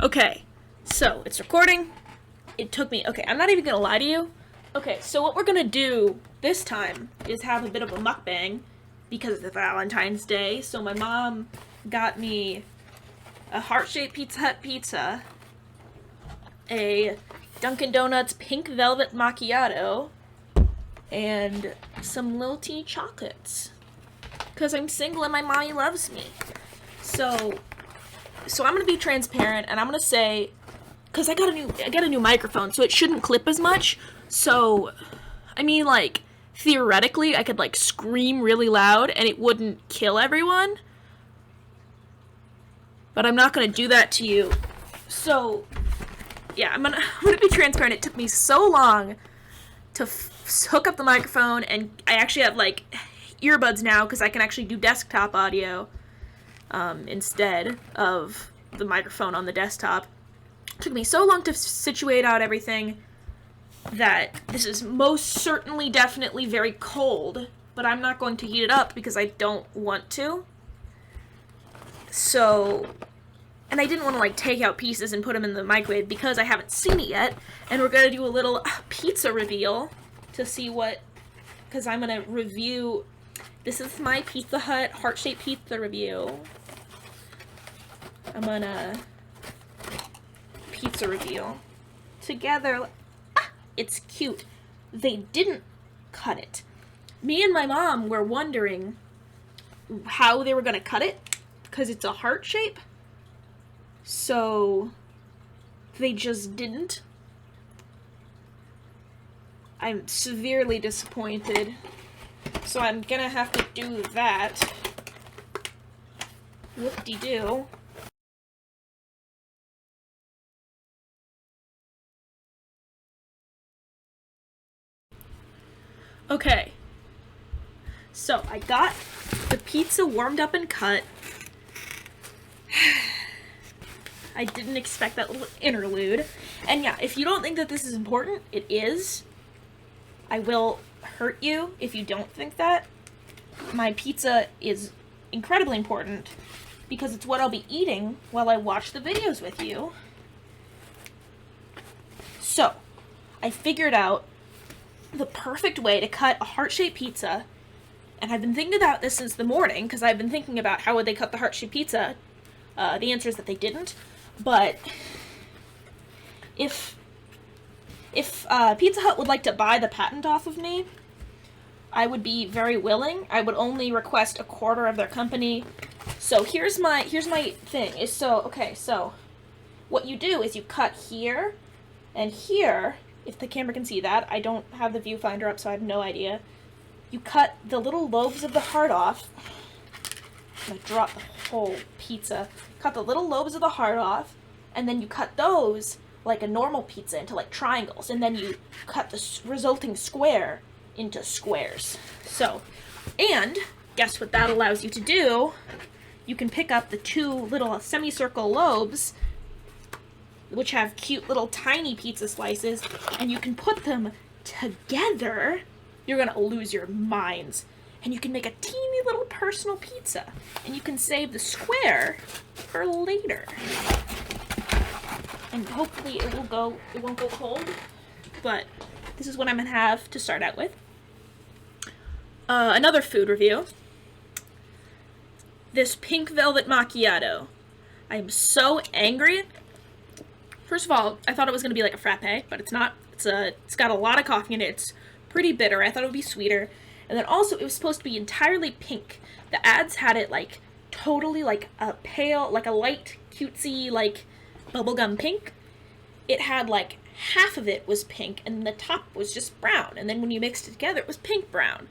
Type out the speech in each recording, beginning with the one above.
Okay, so it's recording. It took me. Okay, I'm not even gonna lie to you. Okay, so what we're gonna do this time is have a bit of a mukbang because it's Valentine's Day. So my mom got me a heart-shaped Pizza Hut pizza, a Dunkin' Donuts pink velvet macchiato, and some Lil Tea chocolates. Because I'm single and my mommy loves me. So I'm gonna be transparent and I'm gonna say, because I got a new microphone, so it shouldn't clip as much. So, I mean, like, theoretically, I could, like, scream really loud and it wouldn't kill everyone. But I'm not gonna do that to you. So, yeah, I'm gonna be transparent. It took me so long to hook up the microphone, and I actually have, like, earbuds now because I can actually do desktop audio instead of the microphone on the desktop. It took me so long to situate out everything that this is most certainly definitely very cold, but I'm not going to heat it up because I don't want to. So, and I didn't want to, like, take out pieces and put them in the microwave because I haven't seen it yet, and we're going to do a little pizza reveal to see what, because I'm going to review, this is my Pizza Hut heart-shaped pizza review. I'm going to pizza reveal together. It's cute. They didn't cut it. Me and my mom were wondering how they were going to cut it because it's a heart shape. So they just didn't. I'm severely disappointed. So I'm going to have to do that. Whoop-de-doo. Okay, so I got the pizza warmed up and cut. I didn't expect that little interlude. And yeah, if you don't think that this is important, it is. I will hurt you if you don't think that. My pizza is incredibly important because it's what I'll be eating while I watch the videos with you. So, I figured out the perfect way to cut a heart-shaped pizza, and I've been thinking about this since the morning because I've been thinking about how would they cut the heart-shaped pizza. The answer is that they didn't, but if Pizza Hut would like to buy the patent off of me, I would be very willing. I would only request a quarter of their company. So here's my thing. So what you do is you cut here and here. If the camera can see that. I don't have the viewfinder up, so I have no idea. You cut the little lobes of the heart off. I'm gonna drop the whole pizza. Cut the little lobes of the heart off, and then you cut those like a normal pizza into like triangles, and then you cut the resulting square into squares. So, and guess what that allows you to do? You can pick up the two little semicircle lobes, which have cute little tiny pizza slices, and you can put them together. You're gonna lose your minds. And you can make a teeny little personal pizza. And you can save the square for later. And hopefully it won't go cold. But this is what I'm gonna have to start out with. Another food review. This pink velvet macchiato. I am so angry. First of all, I thought it was going to be like a frappe, but it's not. It's got a lot of coffee in it. It's pretty bitter. I thought it would be sweeter. And then also, it was supposed to be entirely pink. The ads had it, like, totally, like, a pale, like a light, cutesy, like, bubblegum pink. It had, like, half of it was pink, and the top was just brown. And then when you mixed it together, it was pink-brown.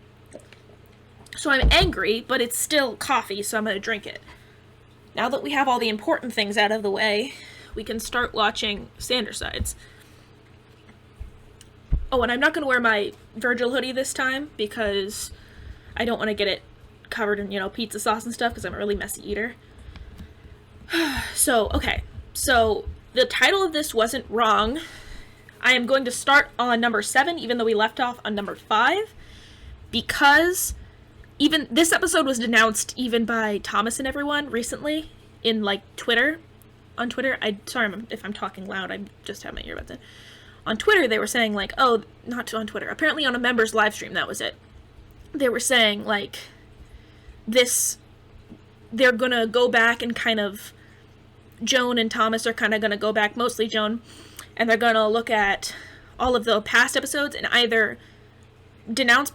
So I'm angry, but it's still coffee, so I'm going to drink it. Now that we have all the important things out of the way, we can start watching Sandersides. Oh, and I'm not going to wear my Virgil hoodie this time because I don't want to get it covered in, pizza sauce and stuff because I'm a really messy eater. So, okay. So, the title of this wasn't wrong. I am going to start on number 7, even though we left off on number 5, because even this episode was denounced even by Thomas and everyone recently in, like, Twitter. on Twitter, if I'm talking loud, I just have my earbuds in. On Twitter, they were saying, like, oh, not on Twitter, apparently on a member's live stream, that was it. They were saying, like, they're gonna go back and kind of, Joan and Thomas are kind of gonna go back, mostly Joan, and they're gonna look at all of the past episodes and either denounce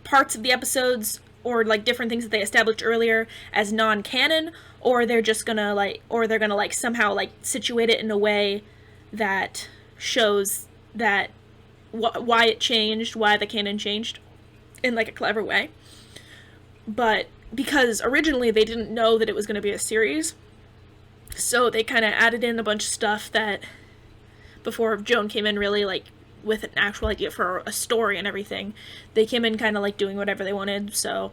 parts of the episodes or, like, different things that they established earlier as non-canon, or they're just gonna, like, somehow, like, situate it in a way that shows that why it changed, why the canon changed in, like, a clever way. But because originally they didn't know that it was going to be a series, so they kind of added in a bunch of stuff that before Joan came in really, like, with an actual idea for a story and everything, they came in kind of, like, doing whatever they wanted, so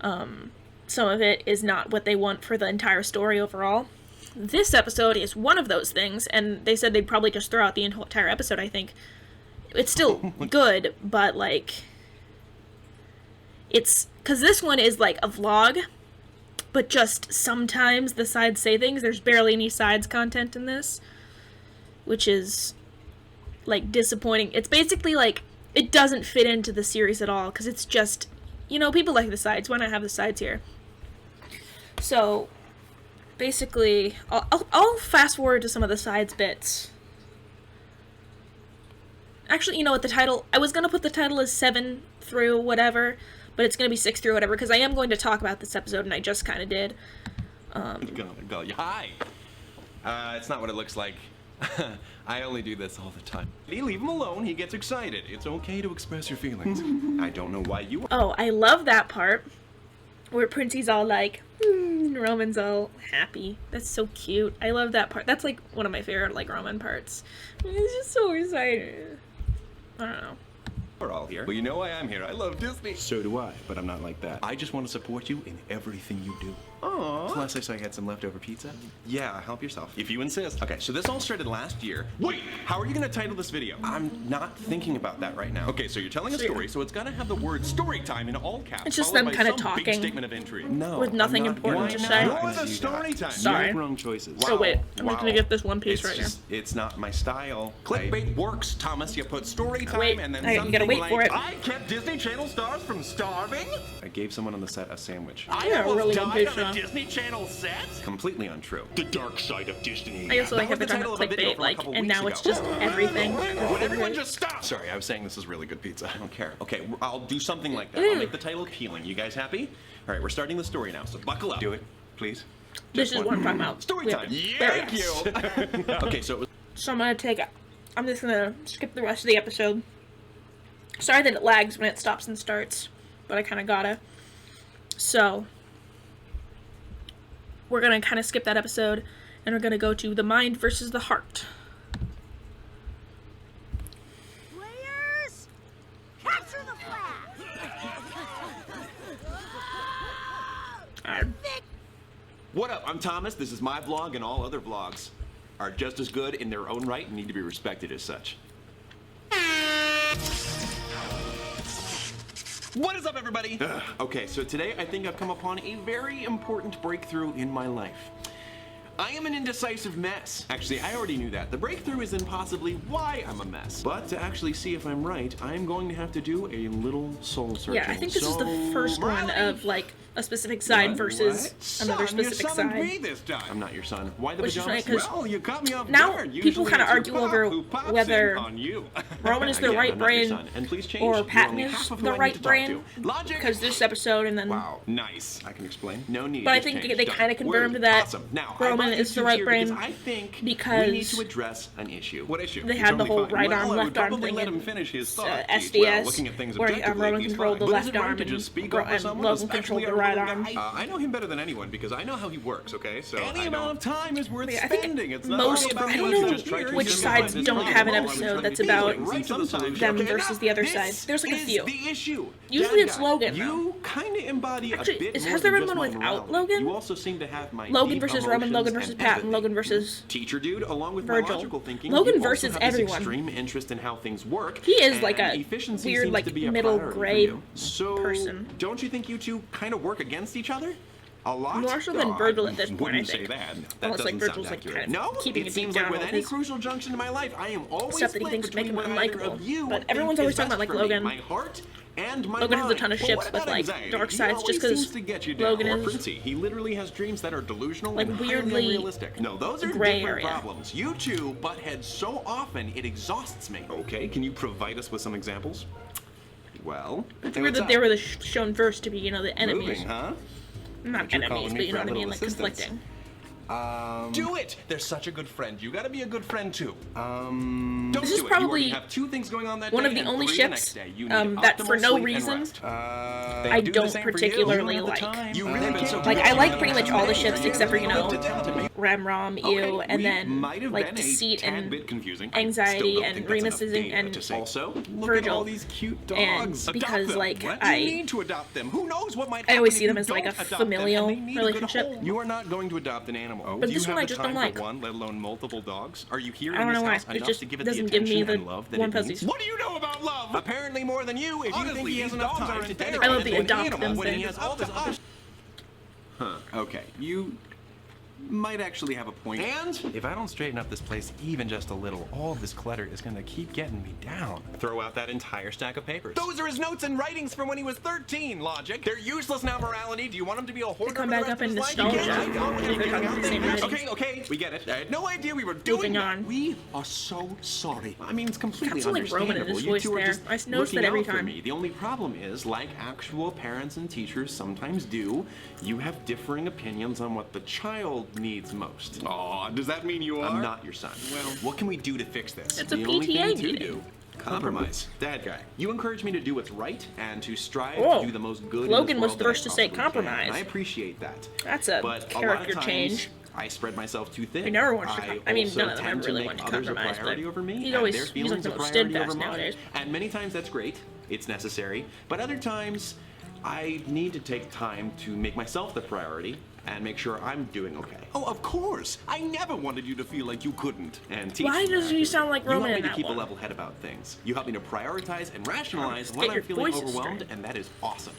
some of it is not what they want for the entire story overall. This episode is one of those things, and they said they'd probably just throw out the entire episode, I think. It's still good, but, like, it's, because this one is, like, a vlog, but just sometimes the sides say things. There's barely any sides content in this, which is, like, disappointing. It's basically, like, it doesn't fit into the series at all, because it's just, you know, people like the sides, why not have the sides here? So, basically, I'll fast forward to some of the sides bits. Actually, you know what, the title, I was going to put the title as 7 through whatever, but it's going to be 6 through whatever, because I am going to talk about this episode, and I just kind of did. Hi! It's not what it looks like. I only do this all the time. You leave him alone, he gets excited. It's okay to express your feelings. I don't know why you... Oh, I love that part, where Princey's all like, and Roman's all happy. That's so cute. I love that part. That's, like, one of my favorite, like, Roman parts. He's just so excited. I don't know. We're all here. Well, you know why I'm here. I love Disney. So do I, but I'm not like that. I just want to support you in everything you do. Aww. Plus, I saw you had some leftover pizza. Yeah, help yourself. If you insist. Okay, so this all started last year. Wait, how are you going to title this video? I'm not thinking about that right now. Okay, so you're telling a story, so it's got to have the word story time in all caps. It's just them kind of talking. Big statement of intrigue. No, with nothing important to say. You're the story time. Sorry. You make wrong choices. Wow. Oh wait, I'm just gonna get this one piece right here. It's not my style. Clickbait works, Thomas. You put story time wait, and then you something gotta wait like, for it. I kept Disney Channel stars from starving? I gave someone on the set a sandwich. I Yeah, almost really died good on a Disney Channel set? Completely untrue. The dark side of Disney. I also like how they're talking about clickbait, like, and now it's just everything. Would everyone just stop? Sorry, I was saying this is really good pizza. I don't care. Okay, I'll do something like that. I'll make the title appealing. You guys happy? All right, we're starting the story now, so buckle up. Do it, please. This is what I'm talking about. Story time. Thank you. Okay, so I'm just gonna skip the rest of the episode. Sorry that it lags when it stops and starts, but I kind of gotta. So, we're gonna kind of skip that episode, and we're gonna go to the mind versus the heart. Players, capture the flag! Alright. what up? I'm Thomas. This is my vlog, and all other vlogs are just as good in their own right and need to be respected as such. What is up, everybody? Okay, so today I think I've come upon a very important breakthrough in my life. I am an indecisive mess. Actually, I already knew that. The breakthrough is in possibly why I'm a mess. But to actually see if I'm right, I'm going to have to do a little soul searching. Yeah, I think this is the first one of, like, a specific side versus another specific side. Me this time. I'm not your son. Why the Which pajamas? is funny, 'cause well, you caught me off now guard. people Usually kind of it's argue your over pop who pops whether in on you. Roman is the Again, right I'm not your brain son. And please change. or You're Patton only is half of who the I need right to talk brain. to. Logic. Because this episode and then... Wow, nice. I can explain. No need. But I Just think change. they Done. kind of confirmed Word. that Awesome. Now, Roman is the right brain I think because we need to address an issue. What issue? they had the whole right arm, well, left arm probably thing let in him finish his thought. SDS, looking at things where objectively, Roman he's controlled the fine. But left is it right arm to just speak and up for someone, Logan especially controlled the right arm. I know him better than anyone because I know how he works, okay? So any amount of time is worth I think spending. It's not most, all about I don't know which sides don't have an episode that's about them versus the other side. There's like a few. The issue. Usually it's Logan. You kind of embody Actually, a bit more has there than been just one my without morality. Logan? You also seem to have my Logan deep versus Roman, emotions Logan versus and Patton, empathy. Logan versus Teacher dude, along with Virgil. my logical thinking, Logan you also versus have this everyone. extreme interest in how things work. He is like and a efficiency weird, seems like, to be a middle priority for grade you. So, person. don't you think you two kind of work against each other? A lot? More so than Oh, Virgil I at this point, wouldn't I think. say that. That Almost like doesn't Virgil's, sound like, accurate. kind of No, keeping it it seems deep like down with with any his crucial junction in my life, I am always stuff that he split thinks between make him what either unlikable. of you But think everyone's is always talking best about, like, for me, Logan. my heart and my Logan has a mind. ton of But ships what with, about like, anxiety? dark He sides always just 'cause seems to get you down. Logan Or is, Princey. He literally has dreams that are delusional like, and highly weirdly unrealistic. No, those are gray different area. problems. You two butt heads so often it exhausts me. Okay, can you provide us with some examples? Well, It's weird that they were shown first to be, you know, the enemies. Moving, huh? Not You're enemies, calling but me you for know a what I mean, little like assistance. conflicting. do it! They're such a good friend. You gotta be a good friend too. Um, Don't This do is it. You probably already have 2 things going on that one day of the and only 3 the next ships day. You need that for optimal no sleep and reason rest. I do the don't same for you. particularly You don't like. have the time. You really been so Like, I like pretty much all the ships dedicated. except for, you know, To tell to me. Ram, okay, you, and we then might have like been Deceit a tad and bit confusing. I Anxiety still don't and think that's Remus enough is data and to say. Also, look at Virgil. all these cute And dogs. because, Adopt them. like, What? I- You need to adopt them. Who knows what might I always happen see if them you as, like, don't a adopt them, familial and they need a good relationship. home. You are not going to adopt an animal. But Do this you one have I the just time don't like. for one, let alone multiple dogs? Are you here I don't in this know why. house It enough just to give it doesn't the give attention me the and love that warm it fuzzies. needs? What do you know about love? Apparently more than you. If you Honestly, think he has these enough dogs time are to dedicated I love dedicate the to an adopt animal them when he thing. has all this other Huh, okay. You might actually have a point. And If I don't straighten up this place even just a little, all of this clutter is going to keep getting me down. throw out that entire stack of papers. Those are his notes and writings from when he was 13, Logic. They're useless now, Morality. Do you want him to be a hoarder come for the back rest up of in his life? nostalgia. You can't go They and could have out the same there. writing. Okay, we get it. I had no idea we were doing Moving that. on. We are so sorry. I mean, it's completely Got some, like, Roman in understandable. his You voice two are there. just I noticed Looking that every out for time. me. The only problem is, like actual parents and teachers sometimes do, you have differing opinions on what the child needs most. Aw, does that mean you are? I'm not your son. Well, what can we do to fix this? It's a the only PTA thing to meeting. do. Compromise. Dad guy. You encourage me to do what's right and to strive Whoa. to do the most good. Logan in was this the world first that to I say possibly can, compromise. and I appreciate that. That's a But character a lot of times, change. I spread myself too thin. We never wanted to I mean, also none of them tend ever really to wanted make to others compromise, a priority but over me, he's and always- their he's, like, feelings the a most priority steadfast over mine. nowadays. And many times that's great. It's necessary. But other times, I need to take time to make myself the priority and make sure I'm doing okay. Oh, of course. I never wanted you to feel like you couldn't. And teach Why me does that. he sound like You Roman help in me to that keep one? a level head about things. You help me to prioritize and rationalize Get when I'm your feeling voices overwhelmed, straight. and that is awesome.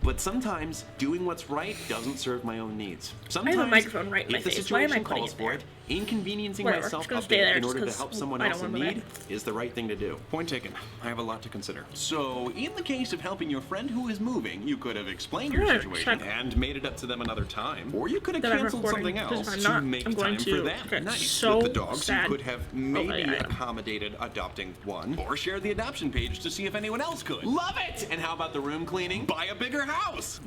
But sometimes doing what's right doesn't serve my own needs. Sometimes, microphone right in my if the face. Why am I situation putting calls it for there? it, inconveniencing Whatever, myself it's gonna a stay bit there in just order to 'cause help someone I don't else in wanna move need it. is the right thing to do. Point taken. I have a lot to consider. So, in the case of helping your friend who is moving, you could have explained your Yeah, situation check. and made it up to them another time. Or you could have That I'm canceled recording, something because else if I'm not, to make I'm going time to for them. get Nice. so With the dogs, sad. you could have maybe I am. accommodated adopting one. Or share the adoption page to see if anyone else could. Love it! And how about the room cleaning? Buy a bigger house!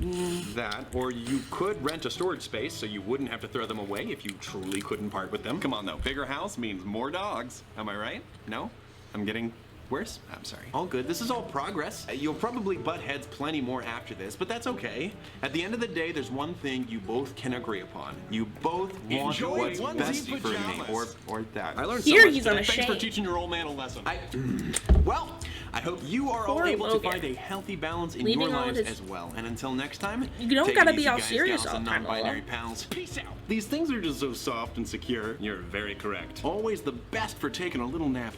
That, or you could rent a storage space so you wouldn't have to throw them away if you truly couldn't part with them. Come on though, bigger house means more dogs. Am I right? No? I'm getting worse? I'm sorry. All good. This is all progress. You'll probably butt heads plenty more after this, but that's okay. At the end of the day, there's one thing you both can agree upon. You both want Enjoy what's onesie best for me, pajamas. or that. I learned Here so much he's today. unashamed. Thanks for teaching your old man a lesson. Well, I hope you are all Poor able Logan. to find a healthy balance in Leaving your all lives his- as well. And until next time, You don't take gotta it be easy, all guys, serious gals, all and the time, non-binary Lola. pals. Peace out. These things are just so soft and secure. You're very correct. Always the best for taking a little nap.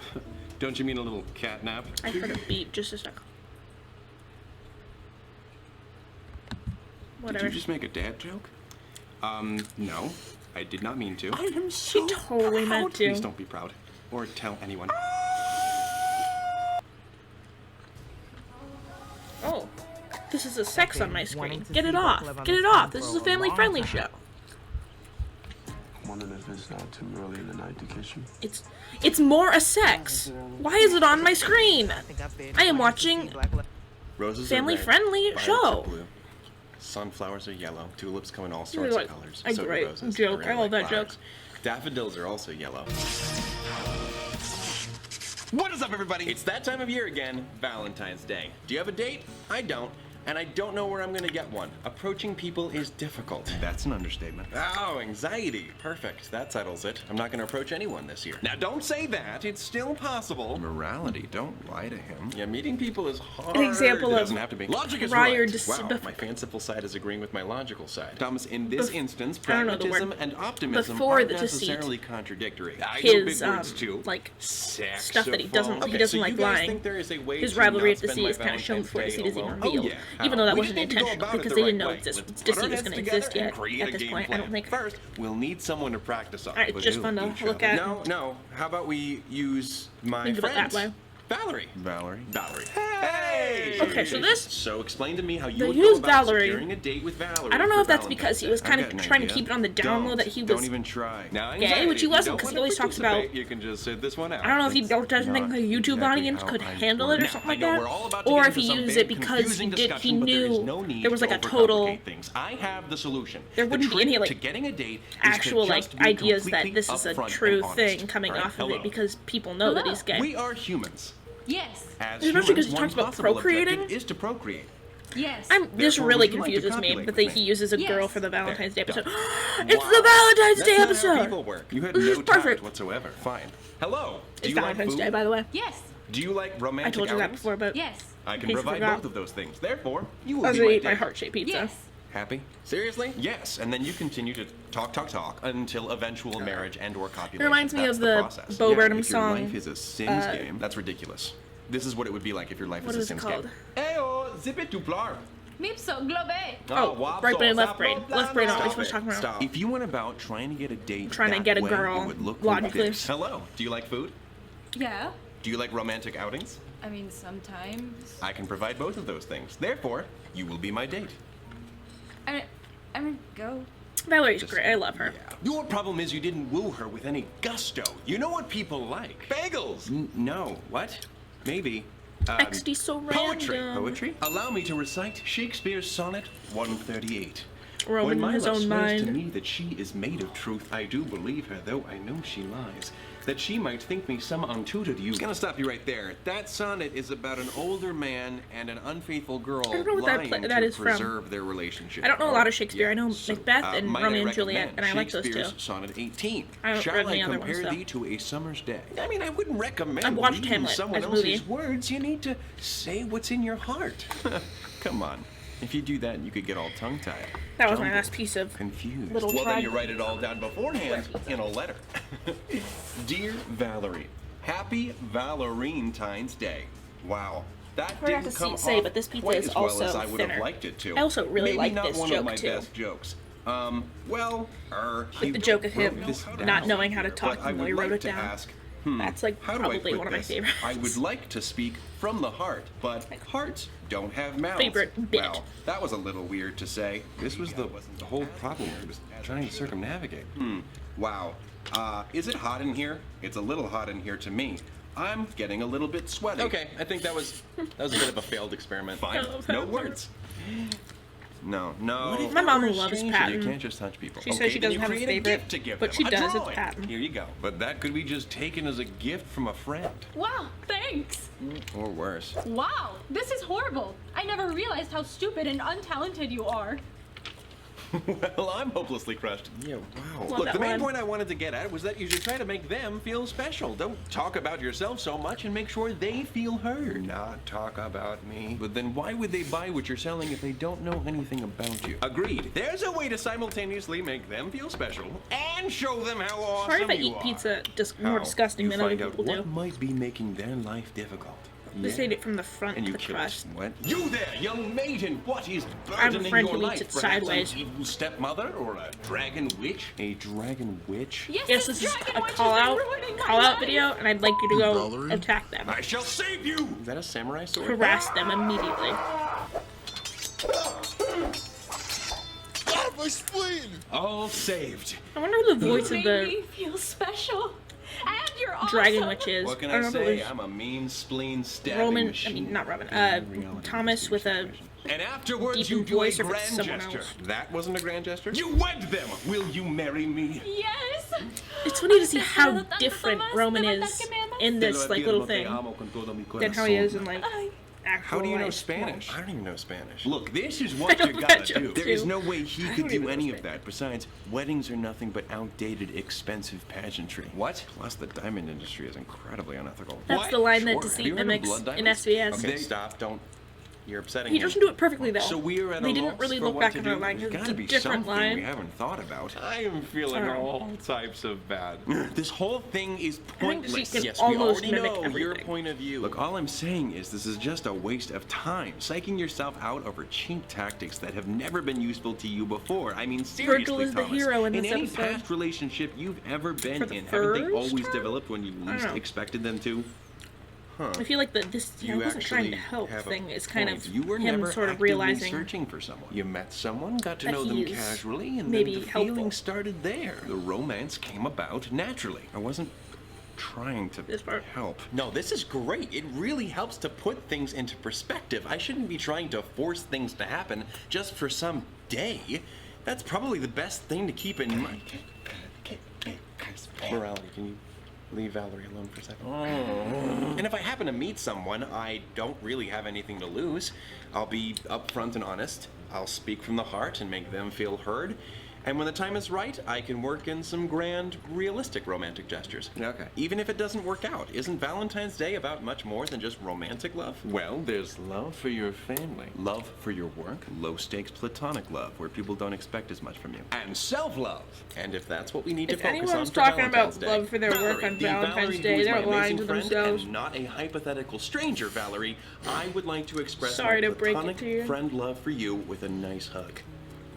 Don't you mean a little cat nap? I heard a beep. Just a sec. Did Whatever. you just make a dad joke? No, I did not mean to. I am She so totally meant Please to. don't be proud. Or tell anyone. Oh, this is a sex on my screen. Get it off. Get it off. This is a family-friendly show. I'm wondering if it's not too early in the night to kiss you. It's more a sex. Why is it on my screen? I am watching Roses family-friendly are red, show. violets are blue. Sunflowers are yellow. Tulips come in all sorts like of colors. a So do great roses. joke. They're I love like that flowers. joke. Daffodils are also yellow. What is up, everybody? It's that time of year again, Valentine's Day. Do you have a date? I don't. And I don't know where I'm gonna get one. Approaching people is difficult. That's an understatement. Oh, anxiety. Perfect. That settles it. I'm not gonna approach anyone this year. Now, don't say that. It's still possible. Morality, don't lie to him. Yeah, meeting people is hard. An example It of doesn't have to be. Logic is prior right. dis- Wow, bef- my fanciful side is agreeing with my logical side. Thomas, in this instance, I don't know the word. pragmatism and optimism Before aren't the deceit. necessarily contradictory. I know his big words too. like Saxophone. stuff that he doesn't Okay, so like you guys lying. think there is a way His to rivalry not at the spend sea my is kind of shown Valentine's before the Day sea is even alone? revealed. Oh yeah, Even though that We wasn't just need to go intentional, about it because the they right didn't know way. this Let's put Disney our was heads going to together exist and yet create at a this game point. I plan. don't think. First, we'll need someone to practice on. Alright, With just who? fun to Each look other. at. No. How about we use my Think of it that friends? way. Valerie. Valerie. Hey! Okay, so this. So explain to me how you They would use go about Valerie. securing a date with Valerie. I don't know for if that's Valentine's because he Day. was kind I've of got an trying to idea. keep it on the down low that he was. Don't even try. Now, gay, anxiety, which he if you wasn't, don't 'cause he wanna always talks about- participate, you can just sit this one out. I don't know if he That's doesn't think not a YouTube exactly audience how could I handle it or work. something I like know that, we're all about to or get if into he some uses big, it because he confusing did. He discussion, but there is knew no need there was to like a total. overcomplicate things. I have the solution. There The wouldn't be trick any, like, to getting a date is to Actual like just be ideas that completely this is a upfront true and honest. thing coming All right? off of Hello. it because people know that he's gay. We are humans. Yes. As Especially humans, 'cause he one talks about possible procreating. objective is to procreate. Yes. This Therefore, really would you like to confuses me copulate that with he me? uses a girl Yes. for the Valentine's Day episode. Wow. It's the Valentine's That's Day not how episode. people work. You had This is no perfect. tact whatsoever. Fine. Hello. Do It's you like Valentine's food? Day, by the way. Yes. Do you like I romantic told you that outings? before, but Yes. I in can case you provide forgot. both of those things. Therefore, you I will was be gonna my eat my date. heart-shaped pizza. Yes. Happy? Seriously? Yes, and then you continue to talk until eventual marriage and or copulation. It reminds me That's of the process. Bo Burnham if your song. life is a Sims game, that's ridiculous. This is what it would be like if your life What was a is it Sims called? game. Eyo, zip it to blar. Mipso globe. Oh, right brain, left brain. Left brain always was talking about. Stop. If you went about trying to get a date Trying to that get a way, girl, it would look logically. like this. Hello. Do you like food? Yeah. Do you like romantic outings? I mean, sometimes. I can provide both of those things. Therefore, you will be my date. I mean, go. Valerie's great. I love her. Your problem is you didn't woo her with any gusto. You know what people like? Bagels. No. What? Maybe. XD so Poetry. random. Poetry? Allow me to recite Shakespeare's sonnet 138. Roman When in my his love own swears to mind. me that she is made of truth, I do believe her, though I know she lies. That she might think me some untutored youth. I'm gonna stop you right there. That sonnet is about an older man and an unfaithful girl I don't know what that lying that to is from. preserve their relationship. I don't know a lot of Shakespeare. I know So, Macbeth and might Romeo I and Juliet, recommend and I like those Shakespeare's two. Sonnet 18. I haven't Shall read I any other compare ones, though. thee to a summer's day? I mean, I wouldn't recommend I've watched reading Hamlet someone as a else's movie. words. You need to say what's in your heart. Come on. If you do that, you could get all tongue-tied. That was my jumbled, last piece of confused. little Well, then tribe. you write it all down beforehand in a letter. Dear Valerie, happy Valentine Day. Wow. That forgot didn't to come say, off but this pizza quite is as well also as I would thinner. have liked it to. I also really Maybe like not this one joke, of my too. best jokes. Well, Like the joke of him wrote this not down knowing how to here, talk but I even though he would wrote like it to down. ask, That's like how do I probably put one of my this? favorites. I would like to speak from the heart, but hearts don't have mouths. Favorite bit. Well, that was a little weird to say. This was the whole problem. It was trying to circumnavigate. Wow. Is it hot in here? It's a little hot in here to me. I'm getting a little bit sweaty. Okay, I think that was a bit of a failed experiment. Fine. No words. No. My mom loves Stranger, Patton. You can't just touch people. She says she then doesn't you have a create favorite, gift to give but them, she a does. It's drawing. Patton. Here you go. But that could be just taken as a gift from a friend. Wow, thanks. Or worse. Wow, this is horrible. I never realized how stupid and untalented you are. Well, I'm hopelessly crushed. Yeah, wow. Love Look, that the main one. point I wanted to get at was that you should try to make them feel special. Don't talk about yourself so much and make sure they feel heard. Not talk about me. But then why would they buy what you're selling if they don't know anything about you? Agreed. There's a way to simultaneously make them feel special and show them how awesome Sorry if I you eat are. pizza just more How? disgusting You than other find out people what do. might be making their life difficult. Just ate it from the front And to you the kill crust. us. What? You there, young maiden, what is I have a burdening friend your who eats life? it Perhaps sideways. an evil stepmother or a dragon witch? A dragon witch? Yes, Yes, this is dragon a witch has call been out ruining my call out life. video, and I'd like you to go attack them, I shall save you! Is that a samurai sword? harass them immediately. My spleen! All saved. I wonder who the voice of Made the me feel special. And you're awesome. dragon witch is. What can I I don't know if it say? was I'm a mean spleen stabbing Roman. machine. I mean, not Roman. Thomas with a. And afterwards deep you do a voice or if it's grand someone gesture. else. That wasn't a grand gesture? You wed them! Will you marry me? Yes. It's funny to see how different Roman is in this like little thing than how he is in like actual How do you know life. Spanish? I don't even know Spanish. Look, this is I what know you that gotta joke do. There is too. no way he I could don't do even any know of that. Besides, weddings are nothing but outdated, expensive pageantry. What? Plus, the diamond industry is incredibly unethical. That's What? the line that Sure. Have Deceit you heard of mimics blood in diamonds? SVS. Okay, stop. Don't. You're upsetting He him. doesn't do it perfectly though. So we are at They a didn't loss really for look what back to at do. that line. There's It's gotta a be different something line. we haven't thought about. I am feeling all types of bad. This whole thing is think she pointless. can Yes, almost we already mimic know your everything. point of view. Look, all I'm saying is this is just a waste of time. Psyching yourself out over cheap tactics that have never been useful to you before. I mean, seriously, Virgil is the Thomas, hero in this any episode. past relationship you've ever been For the in, haven't they first always time? developed when you least know. expected them to? I feel like this You wasn't trying to actually help have a thing is kind point. of You were him never sort of actively realizing searching for someone. You met someone, got to that know them he is casually, and maybe then the helpful. feeling started there. The romance came about naturally. I wasn't trying to This part. help. No, this is great. It really helps to put things into perspective. I shouldn't be trying to force things to happen just for some day. That's probably the best thing to keep in mind. Morality, can you leave Valerie alone for a second? And if I happen to meet someone, I don't really have anything to lose. I'll be upfront and honest. I'll speak from the heart and make them feel heard. And when the time is right, I can work in some grand, realistic romantic gestures. Okay. Even if it doesn't work out, isn't Valentine's Day about much more than just romantic love? Well, there's love for your family, love for your work, low-stakes platonic love where people don't expect as much from you, and self-love. And if that's what we need If to focus on anyone's for talking Valentine's about Day, love for their work Valerie, on the Valentine's Valerie who Day, is they're my lying amazing to friend themselves. and not a hypothetical stranger, Valerie, I would like to express Sorry my to break it platonic to you. friend love for you with a nice hug.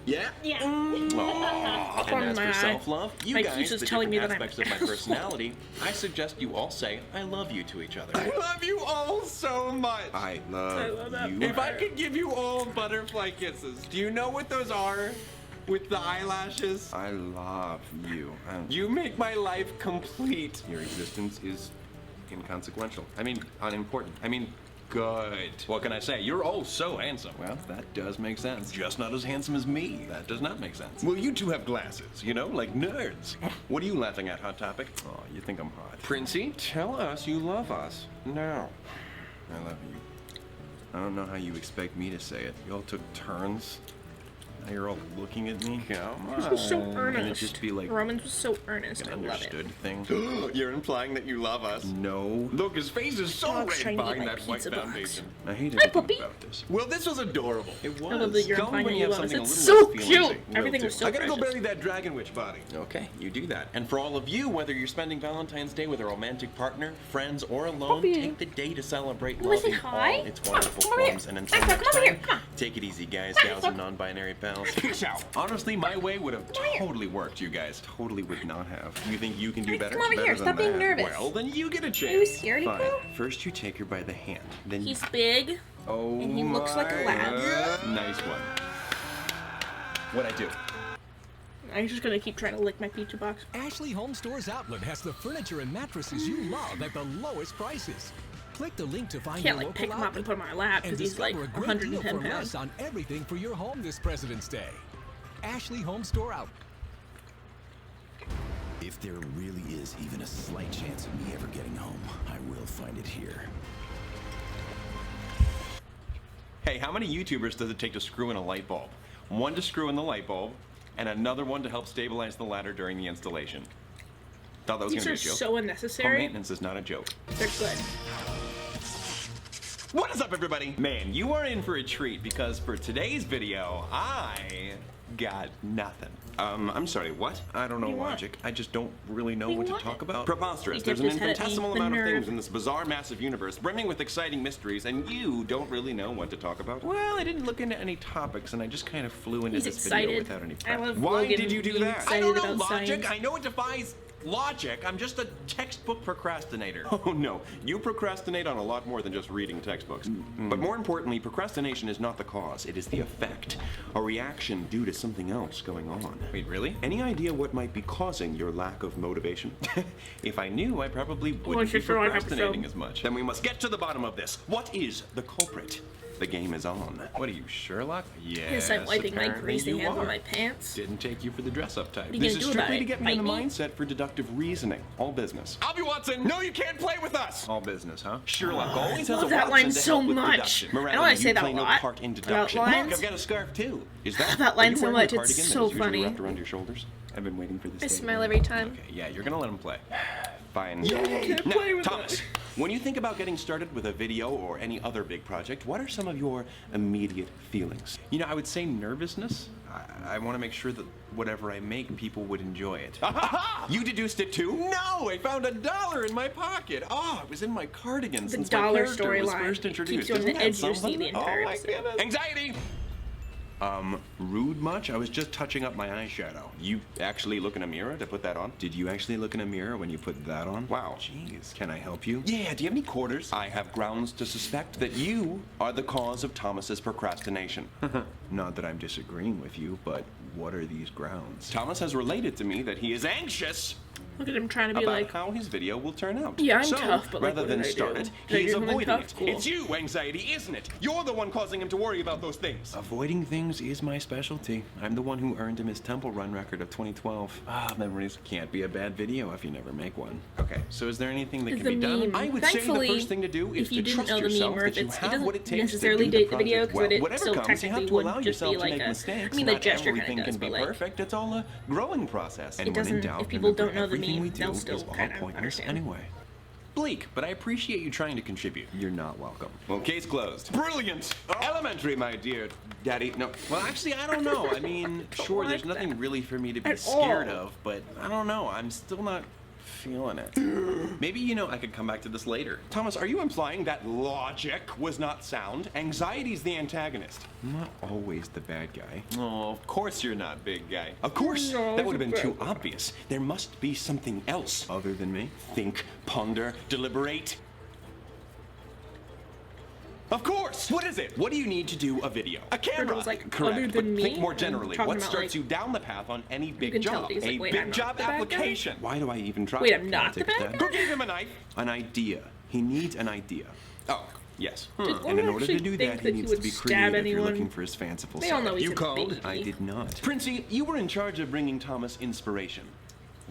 Yeah? Yeah. Aw. From And as my for eye. self-love, you My guys, niece is the telling me different that I'm aspects of my personality, I suggest you all say I love you to each other. I love you all so much. I I love, love that you. part. If I could give you all butterfly kisses, do you know what those are? With the eyelashes? I love you. You make my life complete. Your existence is inconsequential. I mean, unimportant. I mean, good. What can I say? You're all so handsome. Well, that does make sense. Just not as handsome as me. That does not make sense. Well, you two have glasses, you know, like nerds. What are you laughing at, Hot Topic? Oh, you think I'm hot. Princey, tell us you love us. Now. I love you. I don't know how you expect me to say it. You all took turns. Now you're all looking at me. Come This was so on. earnest. Can it just be like Romans was so earnest. an I love it. understood thing? You're implying that you love us. No. Look, his face is so Dog's trying red to eat behind my that white pizza box. foundation. I hate Hi, everything puppy. about this. Well, this was adorable. It was. I love that you're Tell me implying when you you have love us. something a It's little so less cute. feeling. Will Everything do. was so I gotta go precious. bury that dragon witch body. Okay, you do that. And for all of you, whether you're spending Valentine's Day with a romantic partner, friends, or alone, Puppy. take the day to celebrate You wanna love say in hi? all its wonderful Come over here. forms. And until Come next over here. time, Come on. take it easy, guys, gals, and non-binary pals. Peace out. Honestly, my way would have totally worked, you guys. Totally would not have. You think you can do better? Come over better here. than Stop being that. nervous. Well, then you get a Are you chance. scared, Fine. Nico? First you take her by the hand. Then He's big. oh and he looks like a lad. Nice one. What'd I do? I'm just gonna keep trying to lick my pizza box. Ashley Home Stores Outlet has the furniture and mattresses you love at the lowest prices. Click the link to find Can't your like local pick him up outlet and put him on my lap and because he's like discover a great deal 110 for less pounds. on everything for your home this President's Day. Ashley Home Store Outlet. If there really is even a slight chance of me ever getting home, I will find it here. Hey, how many YouTubers does it take to screw in a light bulb? One to screw in the light bulb, and another one to help stabilize the ladder during the installation. Thought that was These gonna are be a joke. so Home unnecessary. maintenance is not a joke. They're good. What is up, everybody? Man, you are in for a treat because for today's video, I got nothing. I'm sorry, what? I don't know What do you want? logic. I just don't really know What do what you to want? talk about. Preposterous. He There's dipped an his head at me. infinitesimal The amount of nerve. things in this bizarre, massive universe, brimming with exciting mysteries, and you don't really know what to talk about. Well, I didn't look into any topics, and I just kind of flew into He's this excited. video without any I prep. love Why Logan did you do being that? I excited don't know about logic. science. I know it defies logic. I'm just a textbook procrastinator. Oh no, you procrastinate on a lot more than just reading textbooks. But more importantly, procrastination is not the cause. It is the effect, a reaction due to something else going on. Wait, really? Any idea what might be causing your lack of motivation? If I knew, I probably wouldn't be it's your life procrastinating episode. as much. Then we must get to the bottom of this. What is the culprit? The game is on. What are you, Sherlock? Yes, I'm wiping my apparently greasy you hands on are. my pants. Didn't take you for the dress-up type. you This gonna is do about strictly it? to get me in the Bite me? mindset for deductive reasoning. All business. I'll be Watson. No, you can't play with us. All business, huh? Sherlock always I has love a that Watson line to so help with much. deduction. I don't Morality, wanna say you that play a no lot part in about deduction. lines. Look, I've got a scarf too. Is that That line are you so wearing a much, it's cardigan that so is usually funny. wrapped around your shoulders? I've been waiting for this I day. smile every time. Okay, yeah, you're gonna let him play. Fine. Yay! Can't play Now, with Thomas, when you think about getting started with a video or any other big project, what are some of your immediate feelings? You know, I would say nervousness. I want to make sure that whatever I make, people would enjoy it. You deduced it too? No, I found $1 in my pocket. Oh, it was in my cardigan since my dollar character was storyline. first It introduced. keeps you on the Isn't that edge of your seat something? the entire Oh my episode. goodness. Anxiety! Rude much? I was just touching up my eyeshadow. You actually look in a mirror to put that on? Did you actually look in a mirror when you put that on? Wow. Jeez, can I help you? Yeah, do you have any quarters? I have grounds to suspect that you are the cause of Thomas's procrastination. Not that I'm disagreeing with you, but what are these grounds? Thomas has related to me that he is anxious Look at him trying to be about like, how his video will turn out. Yeah, I'm so, tough, but, like, rather what than did I start do? it, Did I he's do something avoiding tough? it. Cool. It's you, anxiety, isn't it? You're the one causing him to worry about those things. Avoiding things is my specialty. I'm the one who earned him his Temple Run record of 2012. Memories can't be a bad video if you never make one. Okay, so is there anything that Is can be the done? meme. I would say the Thankfully, first thing to do is if you to didn't trust know the meme, yourself or that if you it's- it have doesn't what it takes necessarily to do date the video, project 'cause well. it Whatever still comes, you technically have to would allow just be yourself to like make a- mistakes. I mean, the Not gesture kinda everything does, can be but, like, perfect. It's all a growing process. And it when in doesn't- doubt, if people don't remember, know the everything meme, we do they'll is still all kind of pointless understand. anyway. Bleak, but I appreciate you trying to contribute. You're not welcome. Well, case closed. Brilliant! Elementary, my dear daddy. No, well, actually, I don't know. I mean, sure, like there's nothing that. really for me to be At scared all. of, but I don't know. I'm still not feeling it. Maybe, you know, I could come back to this later. Thomas, are you implying that logic was not sound? Anxiety's the antagonist. I'm not always the bad guy. Oh, of course you're not, big guy. Of course. No, That would have been it's too bad. obvious. There must be something else other than me. Think, ponder, deliberate. Of course! What is it? What do you need to do a video? A camera! Virgil's like, correct, other but than think me? more I'm generally. talking What about, starts like, you down the path on any big can tell job? that he's like, A wait, I'm big not job the bad guy? application. Why do I even try? Wait, I'm Can I not the take bad that? guy? Go give him a knife. An idea. He needs an idea. Oh, yes. Did And in Lauren order to actually do think that, he that he needs would to be stab creative. You're anyone? looking for his fanciful They all side. know he's You a called? baby. I did not. Princey, you were in charge of bringing Thomas inspiration.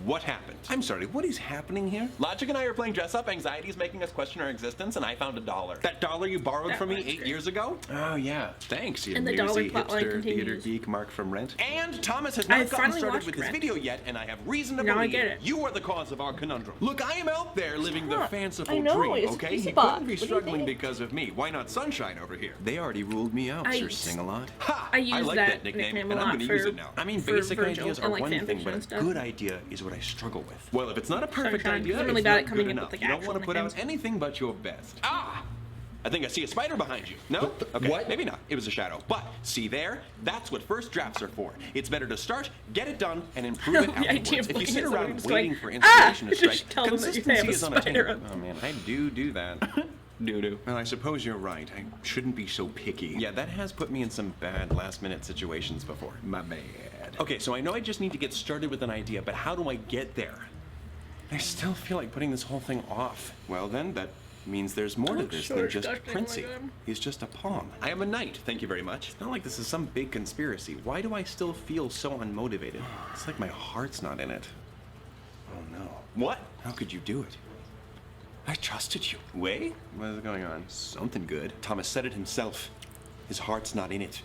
What happened? I'm sorry, what is happening here? Logic and I are playing dress up. Anxiety is making us question our existence, and I found $1. That $1 you borrowed That from me one's 8 great. years ago? Oh, yeah. Thanks, you And the newsy dollar plotline hipster theater continues. geek Mark from Rent. And Thomas has I not gotten finally started watched with his Rent. video yet, and I have reason to Now I believe get it. you are the cause of our conundrum. Look, I am out there living the Stop. fanciful I know, dream, it's a okay? piece He of box. couldn't be What do you struggling think? because of me. Why not Sunshine over here? They already ruled me out, I Sir used- Sing-a-Lot. Ha! I use like that nickname, nickname a and I'm lot gonna for- use it now. I mean, for basic Virgil ideas and, are like, one fan thing, fiction but a and stuff. good idea is what I struggle with. Well, if it's not a perfect Sunshine. idea, I'm really it's bad not at coming good up enough. with, like, You don't actual want to put out nicknames. anything but your best. Ah! I think I see a spider behind you. No? Okay. What? Maybe not. It was a shadow. But see there? That's what first drafts are for. It's better to start, get it done, and improve it The idea afterwards. of If you looking sit at someone around who's waiting going, for inspiration to just strike, tell them that you consistency have a is spider unattainable. Oh man, I do that. Doo-doo. Well, I suppose you're right. I shouldn't be so picky. Yeah, that has put me in some bad last-minute situations before. My bad. Okay, so I know I just need to get started with an idea, but how do I get there? I still feel like putting this whole thing off. Well then, that means there's more to Oh, this so than just disgusting, Princey. oh my God. He's just a pawn. I am a knight, thank you very much. It's not like this is some big conspiracy. Why do I still feel so unmotivated? It's like my heart's not in it. Oh no. What? How could you do it? I trusted you. Wait? What is going on? Something good. Thomas said it himself. His heart's not in it.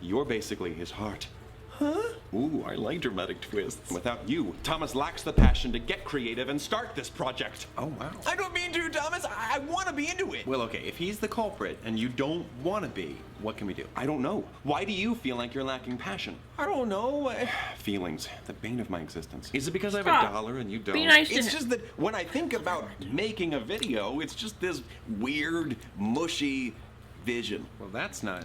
You're basically his heart. Huh? Ooh, I like dramatic twists. Without you, Thomas lacks the passion to get creative and start this project. Oh, wow. I don't mean to, Thomas. I want to be into it. Well, okay, if he's the culprit and you don't want to be, what can we do? I don't know. Why do you feel like you're lacking passion? I don't know. Feelings, the bane of my existence. Is it because I have Stop. $1 and you don't? Be nice to It's him. just that when I think about making a video, it's just this weird, mushy vision. Well, that's not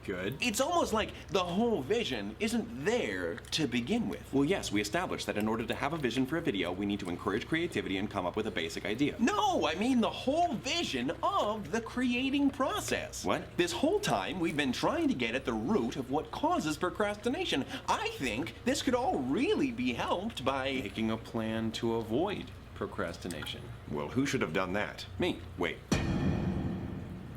good. It's almost like the whole vision isn't there to begin with. Well, yes, we established that in order to have a vision for a video, we need to encourage creativity and come up with a basic idea. No, I mean the whole vision of the creating process. What? This whole time, we've been trying to get at the root of what causes procrastination. I think this could all really be helped by making a plan to avoid procrastination. Well, who should have done that? Me. Wait.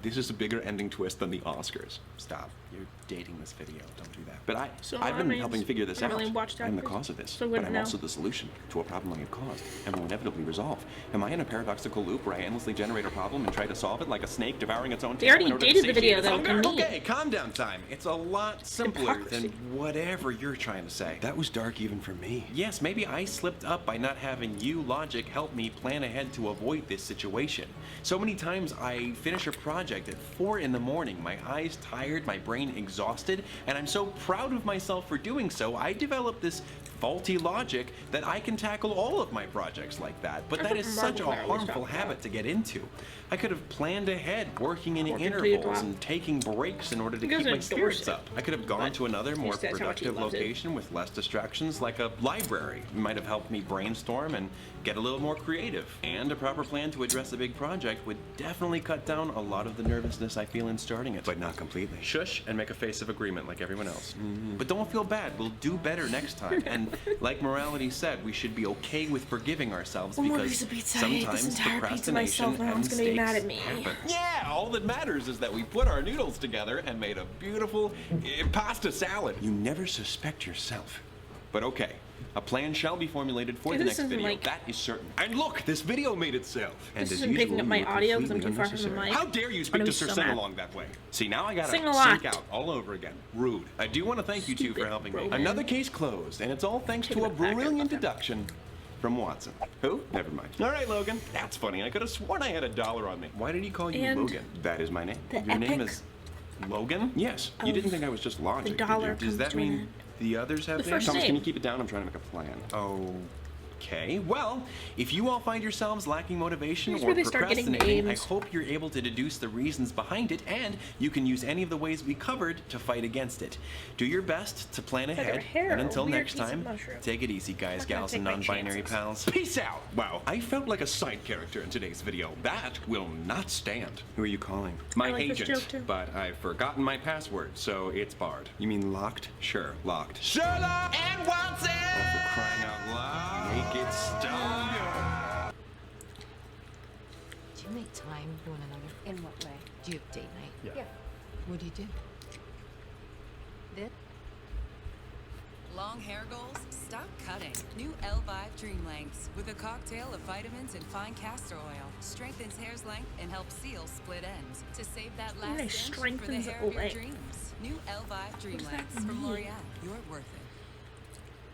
This is a bigger ending twist than the Oscars. Stop. You're dating this video. Don't do that. But So I've I been mean, helping figure this I out. really watched I'm the after. cause of this, So but good I'm now. also the solution to a problem I have caused and will inevitably resolve. Am I in a paradoxical loop where I endlessly generate a problem and try to solve it like a snake devouring its own They tail already in order to dated the satiate video, its though, hunger? and me. Okay, calm down, time. It's a lot simpler Hypocrisy. than whatever you're trying to say. That was dark even for me. Yes, maybe I slipped up by not having you, logic, help me plan ahead to avoid this situation. So many times I finish a project at 4 in the morning, my eyes tired, my brain exhausted, and I'm so proud of myself for doing so, I developed this faulty logic that I can tackle all of my projects like that. But that is such a harmful habit to get into. I could have planned ahead, working in intervals and taking breaks in order to keep my spirits up. I could have gone to another, more productive location with less distractions, like a library. It might have helped me brainstorm and get a little more creative. And a proper plan to address a big project would definitely cut down a lot of the nervousness I feel in starting it. But not completely. Shush and make a face of agreement like everyone else. But don't feel bad. We'll do better next time. And like morality said, we should be okay with forgiving ourselves because sometimes procrastination and mistakes happen. Yeah, all that matters is that we put our noodles together and made a beautiful pasta salad. You never suspect yourself. But okay, a plan shall be formulated for the This next isn't video. like- that is certain. And look, this video made itself. And This as isn't picking usual, up my you were audio because I'm too completely far from the mic. How dare you I'm speak gonna to be Sir so Sin mad. along that way? See, now I gotta Sing a lot. sync out all over again. Rude. I do want to thank you two for Stupid helping me. Roman. Another case closed, and it's all thanks Taking to a it back, I brilliant love him. deduction from Watson. Who? Never mind. All right, Logan. That's funny. I could have sworn I had $1 on me. Why did he call you And Logan? That is my name. the Your name epic is Logan? Yes. You of didn't think I was just logic, the dollar did you? Does comes that to an mean end. the others have The names? first Thomas, can name. you keep it down? I'm trying to make a plan. Okay, well, if you all find yourselves lacking motivation Here's or where they start getting procrastinating, I names. hope you're able to deduce the reasons behind it, and you can use any of the ways we covered to fight against it. Do your best to plan like her ahead, hair, and a until weird next piece of time, mushroom. take it easy, guys, I'm not gonna gals, and take my non-binary chances. pals. Peace out! Wow, I felt like a side character in today's video. That will not stand. Who are you calling? My I like this agent, joke, too. but I've forgotten my password, so it's barred. You mean locked? Sure, locked. Sherlock and Watson! Oh, for crying out loud. Make it stop. Do you make time for one another? In what way? Do you have date night? Yeah. What do you do? This? Long hair goals? Stop cutting. New L5 Dream Lengths with a cocktail of vitamins and fine castor oil. Strengthens hair's length and helps seal split ends. To save that last Nice, inch for the strengthens hair of your length. dreams. New L5 Dream does that Lengths from mean? L'Oreal. You're worth it.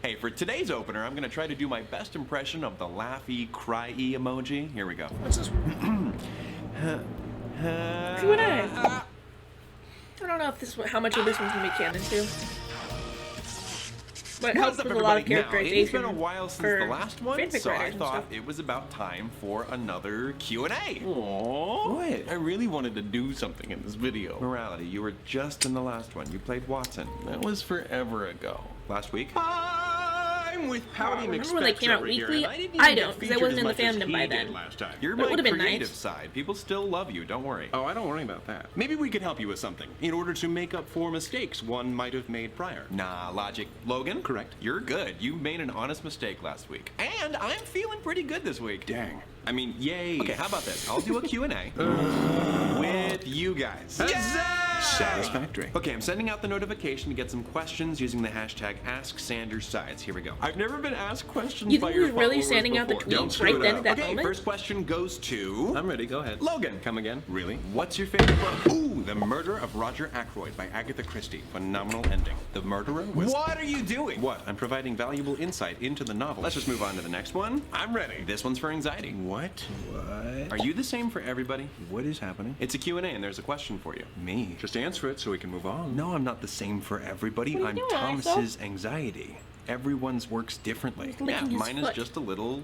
Hey, for today's opener, I'm gonna try to do my best impression of the laughy, cry-y emoji. Here we go. What's this one? Q&A. I don't know if this how much of this one's gonna be canon too. But it helps What's up, with a lot of everybody? Now, characterization. it's been a while since for the last one, fanfic so I writers and thought stuff. it was about time for another Q&A. What? I really wanted to do something in this video. Morality, you were just in the last one. You played Watson. That was forever ago. Last week? I'm with Pouty remember McSpecs when they came out over here, weekly? and I didn't I even don't, get 'cause I featured wasn't as in the much as fandom he by did then. last time. You're But it my would've been creative nice. side. People still love you, don't worry. Oh, I don't worry about that. Maybe we could help you with something in order to make up for mistakes one might have made prior. Nah, logic. Logan? Correct. You're good. You made an honest mistake last week. And I'm feeling pretty good this week. Dang. I mean, yay. Okay, how about this? I'll do a Q&A with you guys. Satisfactory. Okay, I'm sending out the notification to get some questions using the hashtag AskSandersSides. Here we go. I've never been asked questions You by think your he was really followers sending out the before. tweets Don't screw right it then up. at that Okay, moment? first question goes to... I'm ready, go ahead. Logan. Come again? Really? What's your favorite book? Ooh, The Murder of Roger Ackroyd by Agatha Christie. Phenomenal ending. The murderer was... What are you doing? What? I'm providing valuable insight into the novel. Let's just move on to the next one. I'm ready. This one's for anxiety. What? Are you the same for everybody? What is happening? It's a Q&A and there's a question for you. Me? Just answer it so we can move on. No, I'm not the same for everybody. What are I'm you doing, Thomas's anxiety. Everyone's works differently. He's licking his mine is foot. just a little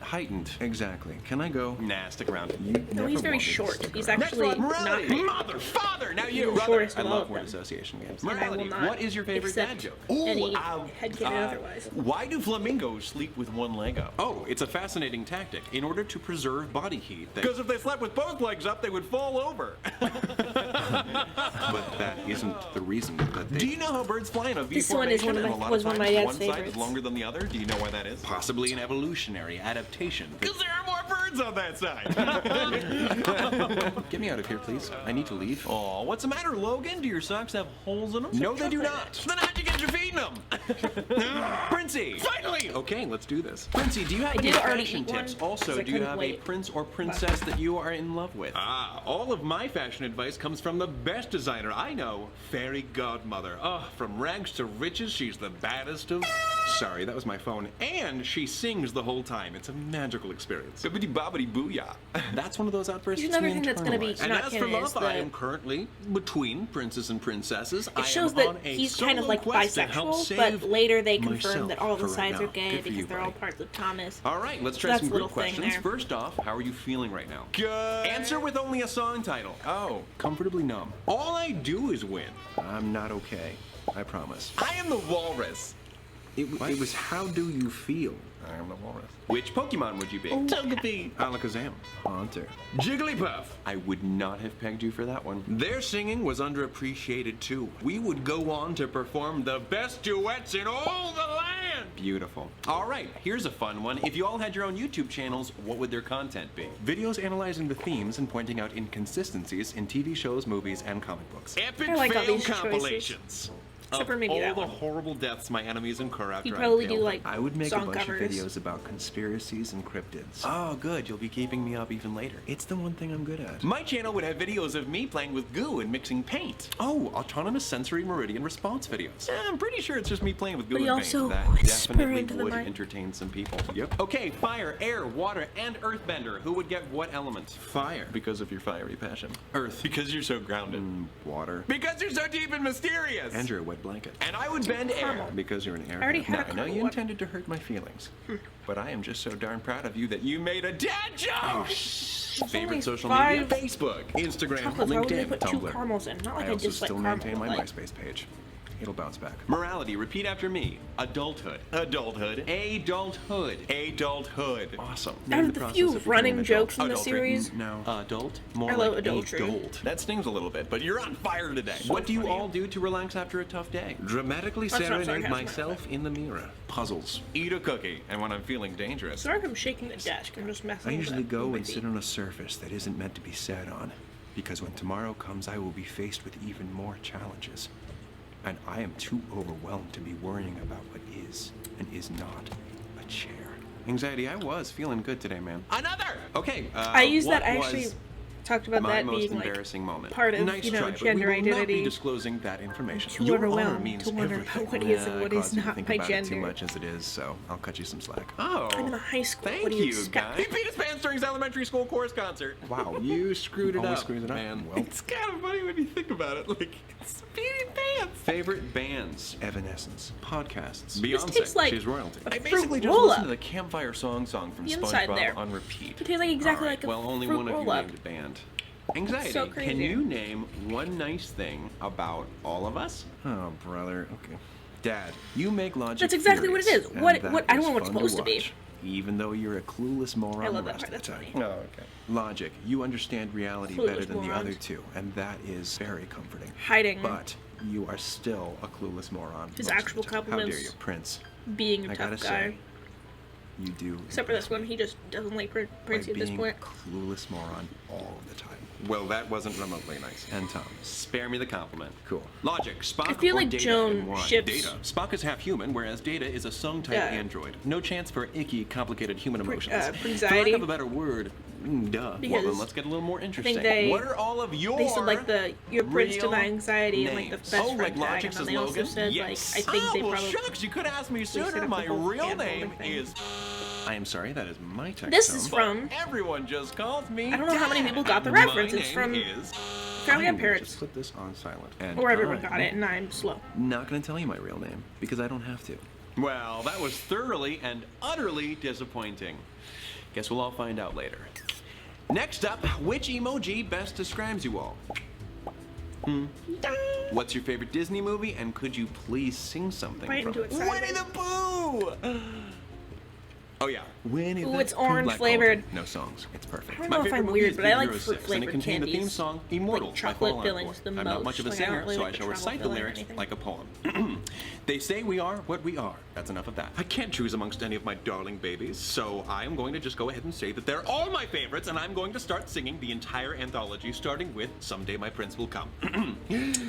heightened. Exactly. Can I go? Nah, stick around. No, he's very short. He's actually not Morality. height. Mother, father, now you. the shortest I of all love of word them. association games. And I will Morality. not What is your favorite dad accept joke? any headcanon otherwise. Why do flamingos sleep with one leg up? Oh, it's a fascinating tactic in order to preserve body heat. Because if they slept with both legs up, they would fall over. But that isn't the reason that they... Do you know how birds fly in a V This one is formation? one of and my- a lot was one of my times dad's one side is favorites. longer than the other? Do you know why that is? Possibly an evolutionary adaptation. Because there are more birds birds on that side. Get me out of here, please. I need to leave. Oh, what's the matter, Logan? Do your socks have holes in them? No, they do not. Then how'd you get your feet in them? Princey! Finally! Okay, let's do this. Princey, do you have any fashion tips? Also, do you have a prince or princess that you are in love with? All of my fashion advice comes from the best designer I know, Fairy Godmother. Oh, from rags to riches, she's the baddest of... Sorry, that was my phone. And she sings the whole time. It's a magical experience. Bibbidi bobbidi booyah. That's one of those outbursts. Here's another thing that's going to be And not as for canon love, is the... I am currently between princes and princesses. It shows that he's kind of like bisexual, but later they confirm that all the sides are gay because they're all parts of Thomas. All right, let's try some group questions. First off, how are you feeling right now? Good. Answer with only a song title. Oh, comfortably numb. All I do is win. I'm not okay. I promise. I am the walrus. It was how do you feel? I am the walrus. Which Pokemon would you be? Togepi. Alakazam. Haunter. Jigglypuff. I would not have pegged you for that one. Their singing was underappreciated too. We would go on to perform the best duets in all the land. Beautiful. All right, here's a fun one. If you all had your own YouTube channels, what would their content be? Videos analyzing the themes and pointing out inconsistencies in TV shows, movies, and comic books. Epic fail compilations. Except for maybe all the horrible deaths my enemies incur after you probably do like I would make song a bunch covers. of videos about conspiracies and cryptids. Oh, good. You'll be keeping me up even later. It's the one thing I'm good at. My channel would have videos of me playing with goo and mixing paint. Oh, autonomous sensory meridian response videos. I'm pretty sure it's just me playing with goo and paint. That definitely would entertain some people. Yep. Okay, fire, air, water, and earthbender. Who would get what element? Fire, because of your fiery passion. Earth, because you're so grounded. Water, because you're so deep and mysterious. And you're a wet blanket. And I would bend air because you're an air. I know you intended to hurt my feelings, but I am just so darn proud of you that you made a dad joke. Favorite social media? Facebook, Instagram, LinkedIn, Tumblr. I also still maintain my MySpace page. It'll bounce back. Morality, repeat after me. Adulthood. Adulthood. Adulthood. Adulthood. Awesome. Out of the few running jokes in the series, no. Adult. More I love like adultery. adult. That stings a little bit, but you're on fire today. What do you all do to relax after a tough day? Dramatically serenade myself in the mirror. Puzzles. Eat a cookie. And when I'm feeling dangerous. Sorry if I'm shaking the desk. I'm just messing I with usually it. go and sit on a surface that isn't meant to be sat on. Because when tomorrow comes, I will be faced with even more challenges. And I am too overwhelmed to be worrying about what is and is not a chair. Anxiety, I was feeling good today, man. Another! Okay, I use that, I actually talked about that being embarrassing moment. part of, nice you know, try, gender but we will not be identity. disclosing that information. Too Your honor overwhelmed means to wonder everything. about what is and what is caused you to not think my about it too gender. much as it is, so I'll cut you some slack. Oh, I'm in high school. Thank What do you you, expect? guys. He beat his pants during his elementary school chorus concert. Wow, you screwed it up. Screwed it up, man. Well, it's kind of funny when you think about it. Like, it's beating pants. Favorite bands? Evanescence. Podcasts. This Beyonce. tastes like She's royalty. a I fruit basically just roll-up. listened to the Campfire song from The inside SpongeBob there. on repeat. It tastes like exactly All right, like a well, only fruit one of you roll-up. named a band. Anxiety. So crazy. Can you name one nice thing about all of us? Oh, brother. Okay. Dad, you make logic. That's exactly what it furious, is. and What- that what- I don't is know what it's fun supposed to be. watch, even though you're a clueless moron I love the that rest part. of the That's time. funny. Oh, okay. Logic, you understand reality Clueless better than the morons. other two, and that is very comforting. Hiding But you are still a clueless moron. his most of actual the time. How compliments. dare you, Prince? Being a I tough gotta guy. say, you do. Except for this one, he just doesn't like Prince at this being point. a clueless moron all of the time. Well, that wasn't remotely nice. And Tom, spare me the compliment. Cool. Logic, Spock I feel or like Data Joan in one? ships- Data. Spock is half human, whereas Data is a sung-type Yeah. android. No chance for icky, complicated human emotions. For anxiety. lack of a better word, duh. Because Well, then let's get a little more interesting. they- what are all of your They said like your Prince to my real anxiety and like the names? best Oh, friend like tag, Logic and then says they also Logan? said Yes. like I think they well, probably. shucks, you could ask me said sooner. it My the whole real hand-holding name thing. is... I am sorry, that is my text This tone, is but from- everyone just calls me I don't know how many Dad. people got the My reference. It's name from is... Family I and will Parents. Just put this on silent. And Or everyone got I'm it, and I'm slow. Not gonna tell you my real name because I don't have to. Well, that was thoroughly and utterly disappointing. Guess we'll all find out later. Next up, which emoji best describes you all? What's your favorite Disney movie, and could you please sing something Right from into it? it sideways. Winnie the Pooh! Oh yeah, Winnie Ooh, the it's Pooh. orange Black flavored. Gold. No songs. It's perfect. I don't My know if favorite I'm movie weird, is but I like Big Hero 6, fruit-flavored and it contained the theme candies. song Immortal Like by chocolate Fall Out fillings Boy. the I'm not much of a most. Like, I don't singer, really so like I the shall chocolate recite the filling or lyrics anything. like a poem. They say we are what we are. That's enough of that. I can't choose amongst any of my darling babies, so I am going to just go ahead and say that they're all my favorites, and I'm going to start singing the entire anthology, starting with Someday My Prince Will Come.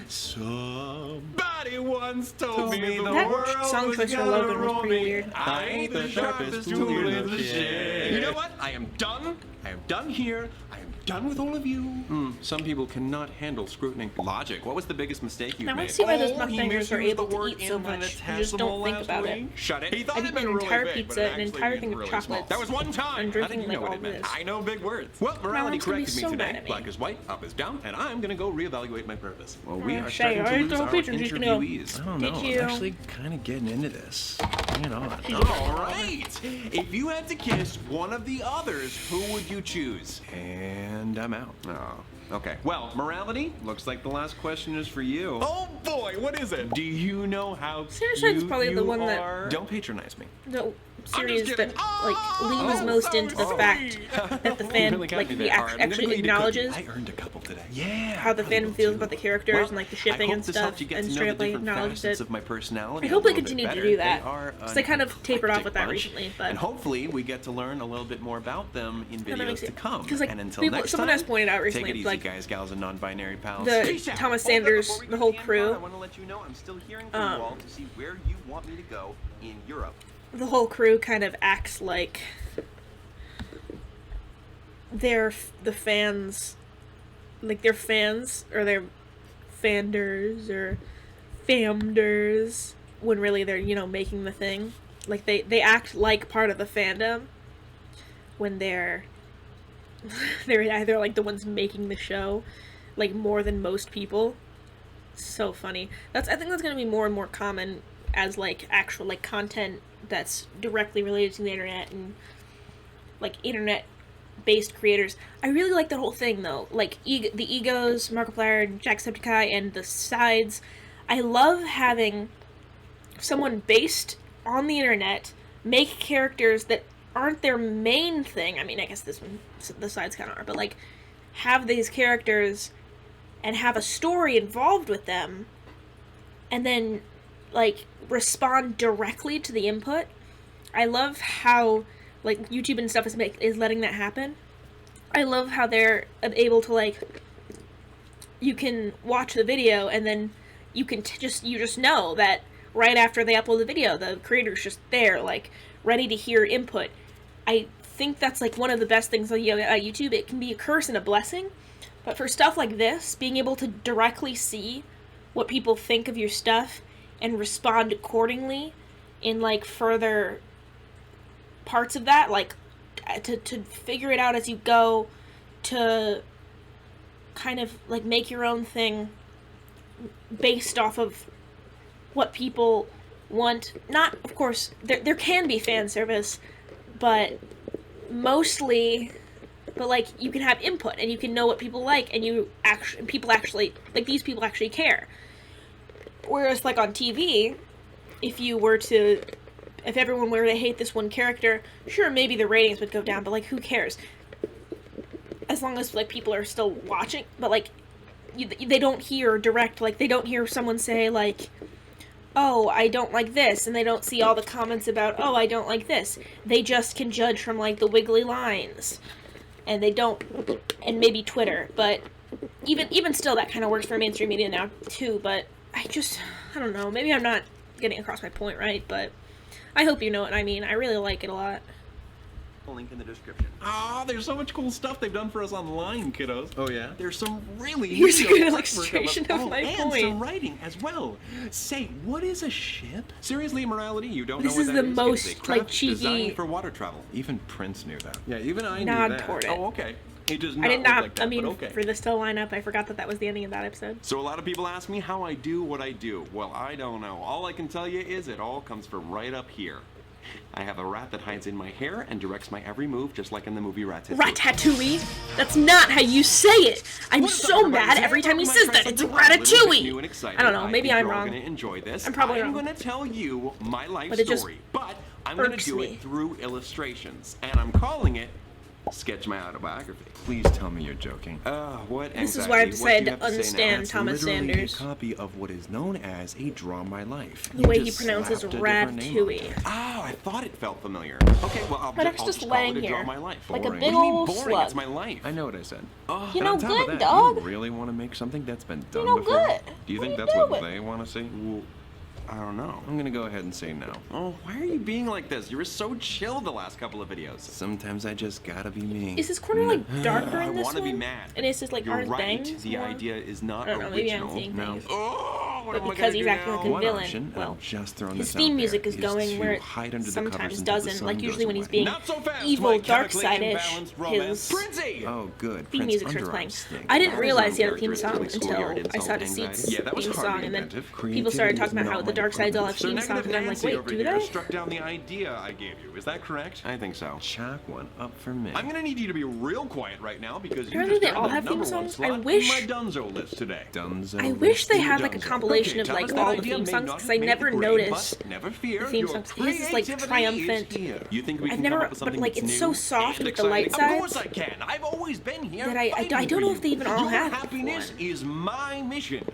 Somebody once told me the That world song was choice for gonna Logan was roll pretty me. weird. I ain't the sharpest tool in the shed. You know what? I am done. I am done here. I am done with all of you. Some people cannot handle scrutiny. Logic. What was the biggest mistake you Now I made? see why those He mukbangers misused are able the to word eat so much. You just infinitesimal don't think last about it. week. Shut it. He thought I'd it eat meant an really entire big, pizza, but it an actually entire means thing of really chocolates. small. That was one time. I'm I drinking, didn't know like, what all it meant. this. I know big words. Well, morality Mom's gonna be corrected me so today. mad at me. Black is white, up is down, and I'm gonna go reevaluate my purpose. Well, we Oh, are Shay, starting to I lose don't our think she's gonna go. interviewees. I don't Did know. you? I'm actually kind of getting into this. Bring it on. All right. If you had to kiss one of the others, who would you choose? And I'm out. Oh. Okay. Well, morality, looks like the last question is for you. Oh boy, what is it? Do you know how Seriously, it's cute probably the you one that- are? Don't patronize me. The series kidding. that like leans most into the fact that the fan Really got like me the there. All right, I'm gonna actually go eat a acknowledges cookie. I earned a couple today. Yeah. how the probably fandom will feels too. about the characters Well, and like the I shipping hope and this stuff, helped you get and to know straight the up like different acknowledged facets it. of my personality I a hope they little bit continue to better. do that, They are 'cause they kind of tapered off with that eclectic recently, bunch, but- and hopefully we get to learn a little bit more about them in that videos makes to it- come. 'cause, like, And until people- next someone time, has pointed out recently, take it easy, like, guys, gals, and non-binary pals. the Peace out. Thomas Hold up, Sanders, before we the whole begin, crew, I want to let you know I'm still hearing from you all to see where you want me to go in Europe. the whole crew kind of acts like they're the fans, like they're fans or they're fanders or famders when really they're, you know, making the thing. Like they act like part of the fandom when they're either like the ones making the show, like more than most people. So funny. I think that's gonna be more and more common as like actual like content that's directly related to the internet and like internet based creators. I really like that whole thing though. Like the Egos, Markiplier, and Jacksepticeye, and the sides. I love having someone based on the internet make characters that aren't their main thing. I mean, I guess this one, the sides kind of are, but like have these characters and have a story involved with them, and then like respond directly to the input. I love how like YouTube and stuff is letting that happen. I love how they're able to like you can watch the video and then you can just know that right after they upload the video, the creator's just there like ready to hear input. I think that's like one of the best things on YouTube. It can be a curse and a blessing, but for stuff like this, being able to directly see what people think of your stuff and respond accordingly in like further parts of that, like to figure it out as you go, to kind of like make your own thing based off of what people want. Not, of course, there can be fan service, but mostly, but like you can have input and you can know what people like, and people actually like these people actually care. Whereas like on TV, if everyone were to hate this one character, sure, maybe the ratings would go down, but like who cares? As long as like people are still watching, but like they don't hear direct, like they don't hear someone say like, oh, I don't like this, and they don't see all the comments about, oh, I don't like this. They just can judge from like the wiggly lines, and they don't, and maybe Twitter, but even still, that kind of works for mainstream media now too. But I don't know, maybe I'm not getting across my point right, but I hope you know what I mean. I really like it a lot. Link in the description. There's so much cool stuff they've done for us online, kiddos. Oh yeah? There's some really Here's a neat good artwork illustration of my and point. some writing as well. Say, what is a ship? Seriously, morality, you don't This know what is that the is? It is most, a craft like, cheeky designed for water travel. Even Prince knew that. Yeah, even I Nod knew that. toward it. Oh, okay. He does not I did look not, like that, I mean, but okay. for this to line up, I forgot that was the ending of that episode. So a lot of people ask me how I do what I do. Well, I don't know. All I can tell you is it all comes from right up here. I have a rat that hides in my hair and directs my every move, just like in the movie Ratatouille. Ratatouille? That's not how you say it! I'm so mad every time he says that! It's Ratatouille! I don't know, maybe I'm wrong. Enjoy this. I'm probably wrong. I'm going to tell you my life But it just story, but I'm going to irks do me. it through illustrations, and I'm calling it sketch my autobiography. Please tell me you're joking. What This is anxiety. why I've What do decided you to have say now? unstand That's Thomas literally Sanders. a copy of what is known as a Draw My Life. The way he just pronounces slapped a different name on it. Ratatouille. Oh, I thought it felt familiar. Okay, well, I'll But it's I'll just call laying it a Draw here, My Life. like a Boring. big What do you mean old boring? slug. It's my life. I know what I said. You And know on top good, of that, dog. Do you really want to make something that's been done know before? good. Do you What think are you that's what doing? they want to see? Well, I don't know. I'm gonna go ahead and say no. Oh, why are you being like this? You were so chill the last couple of videos. Sometimes I just gotta be me. Is this corner like darker I in this want to one? be mad. And it's just like You're orange right. bangs? The more? idea is not I don't know, maybe I'm original. seeing No. things. Oh, what But am I because gonna he's do acting now? like a One villain, option, and well, I'm just throwing his this theme out music there, is going to where it hide under the sometimes covers until the doesn't. sun Like goes usually when he's away. being Not so fast, evil, my dark chemically side-ish, imbalanced romance. his Princey! Oh, good. theme Prince music starts Underarm playing. stink. I didn't That is realize he had a theme uncharacteristic song of schoolyard until I saw insult Deceit's anxiety. Yeah, that was theme hardly song, and then inventive. people started talking about Creativity how is the not dark sides all have So theme songs, negative and I'm like, Nancy wait, over do here they? struck down the idea I gave you. Is that correct? I think so. Chalk one up for me. I'm gonna need you to be real quiet right now because you Apparently just they earned all the have theme number one songs. I slot wish- in my Dunzo list today. Dunzo. I wish they Dunzo. had like a compilation of Okay, like Thomas, that all the idea theme may songs not because I have made never the grade, noticed but never fear, the theme your songs. His is like creativity triumphant. is here. You think we I've can never, come up with but something like that's it's so new soft and with the light exciting? Of course sides. I can. I've always been here. That I fighting don't know for if they you. even all Your have happiness one. is my mission.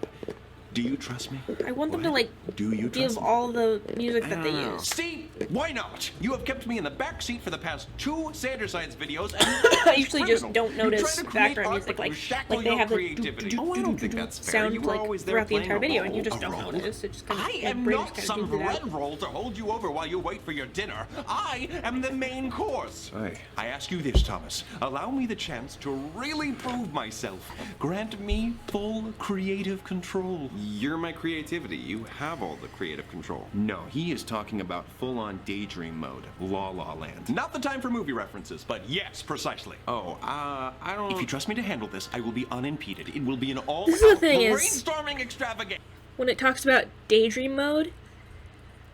Do you trust me? I want them to like Do you give trust me? all the music that they don't know. use. See? Why not? You have kept me in the back seat for the past 2 Sandersides videos, and I usually just criminal. don't You notice try to create background art, music but you like shackle they your have the creativity. Oh, I don't think that's fair. sound You were like always there throughout the playing entire a video, and you role, just a don't role. notice. It just kind of I your am brain not just kind some of figures it out. bread roll to hold you over while you wait for your dinner. I am the main course. Aye. I ask you this, Thomas. Allow me the chance to really prove myself. Grant me full creative control. You're my creativity. You have all the creative control. No, he is talking about full-on daydream mode. La La Land. Not the time for movie references, but yes, precisely. Oh, I don't... If you trust me to handle this, I will be unimpeded. It will be an all-out This is the thing is- brainstorming extravaganza. When it talks about daydream mode,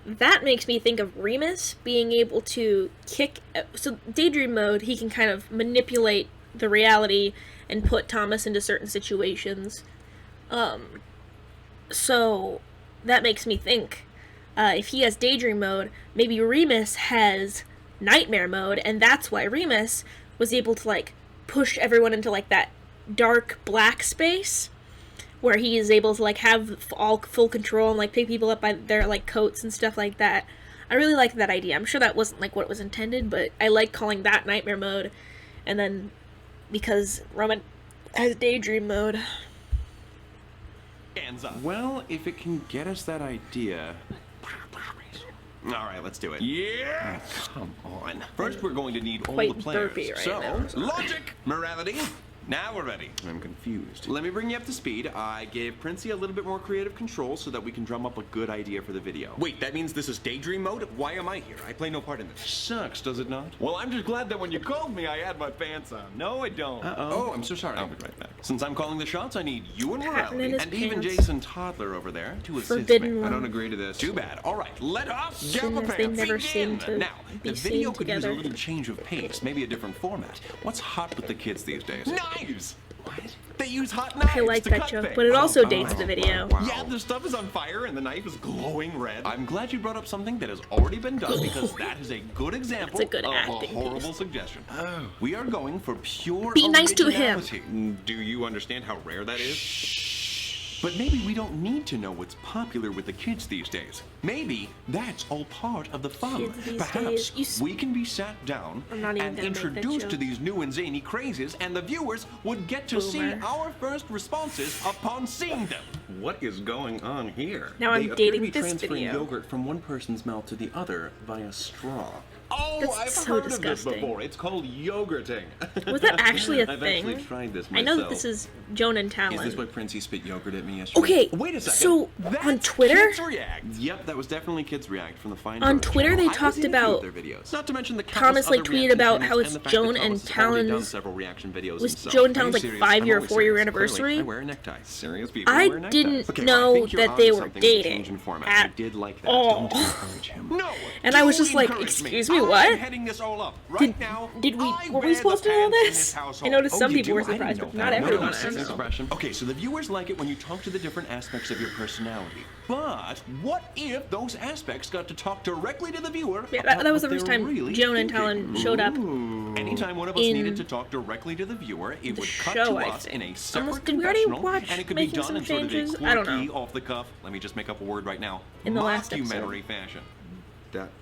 that makes me think of Remus being able to kick. So daydream mode, he can kind of manipulate the reality and put Thomas into certain situations. So that makes me think, if he has daydream mode, maybe Remus has nightmare mode, and that's why Remus was able to like push everyone into like that dark black space where he is able to like have all full control and like pick people up by their like coats and stuff like that. I really like that idea. I'm sure that wasn't like what it was intended, but I like calling that nightmare mode. And then because Roman has daydream mode. Well, if it can get us that idea... All right, let's do it. Yeah! Come on. First, we're going to need all Quite the players. burpy right so, now. logic, morality. Now we're ready. I'm confused. Let me bring you up to speed. I gave Princey a little bit more creative control so that we can drum up a good idea for the video. Wait, that means this is daydream mode? Why am I here? I play no part in this. Sucks, does it not? Well, I'm just glad that when you called me, I had my pants on. No, I don't. Uh-oh. Oh, I'm so sorry. I'll be right back. Since I'm calling the shots, I need you and Happening in morality, his and even pants. Jason Toddler over there to assist Forbidden me. love. I don't agree to this. Too bad. All right, let us get Soon the as they pants. never Begin. seem to Now, be the video seen could use a together. little change of pace, maybe a different format. What's hot with the kids these days? Knives. What? They use hot knives I like to that cut joke, things. but it also dates the video. Yeah, the stuff is on fire and the knife is glowing red. I'm glad you brought up something that has already been done because that is a good example That's a good of a acting horrible piece. suggestion. We are going for pure Be nice to him. originality. Do you understand how rare that is? But maybe we don't need to know what's popular with the kids these days. Maybe that's all part of the fun. Kids these Perhaps days, we can be sat down I'm not even and gonna make that introduced to joke. these new and zany crazes, and the viewers would get to see Boomer. our first responses upon seeing them. What is going on here? Now I'm They appear to dating be this transferring video. yogurt from one person's mouth to the other via straw. Oh, That's I've so heard disgusting. of this before. It's called yogurting. Was that actually a I've thing? actually tried this I myself. know that this is Joan and Is Talon. this why Princey spit yogurt at me yesterday? Okay, Wait a second. so That's on Twitter, Kids React. Yep, that was definitely Kids React from the Fine On Brothers Twitter, channel. they I was talked in a few about- of their videos. Not to mention the Thomas, countless like, other tweeted reaction about channels how it's and the fact Joan that and Thomas has already done Talon's- several reaction videos was himself. Joan and I'm Talon's like serious. 5-year or I'm 4-year always serious. anniversary. Clearly, I wear a necktie. Serious people I wear neckties. didn't Okay, know well, I think you're that they onto were something with the dating change in format. at I did like that. all. Don't encourage him. No. And I was do just like, encourage excuse me. me, I'm what? heading this all up right Did- now. did we- I were we wear supposed the to know pants in this? household. I noticed Oh, some you people do? were I didn't surprised, know but that. not No, everyone. no, I same don't know. expression. Okay, so the viewers like it when you talk to the different aspects of your personality. But what if those aspects got to talk directly to the viewer? Yeah, about that was the what first they're time really Joan and thinking? Talon showed up. Ooh. Anytime one of us in needed to talk directly to the viewer, it the would cut show, to I us in a think. separate Unless, did we already confessional, watch and it could be making done some in sort of a changes? I don't quirky, know. off the cuff. Let me just make up a word right now. In the last Mockumentary fashion.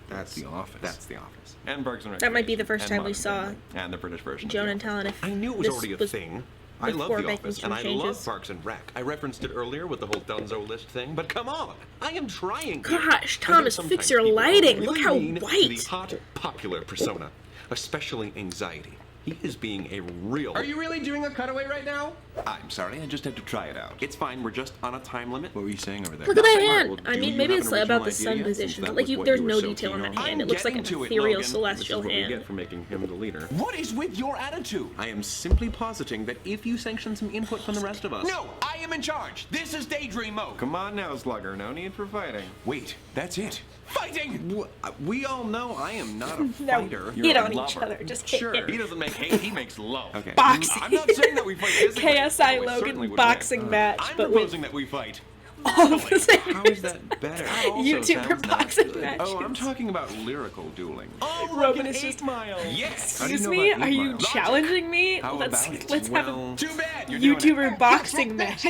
That's The Office. That's The Office. And Parks and That might be the Recreation, first and time we Modern saw Family, and the British version. Joan of and The Office. Talon if I knew it was this already a was thing. I love before The making Office, some and I changes. love Parks and Rec. I referenced it earlier with the whole Dunzo list thing, but come on, I am trying. Gosh, I think Thomas, sometimes fix your people are lighting. really Look how mean to white. the hot, popular persona, especially anxiety. He is being a real. Are you really doing a cutaway right now? I'm sorry, I just had to try it out. It's fine, we're just on a time limit. What were you saying over there? Look at that Nothing. hand. Well, I do mean, you maybe have it's an about the original sun idea, since position, that but like was what there's you were no so detail on keen that on? hand. I'm It looks like an getting to it, ethereal Logan. celestial This is what hand. we get for making him the leader. What is with your attitude? I am simply positing that if you sanction some input from the rest of us. No, I am in charge. This is daydream mode. Come on now, Slugger. No need for fighting. Wait, that's it. Fighting! We all know I am not a No, fighter. hit You're a on each lover. other. Just hit, Sure. hit. He doesn't make hate, he makes love. Okay. Boxing. I'm not saying that we fight physically. KSI We certainly Logan would boxing win. match, I'm but proposing with that we fight. all of the same. How is that better? That also YouTuber sounds not boxing good. matches. Oh, I'm talking about lyrical dueling. Oh, Rogan like is an just- 8 Mile. Yes. How do you Excuse know me? about Are 8 you Mile? challenging me? How let's about it? let's have a Well, Too bad. You're doing it. YouTuber boxing match.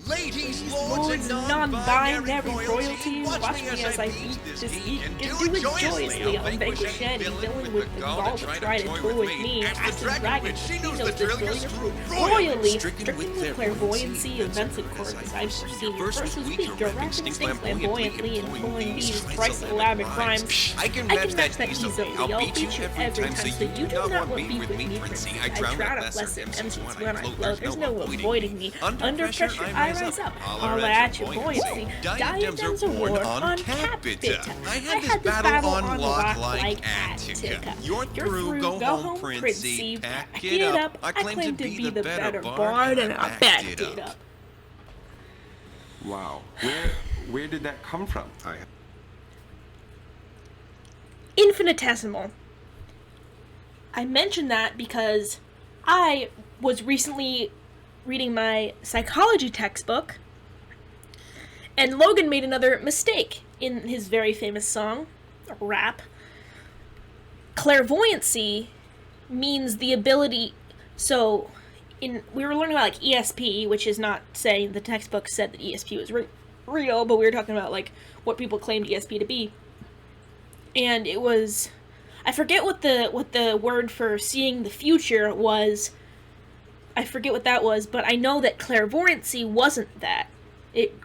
Ladies, Lords, non-binary royalty, watch me as I eat, just eat, and do it joyously. I'll vanquish any villain with the gall to try to toy with me. Acid dragon, she knows the drilling is royally, stricken with clairvoyancy, events and courses I've foreseen. Versus weak, your rap instincts flamboyantly, employing these thrice elaborate rhymes. I can match match that easily. I'll beat you every time, so you do not want beef with me, Princey. I drown out less than MCs when I flow. There's no avoiding me. Under pressure, I rise up. Holla at your buoyancy. Diadems award on Capita. I had this battle on lock like Attica. You're through, go home, Princey. Pack it up. I claim to be the better bard, and I backed it up. Wow. Where did that come from? Infinitesimal. I mentioned that because I was recently reading my psychology textbook, and Logan made another mistake in his very famous song, rap. Clairvoyancy means the ability, so we were learning about like ESP, which is not saying the textbook said that ESP was real, but we were talking about like what people claimed ESP to be. And it was, I forget what the word for seeing the future was. I forget what that was, but I know that clairvoyancy wasn't that.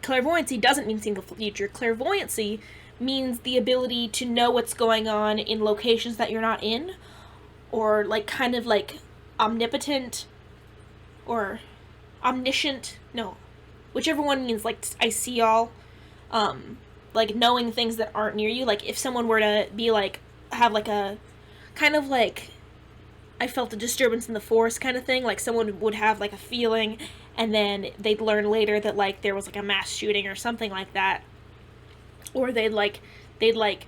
Clairvoyancy doesn't mean seeing the future. Clairvoyancy means the ability to know what's going on in locations that you're not in, or like kind of like omnipotent or omniscient. No, whichever one means like I see all. Like knowing things that aren't near you. Like if someone were to be like have like a kind of like I felt a disturbance in the force kind of thing. Like someone would have like a feeling, and then they'd learn later that like there was like a mass shooting or something like that. Or they'd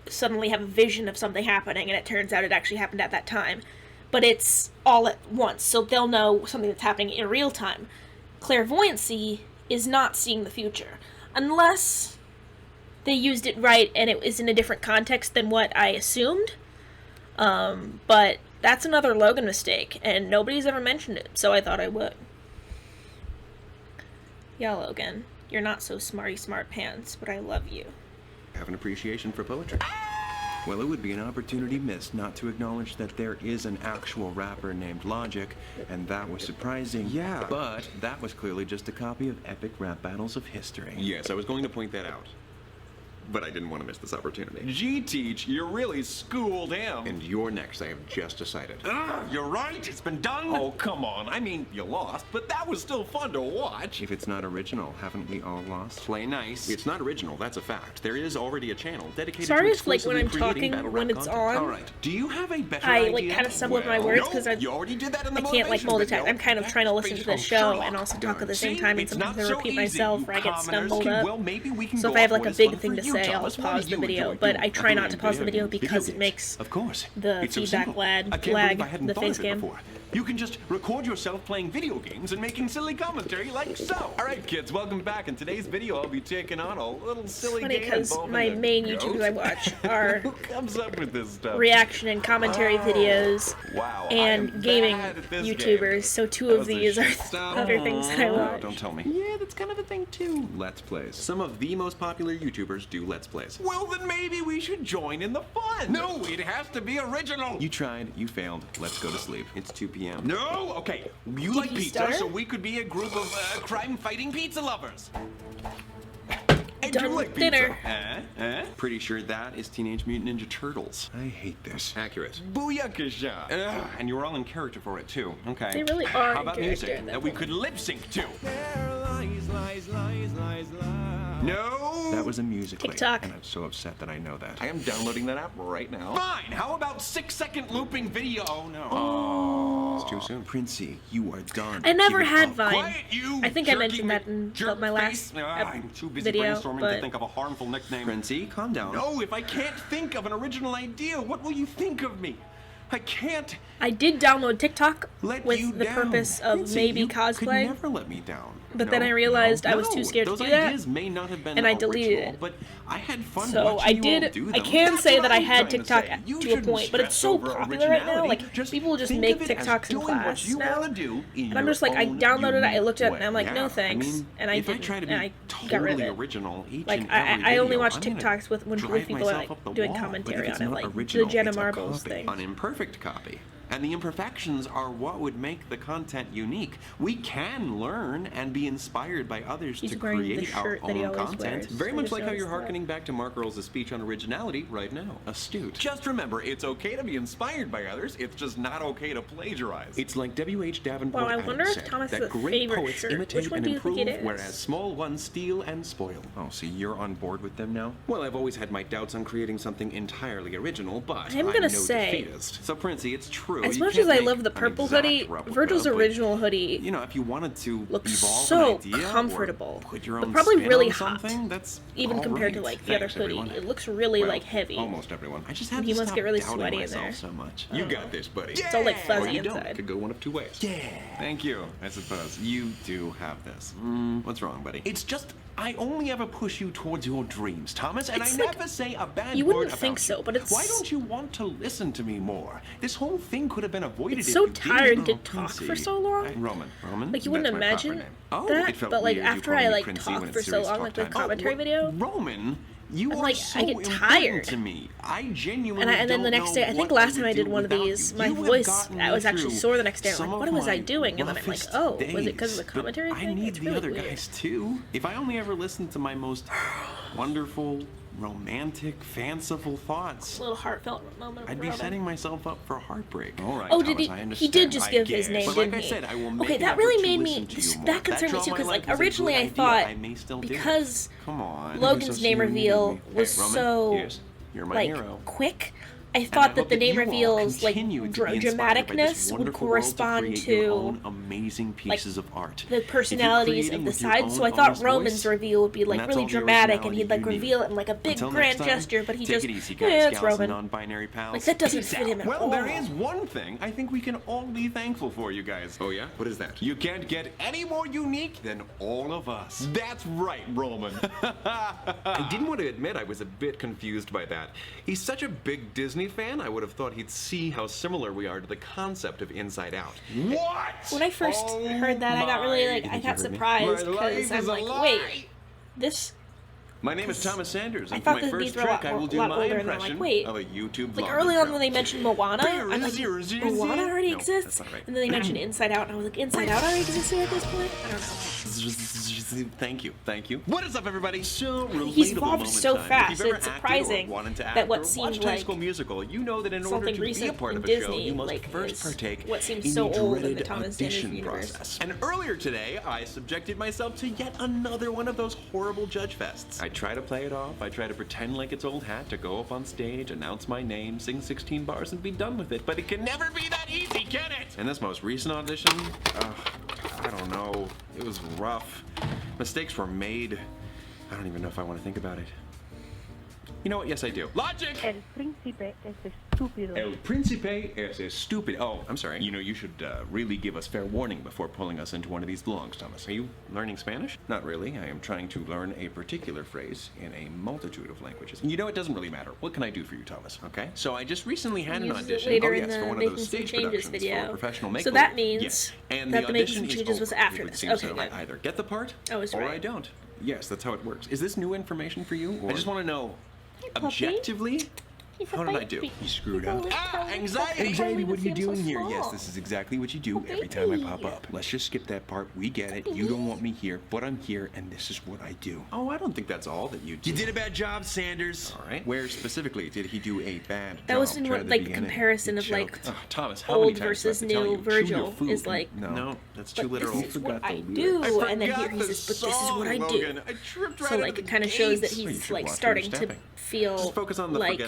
suddenly have a vision of something happening, and it turns out it actually happened at that time. But it's all at once, so they'll know something that's happening in real time. Clairvoyancy is not seeing the future. Unless they used it right and it was in a different context than what I assumed. But that's another Logan mistake, and nobody's ever mentioned it, so I thought I would. Yeah, Logan, you're not so smarty smart pants, but I love you. Have an appreciation for poetry. Well, it would be an opportunity missed not to acknowledge that there is an actual rapper named Logic, and that was surprising. Yeah. But that was clearly just a copy of Epic Rap Battles of History. Yes, I was going to point that out. But I didn't want to miss this opportunity. G-Teach, you really schooled him. And you're next, I have just decided. You're right, it's been done. Oh, come on. I mean, you lost, but that was still fun to watch. If it's not original, haven't we all lost? Play nice. It's not original, that's a fact. There is already a channel dedicated Sorry to if, like, when exclusively I'm creating talking, battle when rap it's content. on, All right. Do you have a better I idea? like kind of stumble with my words because you already did that in the I can't like motivation multitask. video. I'm kind of trying to listen to the show and also talk at the same time, and It's not sometimes I so repeat easy, myself you or I get commoners. stumbled up. Well, maybe we can So go if I have off like what a is big fun thing for to you, say, I'll Thomas. What pause do the you video, enjoy but doing? I try not to Video pause the video games. because Video it makes Of course. the It's so feedback simple. lag I can't believe I hadn't the thought face of it cam. before. You can just record yourself playing video games and making silly commentary like so. All right, kids, welcome back. In today's video, I'll be taking on a little silly Funny game because involving my a main goat. YouTubers I watch are Who comes up with this stuff? reaction and commentary videos Wow, I and am gaming bad at this YouTubers, game. so two That of was a these are shit stop. other things that I No, watch. don't tell me. Yeah, that's kind of a thing too. Let's Plays. Some of the most popular YouTubers do Let's Plays. Well, then maybe we should join in the fun. No, it has to be original. You tried, you failed. Let's go to sleep. It's 2 p.m. No, okay. You like you pizza, stutter? so we could be a group of crime-fighting pizza lovers. And Done you with like dinner. pizza. Pretty sure that is Teenage Mutant Ninja Turtles. I hate this. Accurate. Booyakasha. Ugh, and you were all in character for it too. Okay. They really are How in about character music in that that we one. could lip sync to? Lies. No. That was a music TikTok. and I'm so upset that I know that. I am downloading that app right now. Fine. How about 6-second looping video? Oh no. Oh, it's too soon. Princey, you are done. I never Give it had up. Vine. Quiet, you. I think I jerky mentioned that in jerk my last face. I'm too busy video, brainstorming but to think of a harmful nickname. Princey, calm down. No, if I can't think of an original idea, what will you think of me? I can't I did download TikTok let with you the down. purpose of Princey, maybe you could cosplay. never let me down. But then I realized I was too scared to those do that, ideas may not have been and I deleted original, it. But I had fun So watching I you all did. do I them. can That's say what that I I'm had trying to TikTok say. You to a shouldn't point, but it's stress so over popular right now. originality. Like people just think make of it as TikToks in doing class what you now. wanna do in And I'm just your like, I own downloaded it, I unique looked at it, way. and I'm like, no Yeah, thanks, I mean, and I if didn't. I try to and be I totally got rid of it. original each Like and every I only video, watch I'm gonna TikToks with when drive people are myself like up the doing wall. But commentary if it's on it, not like original, the Jenna it's a Marbles copy, thing. an imperfect copy. And the imperfections are what would make the content unique. We can learn and be inspired by others He's to wearing the create our shirt that he own always content. wears. Very I much just like how you're noticed that. hearkening back to Mark Earl's speech on originality right now. Astute. Just remember, it's okay to be inspired by others. It's just not okay to plagiarize. It's like W.H. Davenport Wow, I Adams wonder if said, Thomas that has a great favorite poets shirt. imitate Which one and do you think improve, it is? whereas small ones steal and spoil. Oh, so you're on board with them now? Well, I've always had my doubts on creating something entirely original, but I'm I'm gonna no say, defeatist. So, Princey, it's true. As you much can't as I make love the an purple exact hoodie, replica, Virgil's but, original hoodie you know, if you wanted to looks evolve so an idea comfortable, or put your but own probably spin really on hot, something, that's even all compared to right. like the other Thanks, hoodie. everyone. It looks really Well, like heavy. Almost everyone. I just had He to must stop get really doubting sweaty in myself there. so much. I You don't got know. this, buddy. It's all like Or fuzzy you don't. inside. Could go one of two ways. Yeah. Thank you, I suppose. You do have this. What's wrong, buddy? It's just I only ever push you towards your dreams, Thomas, and It's I like- never say a bad you word wouldn't about think you. so, but it's- Why don't you want to listen to me more? This whole thing could have been avoided It's if so you didn't. tiring to Oh, talk Princey. for so long. Roman. Like you wouldn't That's my proper imagine name. Oh, that, it felt but like weird you after calling I me like Princey talk when it's for so serious long, talk like the time. commentary video, Roman, you I'm are like, so I get important tired. to me. I genuinely and then the don't next know day, I think what last time would I did do one of without these, you. my You have voice, gotten I me was actually through sore the next day. I'm some like, what of was I my doing? And then I'm like, roughest oh, was it days. because of the But commentary I thing? need It's the really other weird. guys too. If I only ever listened to my most wonderful, romantic, fanciful thoughts, A little heartfelt moment. I'd for be Roman. setting myself up for heartbreak. All right, Oh, Thomas, did he? I He understand. did just I give his guess. name, But like didn't I he? said, I will make Okay, an that effort really to made me. listen to you more. That concerned me draw too, my because life like was a originally good I idea. thought I may still do it. because Come on, Logan's you're name so sweet reveal of me. was Hey, Roman, so yes, you're my like hero. quick. I And thought I that hope the name you all reveals like continue to be inspired by this dramaticness would wonderful world correspond create to your own amazing pieces of art. the If you're personalities creating of the with your sides. So own I thought honest Roman's voice, reveal would be then like that's really all the dramatic, and he'd like originality you reveal need. it in like a big Until grand next time, gesture. But he take just it easy, yeah, guys, it's gals, and Roman. non-binary pals. Like that doesn't Peace fit out. him at Well, all. there is one thing I think we can all be thankful for, you guys. Oh yeah? What is that? You can't get any more unique than all of us. That's right, Roman. I didn't want to admit I was a bit confused by that. He's such a big Disney fan, I would have thought he'd see how similar we are to the concept of Inside Out. What? When I first heard that, I got really like I got you heard me? surprised My because life I'm is a like, lie. wait, this. My name is Thomas Sanders, I and for thought my that first these were a trick, lot I will do lot my older, and I'm like, impression wait. of a YouTube Like vlogger early on show. when they mentioned Moana, I'm like, Moana already No, exists, that's not right. and then they mentioned Inside Out, and I was like, Inside Out already existed at this point? I don't know. Thank you, thank you. What is up, everybody? So relatable He's evolved moment so time. fast, If you've ever it's acted surprising or wanted to that act what or seemed watched High like School Musical, you know that in order something to be a recent part in of a show, Disney, you must like, first is partake what seems in so the old in the dreaded Thomas Sanders audition universe. process. And earlier today, I subjected myself to yet another one of those horrible judge fests. I try to play it off. I try to pretend like it's old hat to go up on stage, announce my name, sing 16 bars, and be done with it. But it can never be that easy, can it? And this most recent audition, I don't know. It was rough. Mistakes were made. I don't even know if I want to think about it. You know what? Yes, I do. Logic! El príncipe es estúpido. El príncipe es estúpido. Oh, I'm sorry. You know, you should really give us fair warning before pulling us into one of these vlogs, Thomas. Are you learning Spanish? Not really. I am trying to learn a particular phrase in a multitude of languages. You know, it doesn't really matter. What can I do for you, Thomas? Okay? So I just recently had an audition. Later Oh, yes, in for the one of Making those Some stage Changes productions video. for professional makeover. So that means yes. And that the Making audition Some is Changes was over. after It would this. seem Okay, so. good. I either get the part I was or right. I don't. Yes, that's how it works. Is this new information for you? Or... I just want to know, puppy. objectively, how did I do? You screwed up. Anxiety! Anxiety, what are you doing here? Yes, this is exactly what you do every time I pop up. Let's just skip that part. We get it. You don't want me here, but I'm here, and this is what I do. Oh, I don't think that's all that you do. You did a bad job, Sanders. All right. Where specifically did he do a bad job? That was in what, like, the comparison of, like, Thomas, how many old times versus do I have to tell new you? Chew your Virgil food. is like, no, that's too literal. This is what I do, and then here he says, but this is what I do. So, like, it kind of shows that he's, like, starting to feel like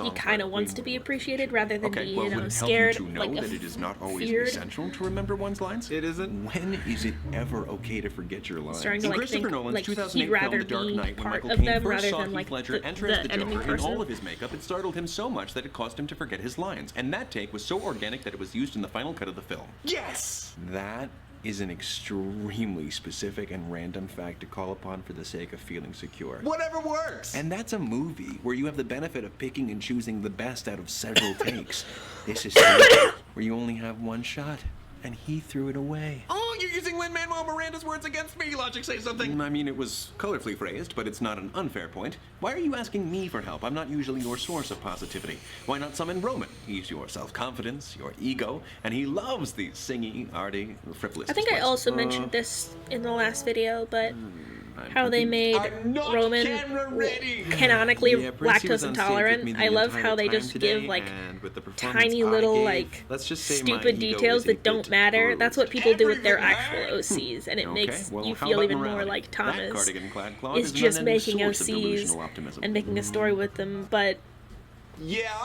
he kind of wants to be appreciated rather than be, you know, scared, like that it is not always feared. essential to remember one's lines. It isn't. When is it ever okay to forget your lines? Starting to, like, Christopher think, Nolan's like, 2008 he'd rather film The Dark be Knight, when part Michael of Caine them first rather saw than, Heath like, Ledger the enter as the enemy Joker in person. all of his makeup, it startled him so much that it caused him to forget his lines. And that take was so organic that it was used in the final cut of the film. Yes! That is an extremely specific and random fact to call upon for the sake of feeling secure. Whatever works! And that's a movie where you have the benefit of picking and choosing the best out of several takes. This is where you only have one shot, and he threw it away. Oh, you're using Lin-Manuel Miranda's words against me. Logic, say something. I mean, it was colorfully phrased, but it's not an unfair point. Why are you asking me for help? I'm not usually your source of positivity. Why not summon Roman? He's your self-confidence, your ego, and he loves these singy, arty, frivolous I think I displays. also mentioned this in the last video, but how they made Roman canonically lactose intolerant. I love how they just give like tiny little like stupid details that don't matter. That's what people do with their actual OCs, and it makes you feel even more like Thomas is just making OCs and making a story with them, but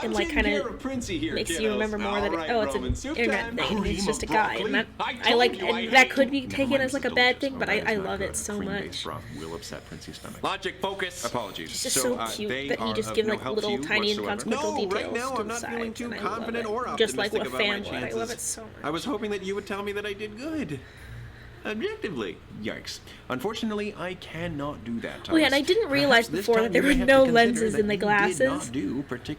and like kind of makes you remember more that it's an internet thing and he's just a guy, and that I like, and that could be taken as like a bad thing, but I love it so much. Will upset Princey's stomach. Logic, focus. Apologies. It's just so cute that he just gives like little tiny inconsequential details now to I'm the not side, feeling too and I confident love or it. optimistic Just like what a about fan my would. I love chances. it so much. I was hoping that you would tell me that I did good. Objectively. Yikes. Unfortunately, I cannot do that, Thomas. Oh yeah, and I didn't realize before that there were no lenses in the glasses.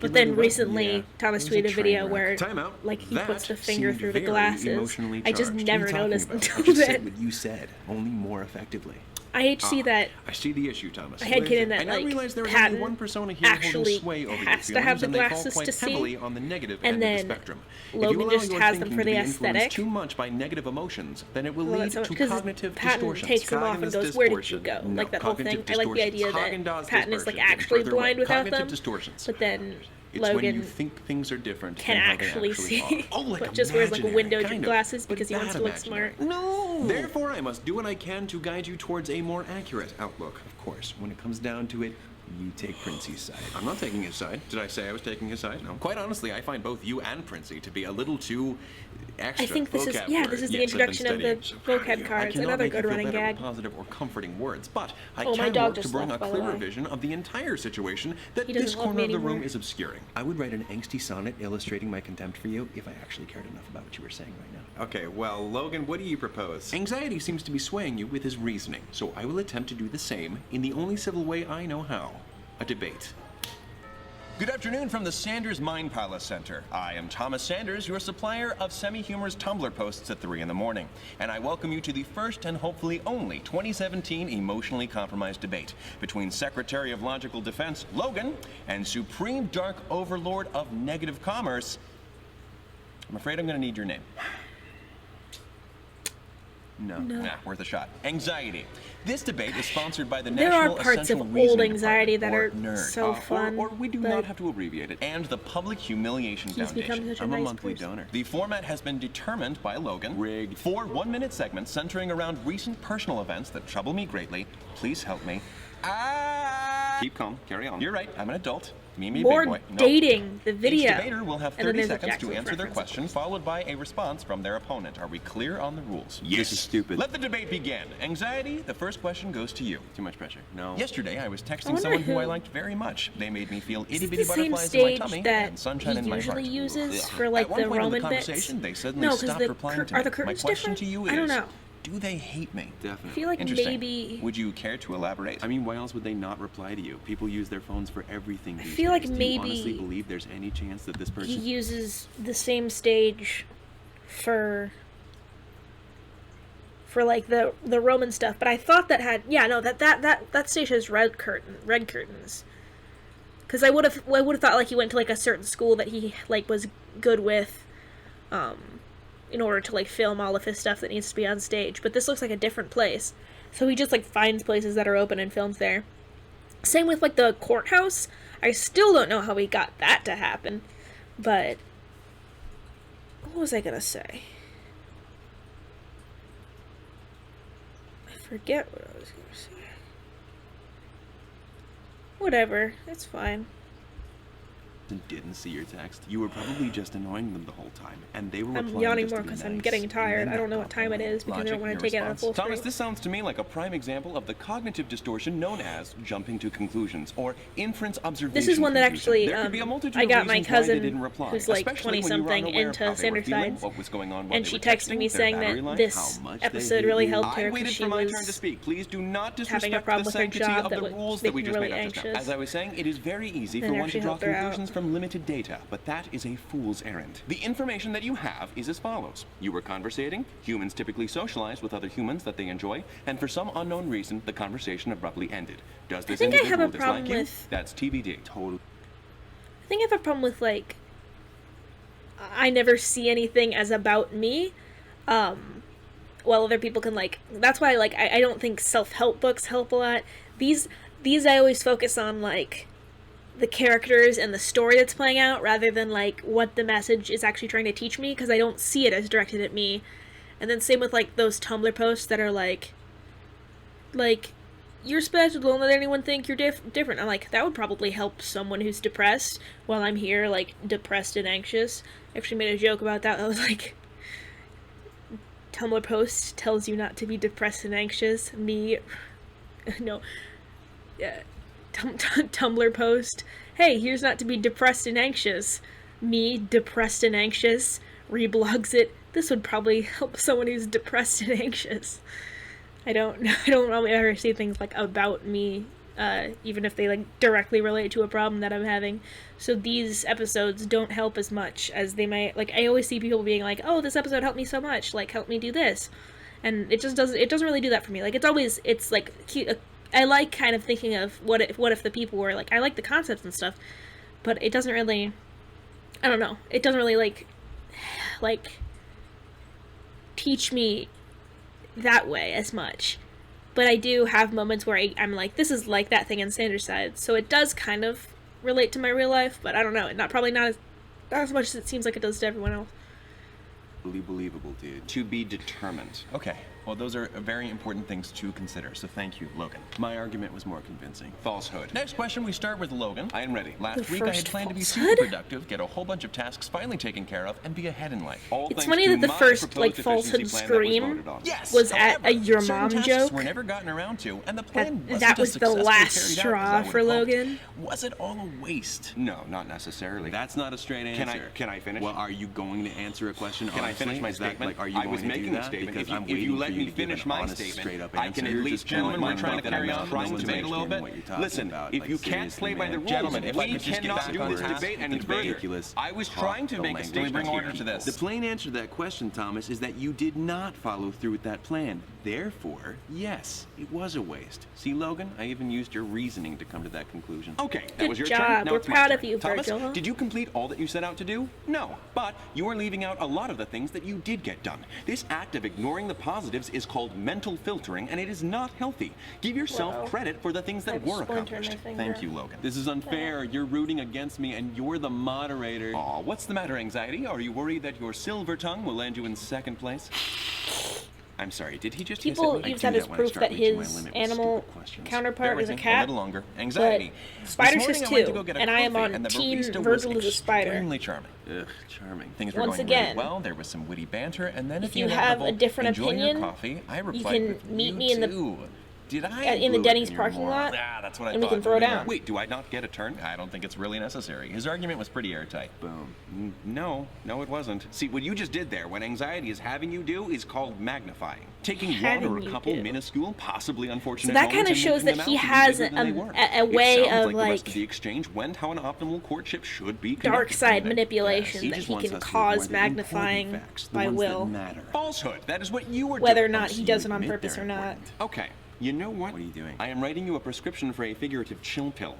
But then recently, Thomas tweeted a video where, like, he puts the finger through the glasses. I just never noticed until then. What you said, only more effectively. I hate to see that. I see the issue, Thomas. I had kidded that, I now like, realize there is Patton only one persona here actually holding sway over has your to have feelings, the and they fall glasses quite to see, heavily on the negative and end of then the spectrum. Logan if you allow just your has them thinking for to the be influenced aesthetic. too much by negative emotions, then it will Well, lead that's to because cognitive Patton distortions. takes them off and goes, "Where did you go?" No, Like that whole thing. cognitive I like the idea distortions. that Haagen-Dazs Patton is like dispersions, and actually further blind away. without Cognitive them, distortions. but then It's when you Logan think things are different can than how they actually actually see, are. Oh, like but just wears like imaginary, windowed kind of, glasses but because he wants that to look imaginary. smart. No! Therefore, I must do what I can to guide you towards a more accurate outlook. Of course, when it comes down to it, you take Princey's side. I'm not taking his side. Did I say I was taking his side? No. Quite honestly, I find both you and Princey to be a little too extra. I think this is, yeah, this is the introduction of the vocab cards. Another good running gag. Positive or comforting words, but I Oh, my can dog work to just bring left, a by the clearer way. vision of the entire situation that He doesn't this love corner me of the room anymore. is obscuring. I would write an angsty sonnet illustrating my contempt for you if I actually cared enough about what you were saying right now. Okay, well, Logan, what do you propose? Anxiety seems to be swaying you with his reasoning, so I will attempt to do the same in the only civil way I know how. A debate. Good afternoon from the Sanders Mind Palace Center. I am Thomas Sanders, your supplier of semi-humorous Tumblr posts at 3 in the morning, and I welcome you to the first and hopefully only 2017 emotionally compromised debate between Secretary of Logical Defense Logan and Supreme Dark Overlord of Negative Commerce. I'm afraid I'm going to need your name. No. Nah, worth a shot. Anxiety. This debate is sponsored by the There National are parts Essential of Reasoning old anxiety that Department, are or NERD, so fun, or we do but not have to abbreviate it, and the Public Humiliation he's become Foundation. such a I'm a nice monthly person. donor. The format has been determined by Logan. Rigged. 4 one-minute segments centering around recent personal events that trouble me greatly. Please help me. Keep calm. Carry on. You're right. I'm an adult. Me, More big boy. No. dating the video. Each debater will have And then 30 there's a seconds to Jackson's answer their reference. question, followed by a response from their opponent. Are we clear on the rules? Yes. This is stupid. Let the debate begin. Anxiety, the first question goes to you. Too much pressure. No. Yesterday, I was I texting wonder someone who I who- liked very much. They made me feel Is itty it bitty the same butterflies in my stage tummy that and sunshine he in my heart. usually uses Ugh. for like At one the point in Roman the bits? conversation, they suddenly No, because stopped the replying to are me. the My curtains question different? to you is, I don't know. do they hate me? Definitely. I feel like Interesting. maybe. Would you care to elaborate? I mean, why else would they not reply to you? People use their phones for everything these feel like days. Do you maybe honestly believe there's any chance that this person... He uses the same stage for like the Roman stuff, but I thought that had that stage has red curtains. Because I would have thought like he went to like a certain school that he like was good with, in order to like film all of his stuff that needs to be on stage. But this looks like a different place, so he just like finds places that are open and films there. Same with like the courthouse. I still don't know how he got that to happen, but what was I gonna say? I forget what I was gonna say. Whatever, it's fine. didn't see your text, you were probably just annoying them the whole time, and they were I'm replying yawning just more to be because I'm nice. getting tired. And I then don't know that what time it is because I don't want Logic, to take it your out of full response. Thomas, screen. this sounds to me like a prime example of the cognitive distortion known as jumping to conclusions or inference observation. This is one that confusion. actually, There could be a multitude I of got my reasons why they cousin, didn't reply, who's like especially when you were 20-something, unaware of into how they were Standard feeling, Sides, what was going on while and they she were texted texting, me their saying battery that life, this how much they episode hate really you. helped I her waited because she for my turn to was speak. Please do not having a disrespect problem the with her sanctity job of that the was rules that we making just her made really up just now. anxious. As I was saying, it is very easy And for it one to actually draw helped her out. conclusions from limited data, but that is a fool's errand. The information that you have is as follows. You were conversating. Humans typically socialize with other humans that they enjoy, and for some unknown reason, the conversation abruptly ended. Does this think I have individual a dislike problem you? with- That's TBD. Totally. I think I have a problem with like I never see anything as about me. While other people can like that's why like I don't think self-help books help a lot. These I always focus on like the characters and the story that's playing out rather than like what the message is actually trying to teach me because I don't see it as directed at me. And then same with like those Tumblr posts that are like you're special, don't let anyone think you're different. I'm like, that would probably help someone who's depressed while I'm here, like, depressed and anxious. I actually made a joke about that. I was like, Tumblr post tells you not to be depressed and anxious. Tumblr post, hey, here's not to be depressed and anxious. Me, depressed and anxious, reblogs it. This would probably help someone who's depressed and anxious. I don't really ever see things like about me, even if they like directly relate to a problem that I'm having. So these episodes don't help as much as they might. Like I always see people being like, "Oh, this episode helped me so much. Like help me do this," and it just doesn't. It doesn't really do that for me. Like it's like cute. I like kind of thinking of what if the people were like. I like the concepts and stuff, but it doesn't really. I don't know. It doesn't really like teach me that way as much, but I do have moments where I'm like, this is like that thing in Standard Side, so it does kind of relate to my real life, but I don't know, probably not as much as it seems like it does to everyone else. Believable, dude. To be determined. Okay, well, those are very important things to consider, so thank you, Logan. My argument was more convincing. Falsehood. Next question, we start with Logan. I am ready. Last The week I had first planned to be falsehood? super productive, get a whole bunch of tasks finally taken care of, and be ahead in life. All It's thanks funny to that the my first, proposed like, falsehood efficiency plan that was scream voted on. Yes, was at however, a your certain mom tasks joke. were never gotten around to, and the plan wasn't that as was the successfully last carried out as straw I would for have hoped. Logan. Was it all a waste? No, not necessarily. That's not a straight answer. Can I finish? Well, are you going to answer a question Can I honestly? finish my Is that, statement? like, are you I going was to do making that? a statement. Because If you let me finish my statement, I can at least, gentlemen, we're trying to carry on trying to debate a little bit. Listen, if you can't play by the rules, gentlemen, if we cannot do this debate any further. I was trying to make a statement. Bring order to this. The plain answer to that question, Thomas, is that you did not follow through with that plan. Therefore, yes, it was a waste. See, Logan, I even used your reasoning to come to that conclusion. Okay, that Good was your job. turn. Now We're it's my proud turn. of you, Thomas, Virgil. did you complete all that you set out to do? No, but you are leaving out a lot of the things that you did get done. This act of ignoring the positives is called mental filtering, and it is not healthy. Give yourself Wow. credit for the things I that have a were splinter in my accomplished. finger. Thank you, Logan. This is unfair. You're rooting against me, and you're the moderator. Aw, what's the matter, Anxiety? Are you worried that your silver tongue will land you in second place? I'm sorry, did he just People hiss at me? use that as proof that his animal counterpart is a cat. A little longer. Anxiety. But spiders This hiss morning I went to too, go get a and I am coffee, on and the Team barista was Virgil is a spider. Extremely charming. Ugh, charming. Things were Once going again, really well. There was some witty banter, and then at if the you have inevitable, a different enjoy opinion, your coffee, I you replied can with, meet "You me in the too." Did I in the blew it Denny's in your parking moron? lot, Ah, that's what I and we thought. can throw down. Wait, do I not get a turn? I don't think it's really necessary. His argument was pretty airtight. Boom. No, it wasn't. See, what you just did there, when anxiety is having you do, is called magnifying. Taking one or a couple minuscule, possibly unfortunate So that moments kind of shows and making that them he out to be has bigger than they were. a way It sounds of like the rest of the exchange went how an optimal courtship should be. dark side conducted. manipulation Yes, that just he wants can us to cause ignore the important magnifying facts, the by ones that will, matter. Falsehood. That is what you were whether or doing. not he So does you it on admit purpose they're or not. important. Okay. You know what? What are you doing? I am writing you a prescription for a figurative chill pill.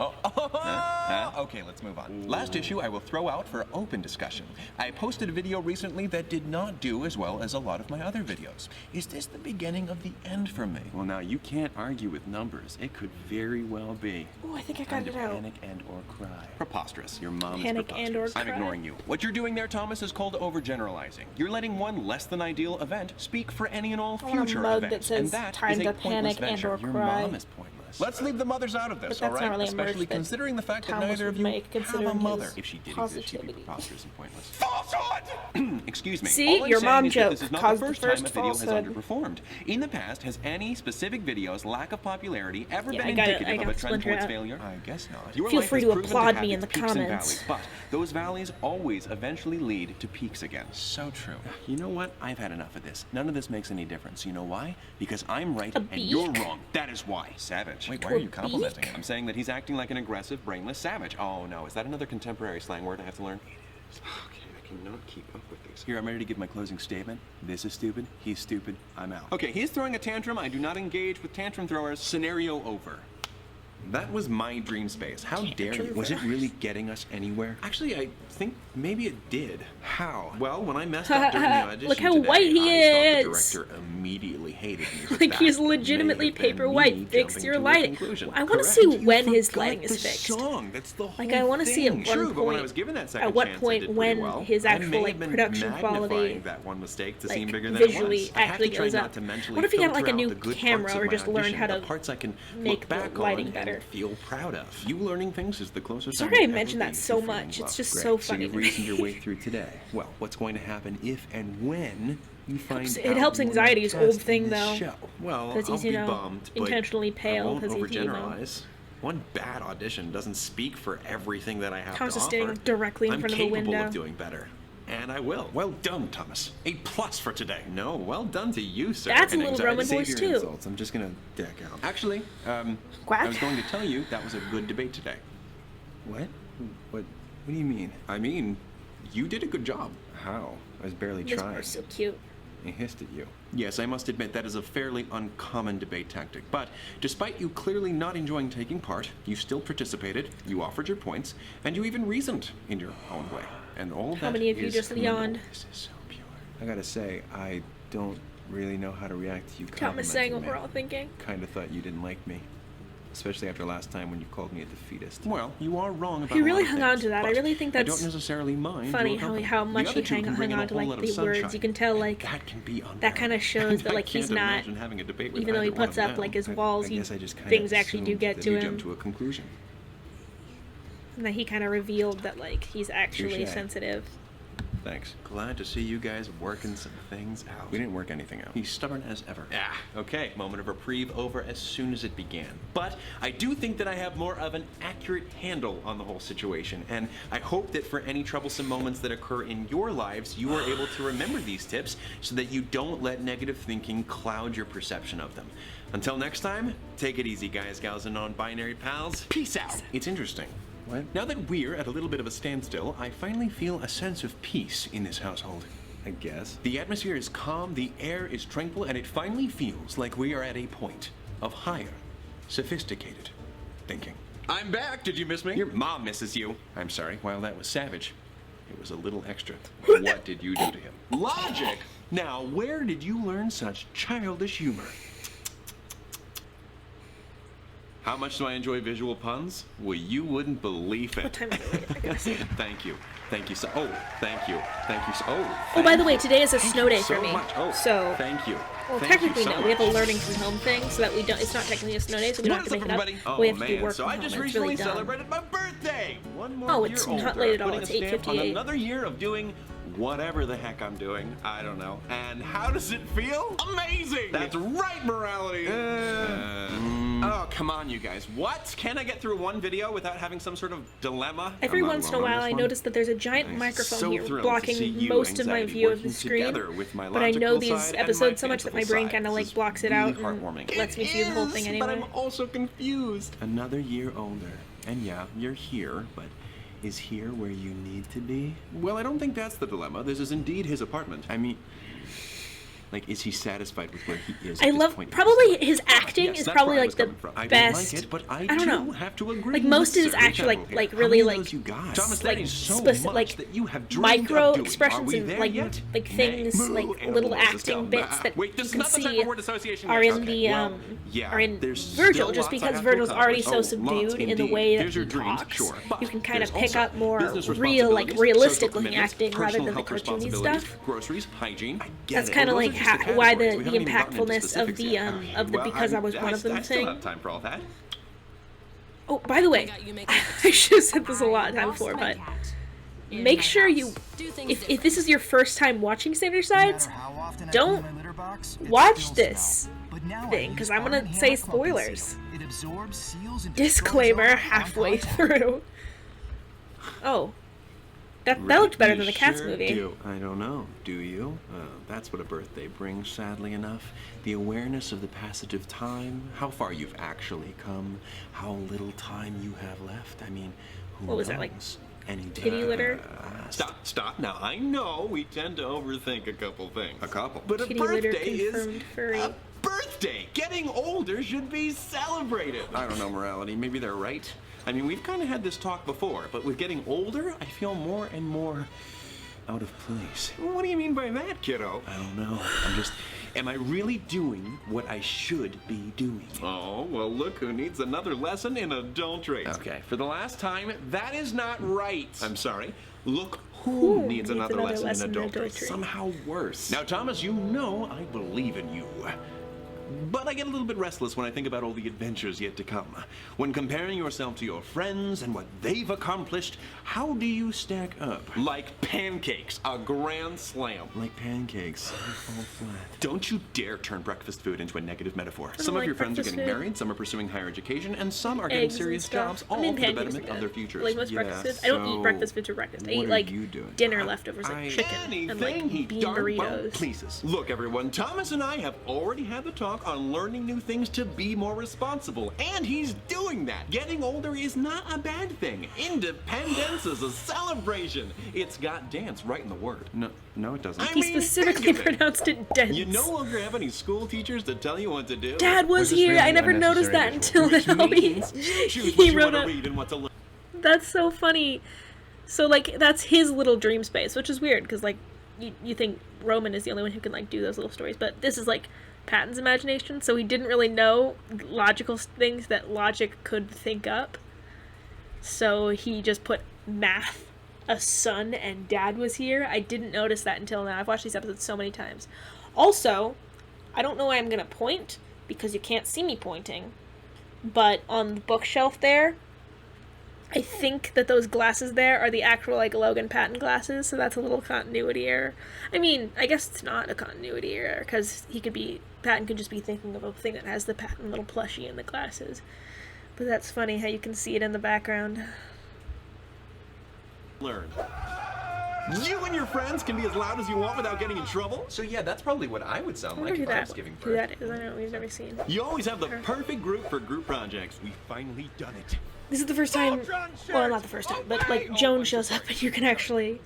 Okay, let's move on. Last issue I will throw out for open discussion. I posted a video recently that did not do as well as a lot of my other videos. Is this the beginning of the end for me? Well, now, you can't argue with numbers. It could very well be. Oh, I think I got it out. Panic and or cry. Preposterous. Your mom Panic is and or preposterous. I'm cry. ignoring you. What you're doing there, Thomas, is called overgeneralizing. You're letting one less than ideal event speak for any and all I want a future mug that events. says And that time is a to pointless panic and venture. or Your cry. mom is pointless. Let's leave the mothers out of this, But all that's right? not really a Especially merch that considering the fact that Thomas neither of would you make, have a considering mother. his If she did exist, she'd be positivity. preposterous and pointless. Falsehood! Excuse me. See? All I'm Your saying mom is that joke this is not caused the the first time first a video has falsehood. underperformed. In the past, has any specific video's lack of popularity ever Yeah, been I got it. indicative I of got a trend splintered towards out. failure? I guess not. Your Feel life free has to proven applaud have me in its the peaks and comments. valleys, but those valleys always eventually lead to peaks again. So true. You know what? I've had enough of this. None of this makes any difference. You know why? Because I'm right and you're wrong. That is why. Savage. Wait, why are you complimenting him? I'm saying that he's acting like an aggressive, brainless savage. Oh no, is that another contemporary slang word I have to learn? It is. Okay, I cannot keep up with these. Here, I'm ready to give my closing statement. This is stupid. He's stupid. I'm out. Okay, he's throwing a tantrum. I do not engage with tantrum throwers. Scenario over. That was my dream space. How dare you? Was it really getting us anywhere? Actually, I think maybe it did. How? Well, when I messed up during the audition Look how today, white he I thought the is. director immediately hated me. but Like that he's may legitimately have been paper me white. Fix jumping your to a lighting. conclusion. I want to Correct. see You when his forgot lighting is the fixed. Song. That's the whole Like I want to see at thing. one True, but when I point, was given that second at what chance, I point did pretty when well. his I actual may like have been production magnifying quality, that one mistake to like seem bigger than it visually was. I have actually to try goes not up. to mentally What if he got like a filter out new the good camera parts of or my just learned audition, how the to parts I can make look the back lighting on better? and feel proud of. You learning things is the closest. Sorry I I will mentioned ever that be so to feeling much. It's love. just Great. so So funny you've to me. reasoned your way through today. Well, what's going to happen if and when you find out? It helps more anxiety's about old thing, this though. show? Well, Because I'll he's, be you know, bummed, but intentionally pale I won't because he's emo. overgeneralize. One bad audition doesn't speak for everything that I have Thomas to is offer. standing directly in I'm front of a capable window. of doing better. And I will. Well done, Thomas. A+ for today. No, well done to you, sir. That's a And little anxiety. Roman Save voice, your too. insults. I'm just gonna deck out. Actually, I Quack. was going to tell you that was a good debate today. What? What do you mean? I mean, you did a good job. How? I was barely This trying. part's so cute. I hissed at you. Yes, I must admit that is a fairly uncommon debate tactic. But despite you clearly not enjoying taking part, you still participated, you offered your points, and you even reasoned in your own way. And all of How that many of you is just commendable. yawned? This is so pure. I gotta say, I don't really know how to react to you Thomas saying what we're all thinking. Kinda thought you didn't like me. Especially after last time when you called me a defeatist. Well, you are wrong about He a really lot of hung on things, to that. I but really think I that's don't necessarily mind funny your company. how The much other he two can hung bring in on a to whole like lot of the words. sunshine. You can tell like That can be that kind of shows that I like he's can't not, imagine having a debate with even though he either one puts of up them. like his I walls, guess I just kinda things actually do assumed get that to you him. jumped to a conclusion. And that he kind of revealed that like he's actually Touché. sensitive. Thanks. Glad to see you guys working some things out. We didn't work anything out. He's stubborn as ever. Ah, okay. Moment of reprieve over as soon as it began. But I do think that I have more of an accurate handle on the whole situation, and I hope that for any troublesome moments that occur in your lives, you are able to remember these tips so that you don't let negative thinking cloud your perception of them. Until next time, take it easy, guys, gals, and non-binary pals. Peace out. It's interesting. What? Now that we're at a little bit of a standstill, I finally feel a sense of peace in this household. I guess. The atmosphere is calm, the air is tranquil, and it finally feels like we are at a point of higher, sophisticated thinking. I'm back! Did you miss me? Your mom misses you. I'm sorry. While that was savage, it was a little extra. What did you do to him? Logic! Now, where did you learn such childish humor? How much do I enjoy visual puns? Well, you wouldn't believe it. What time is it? Wait, I gotta see. Thank you. Thank you so. Oh, thank you. Thank you so. Oh, by the way, today is a snow day for me. Oh, so thank you. Well, Thank you technically so no. We have a much. learning from home thing, so that we don't. It's not technically a snow day, so we don't have to make it up. Oh, We have to do man, work so from I home. just and it's really recently dumb. celebrated my birthday. One more Oh, year it's older, not late at all. putting It's a stamp on 8:58. another year of doing whatever the heck I'm doing. I don't know. And how does it feel? Amazing. That's right, morality. Oh, come on, you guys. What? Can I get through one video without having some sort of dilemma? Every I'm not once in a alone on while, this I one. notice that there's a giant I'm microphone so here thrilled to see blocking you, most of my anxiety, view of the working screen. together with my But I know logical these side and episodes so my much that my fanciful brain side. kind of like This is blocks it really out heartwarming. and lets me see the whole thing But anyway. I'm also confused. Another year older. And yeah, you're here, but is here where you need to be? Well, I don't think that's the dilemma. This is indeed his apartment. I mean, like, is he satisfied with where he is? I at this love point in probably life? his acting Yes, is that's probably where I like was the coming from. I best. don't like it, but I don't do know. have to agree. Like most of his with Sir actually Chapel here. like How really many of like those you got? Thomas, that like is so specific much like that you have dreamed micro of doing. Are expressions we and there like yet? like things Nay. like Moo, little animals is acting dumb. bits that Wait, you this is can not the time see for word association are yet. in Okay, the well, yeah, are in there's Virgil still just lots I because have to Virgil's already accomplish. so Oh, lots subdued in the indeed. way that There's he your dreams, talks. sure. But You can kind of there's pick also up more business real like responsibilities, realistic social looking commitments, acting rather personal than the health cartoony responsibilities, stuff. groceries, hygiene. I get That's it. kind of Those are like just the why categories. the We haven't even gotten into impactfulness of specifics the yet. Well, because I was one of them I still thing. have time for all that. Oh, by the way, I should have said this a lot of time before, but make sure you, if this is your first time watching Standard Sides, don't watch this thing, because I'm going to say spoilers. Disclaimer halfway through. Oh. That looked better than the Cats Sure movie. do. I don't know. Do you? That's what a birthday brings, sadly enough. The awareness of the passage of time, how far you've actually come, how little time you have left. I mean, who What was knows? that, like, Any day. kitty litter? Stop. Now, I know we tend to overthink a couple things. A couple. But Kitty a litter birthday is confirmed furry. a birthday. Getting older should be celebrated. I don't know, morality. Maybe they're right. I mean, we've kind of had this talk before, but with getting older, I feel more and more out of place. What do you mean by that, kiddo? I don't know. Am I really doing what I should be doing? Oh, well, look who needs another lesson in adult traits. Okay, for the last time, that is not right. I'm sorry. Look who needs another lesson in adult traits. Somehow worse. Now, Thomas, you know I believe in you. But I get a little bit restless when I think about all the adventures yet to come. When comparing yourself to your friends and what they've accomplished, how do you stack up? Like pancakes, a grand slam. Like pancakes, they fall flat. Don't you dare turn breakfast food into a negative metaphor. Some of like your friends are breakfast getting food. married, some are pursuing higher education, and some are getting Eggs and serious stuff. jobs, I all mean, for the pancakes betterment are of their good. futures. Like most breakfast foods. I don't eat breakfast foods for breakfast. I eat like dinner leftovers, like chicken and like bean burritos. Pleases. Look, everyone, Thomas and I have already had the talk on learning new things to be more responsible, and he's doing that. Getting older is not a bad thing. Independence is a celebration. It's got dance right in the word. No, it doesn't. He specifically pronounced it dense. You no longer have any school teachers to tell you what to do. Dad was here. I never noticed that until now. You choose what He you wrote want to up. read and what to learn. That's so funny. So like that's his little dream space, which is weird because like you think Roman is the only one who can like do those little stories, but this is like Patton's imagination. So he didn't really know logical things that logic could think up. So he just put math, a son, and dad was here. I didn't notice that until now. I've watched these episodes so many times. Also, I don't know why I'm gonna point because you can't see me pointing, but on the bookshelf there, I think that those glasses there are the actual, like, Logan Patton glasses, so that's a little continuity error. I mean, I guess it's not a continuity error, because Patton could just be thinking of a thing that has the Patton little plushie in the glasses. But that's funny how you can see it in the background. Learn. You and your friends can be as loud as you want without getting in trouble. So yeah, that's probably what I would sound I wonder who that is. I don't know, we've never seen. You always have the perfect group for group projects. We've finally done it. This is the first time, well, not the first time, but, like, Joan shows up and you can actually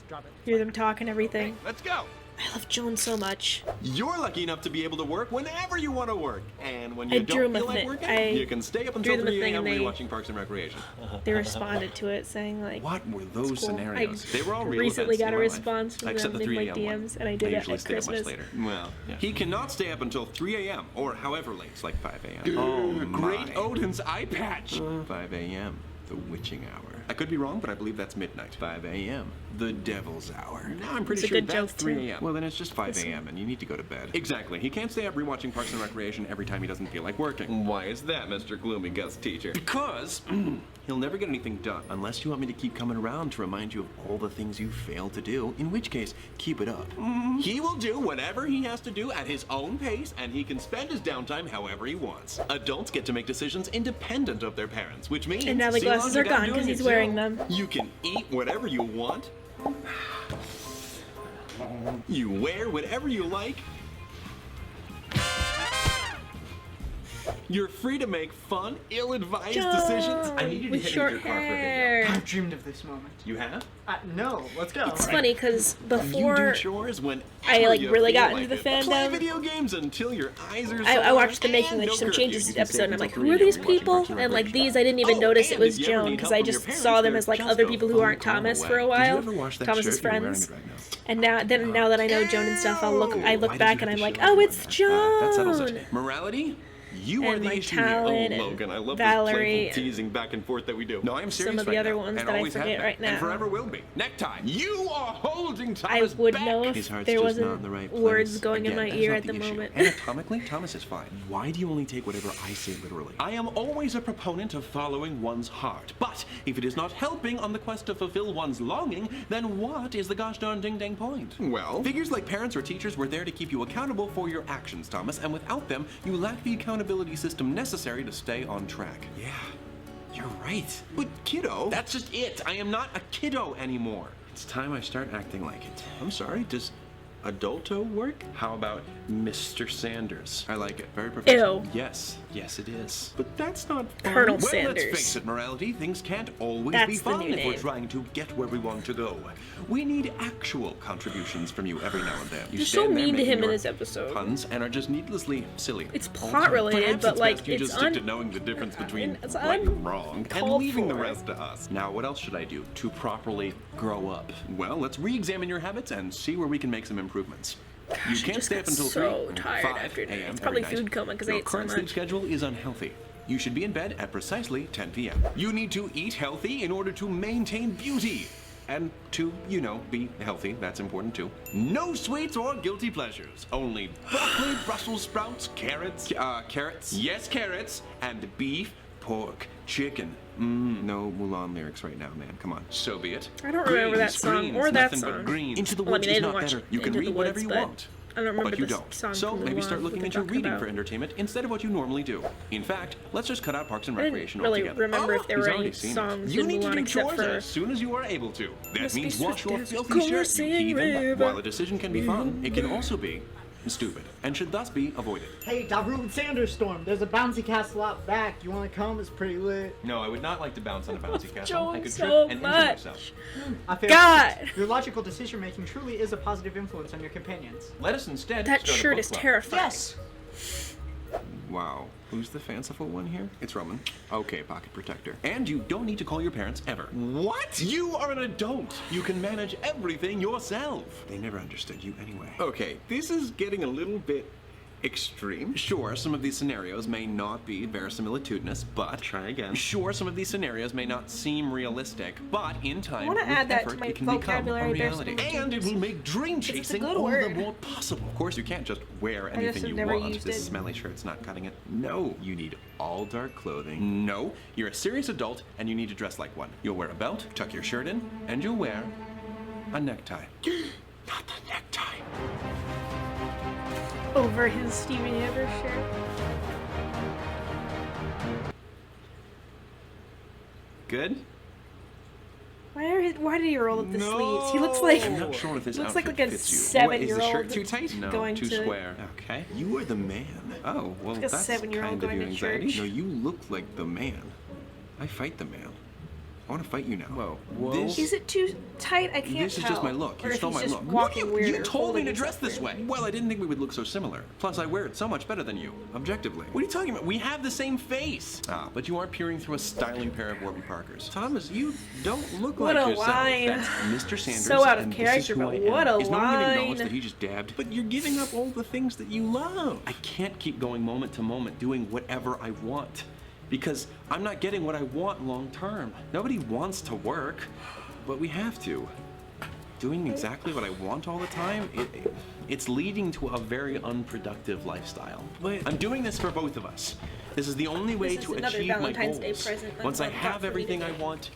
hear them talk and everything. Let's go. I love Joan so much. You're lucky enough to be able to work whenever you want to work. And when you I drew don't feel like working, you can stay up until 3 a.m. rewatching Parks and Recreation. They responded to it saying like, what were those scenarios? I They were all real recently events got a in my response life, from except them the in 3 my a.m. DMs, and I I did it usually at stay up Christmas. much later. Well, he cannot stay up until 3 a.m. or however late. It's like 5 a.m. Oh, great Odin's eye patch. 5 a.m. The witching hour. I could be wrong, but I believe that's midnight. 5 a.m. The devil's hour. Now I'm pretty It's a sure good that's joke, 3 too. a.m. Well, then it's just 5 a.m. and you need to go to bed. Exactly. He can't stay up rewatching Parks and Recreation every time he doesn't feel like working. Why is that, Mr. Gloomy Guest Teacher? Because he'll never get anything done unless you want me to keep coming around to remind you of all the things you failed to do, in which case, keep it up. He will do whatever he has to do at his own pace, and he can spend his downtime however he wants. Adults get to make decisions independent of their parents, which means... And now the see how glasses long are you gotta gone do because it he's yourself. wearing them. You can eat whatever you want. You wear whatever you like. You're free to make fun, ill-advised decisions. I need you to with hit me short with your car for a hair. video. I've dreamed of this moment. You have? No, let's go. It's funny because You before do chores when I like you really feel got like into the it. Play fandom, video games until your eyes are I sore, watched the making and of no some curfew. changes You can stay episode, and I'm until like, 3 who are a.m. these watching people? Parks and And like Recreation. these, I didn't even notice it and was if you ever Joan need because help I from your just parents, saw them they're as like just other a people who phone aren't call Thomas away. for a Did you while. ever wash that Thomas's shirt? You're wearing friends. it right now. And now that I know Joan and stuff, I look Why back did and you I'm have like, to show oh, everyone it's that? That settles Joan. it. Morality? You are And, the like, issue here. Talon Oh, and Logan, I love Valerie this playful teasing back and forth that we do. No, I am serious some of the right other now, ones and that I always have forget been, right now. and forever will be. Necktie. You are holding I Thomas would back. know His if heart's there just wasn't not in the right words place. going in Again, my that is ear not at the issue. moment. Anatomically, Thomas is fine. Why do you only take whatever I say literally? I am always a proponent of following one's heart. But if it is not helping on the quest to fulfill one's longing, then what is the gosh darn ding dang point? Well, figures like parents or teachers were there to keep you accountable for your actions, Thomas, and without them, you lack the accountability system necessary to stay on track. Yeah, you're right. But kiddo, that's just it. I am not a kiddo anymore. It's time I start acting like it. I'm sorry, does adulto work? How about Mr. Sanders? I like it. Very professional. Ew. Yes, it is. But that's not fun. Colonel Well, Sanders. let's face it, morality, things can't always That's be the fun new if we're name. trying to get where we want to go. We need actual contributions from you every now and then. You You're so stand there mean to making him in your this episode. puns and are just needlessly silly. It's all the plot time. related, Perhaps but, it's like, best you it's just stick to knowing the difference between it's right and wrong and uncalled leaving the for. rest to us. Now, what else should I do to properly grow up? Well, let's re-examine your habits and see where we can make some improvements. You I can't just stay got up until so 3 tired 5 after dinner. a.m. It's probably every night. food coma 'cause I Your ate so current sleep much. schedule is unhealthy. You should be in bed at precisely 10 p.m. You need to eat healthy in order to maintain beauty. And to, be healthy. That's important too. No sweets or guilty pleasures. Only broccoli, Brussels sprouts, carrots. Carrots? Yes, carrots. And beef, pork, chicken. No Mulan lyrics right now, man. Come on. So be it. I don't remember that Greens, song greens, or that nothing song. but green. Into the Well, I Woods mean, I is didn't not watch better. You can Into the read whatever Woods, you but want. I don't remember But you the don't. song So from maybe Mulan start that looking they're into talking reading about. for entertainment instead of what you normally do. In fact, let's just cut out Parks and I didn't Recreation really altogether. remember if there He's were already any seen it. songs You in need to Mulan do except chores for as soon as you are able to. That Must be means wash your swift as filthy the shirt, you coursing heathen. river. While a decision can be fun, it can also be stupid and should thus be avoided. Hey, Darude Sanderstorm, there's a bouncy castle out back. You want to come? It's pretty lit. No, I would not like to bounce on a bouncy castle. Joan I could so trip and injure much. myself. I feel God! Your logical decision making truly is a positive influence on your companions. Let us instead That start a shirt book is club. terrifying. Yes. Wow. Who's the fanciful one here? It's Roman. Okay, pocket protector. And you don't need to call your parents ever. What? You are an adult. You can manage everything yourself. They never understood you anyway. Okay, this is getting a little bit extreme. Sure, some of these scenarios may not be verisimilitudinous, but try again. Sure, some of these scenarios may not seem realistic, but in time, wanna with add that to effort, my it can become a vocabulary, reality. And it will make dream It's a chasing good all the word. more possible. Of course, you can't just wear just anything have you never want. used This it. smelly shirt's not cutting it. No, you need all dark clothing. No, you're a serious adult and you need to dress like one. You'll wear a belt, tuck your shirt in, and you'll wear a necktie. Not the necktie. Over his Steven Universe shirt. Good? Why did he roll up the sleeves? He looks like I'm not sure if this looks like outfit a fits you. 7-year-old. Is the shirt too tight? No, going too to, square. Okay. You are the man. Oh, well, Like a that's 7-year-old kind of going you to anxiety. church. No, you look like the man. I fight the man. I want to fight you now. Whoa. Is it too tight? I can't tell. This is just my look. Or You if stole he's my just look. walking weird You or told me holding to dress himself this weird. way. Well, I didn't think we would look so similar. Plus, I wear it so much better than you, objectively. What are you talking about? We have the same face. Ah, but you are peering through a styling pair of Warby Parkers. Thomas, you don't look What like a yourself. line. That's Mr. Sanders. So out of and character, this is who but I am. what a Is no one gonna acknowledge line. that he just dabbed? But you're giving up all the things that you love. I can't keep going moment to moment doing whatever I want. Because I'm not getting what I want long term. Nobody wants to work, but we have to. Doing exactly what I want all the time, it's leading to a very unproductive lifestyle. But I'm doing this for both of us. This is the only way This is to another achieve my Valentine's Day goals. present Once I I've got have for me everything I today. want,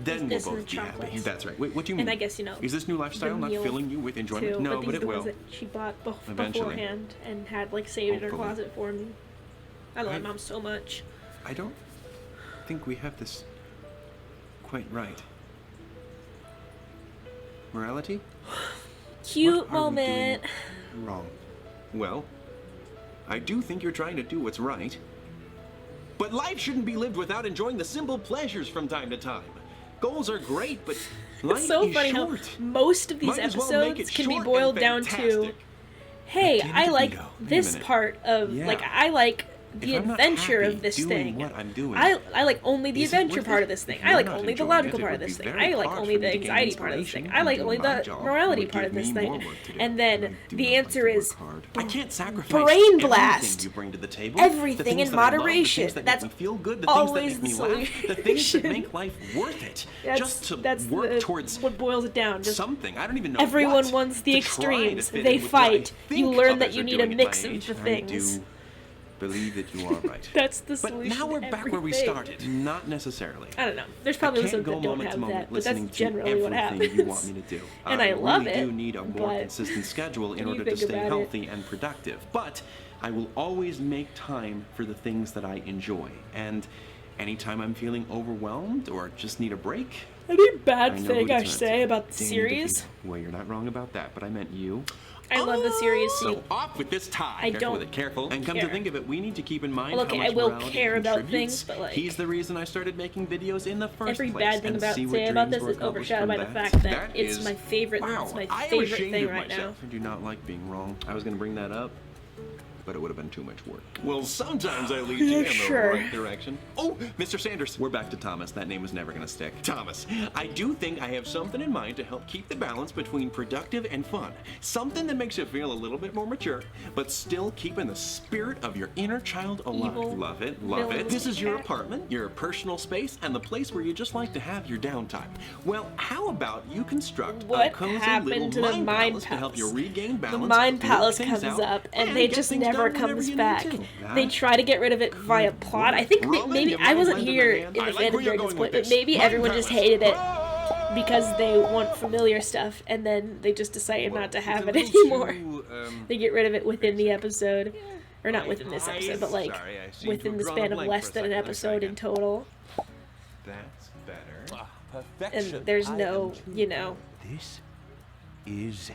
then This we'll and both be happy. chocolates. That's right. Wait, what do you mean? And I guess, you know, Is this new lifestyle the not meal filling you with enjoyment? too, No, but but these it are the will. ones that she bought Eventually. beforehand and had like saved in her Hopefully. closet for me. I love Right. my mom so much. I don't think we have this quite right. Morality? Cute What are we moment. doing wrong. Well, I do think you're trying to do what's right. But life shouldn't be lived without enjoying the simple pleasures from time to time. Goals are great, but life It's so is funny short. how most of these Might as well make episodes it can be short boiled and down to, fantastic. hey, Danny I like DeVito. Wait a this minute. part of, Yeah. like, I like the If I'm not adventure happy of this doing thing. what I'm doing, I like only the is it adventure worth part it? of this thing. If I you're like not only the enjoying logical it, part it of would this be thing. very I like hard only for the me to gain anxiety part of this thing. inspiration I like from only doing my the job. It morality would part of give this me thing. more work to do. And then I do the not like answer to work is hard. I can't sacrifice brain everything blast. you bring to the table. Everything the things in that I love, the moderation. things that That's make me feel good, the always things that the make me laugh, the things that solution. make life worth it. That's, just to that's work the, towards what boils it down. Just something. I don't even know everyone what, wants the to try to extremes. fit They in with what I fight. You think learn that others you are need a doing at my mix of age. the I things. do believe that you are right. That's the But solution. now we're to back where we everything. started. Not necessarily. I don't know. There's probably I can't some go that don't moment to have moment that, but listening that's to generally what everything happens. you want me to do. And I love really it, do need a more but consistent schedule in when you order to think stay about it- healthy and productive. But I will always make time for the things that I enjoy. And anytime I'm feeling overwhelmed or just need a break, Any bad I know thing who to I turn say to. about the Danny series? DeVito. Well, you're not wrong about that, but I meant you. I love the series. So off with this tie. I Careful with don't it, careful. And come to care. think of it, we need to keep in mind Well, how okay, much I will morality care about contributes. things, but, like, He's the reason I started making videos in the first Every place. bad thing and about see what say about dreams this were is accomplished overshadowed by from the that. fact that it's is- my favorite. Wow, It's my I am favorite ashamed thing of right now. myself. I do not like being wrong. I was going to bring that up, but it would have been too much work. Well, sometimes I lead you in the Sure. right direction. Oh, Mr. Sanders. We're back to Thomas. That name was never going to stick. Thomas, I do think I have something in mind to help keep the balance between productive and fun. Something that makes you feel a little bit more mature, but still keeping the spirit of your inner child alive. Evil Love it, love villain it. This is your cat. apartment, your personal space, and the place where you just like to have your downtime. Well, how about you construct a What cozy happened little to the mind Mind palace to help you Palace? regain The balance, Mind work Palace things comes out, up, and they get just things never done whenever comes you need back. to. They try to get rid of it via plot. I think Roman, maybe you I might wasn't lend him a here hand. in I the like fandom where you're during this going point, with but this. maybe Mind everyone just Palace. hated it because they want familiar stuff, and then they just decided not to have it It's a little anymore. too, They get rid of it within the episode, or not within this episode, but like Sorry, I seem to within have the drawn span a of blank less for a than an second. Let's try episode in again. total. That's better. And there's no, you know, This is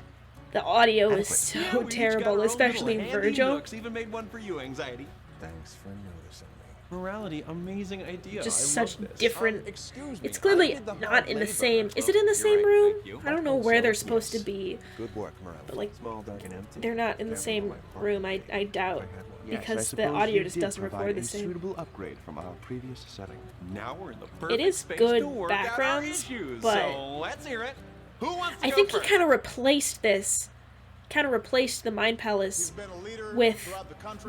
the audio is adequate. so Yeah, we each got terrible, our own especially little in handy Virgil. nooks, even made one for you, Anxiety. Thanks for noticing me. Morality, amazing idea. Just I such love this. different. Excuse me. It's clearly I did the not hard in the labor. same. Is it in the You're same right, room? thank you. I don't know where they're supposed to be. Good work, Morales. But, like, small, dark, and empty. They're not in the Careful same on my part. room. I doubt. Yes, Because I the suppose audio you just did doesn't provide record the a same. suitable upgrade from our previous setting. Now we're in the perfect It is space good to work out our backgrounds, issues, but so let's hear it. Who wants to I go think he first? kind of replaced this. Kind of replaced the Mind Palace with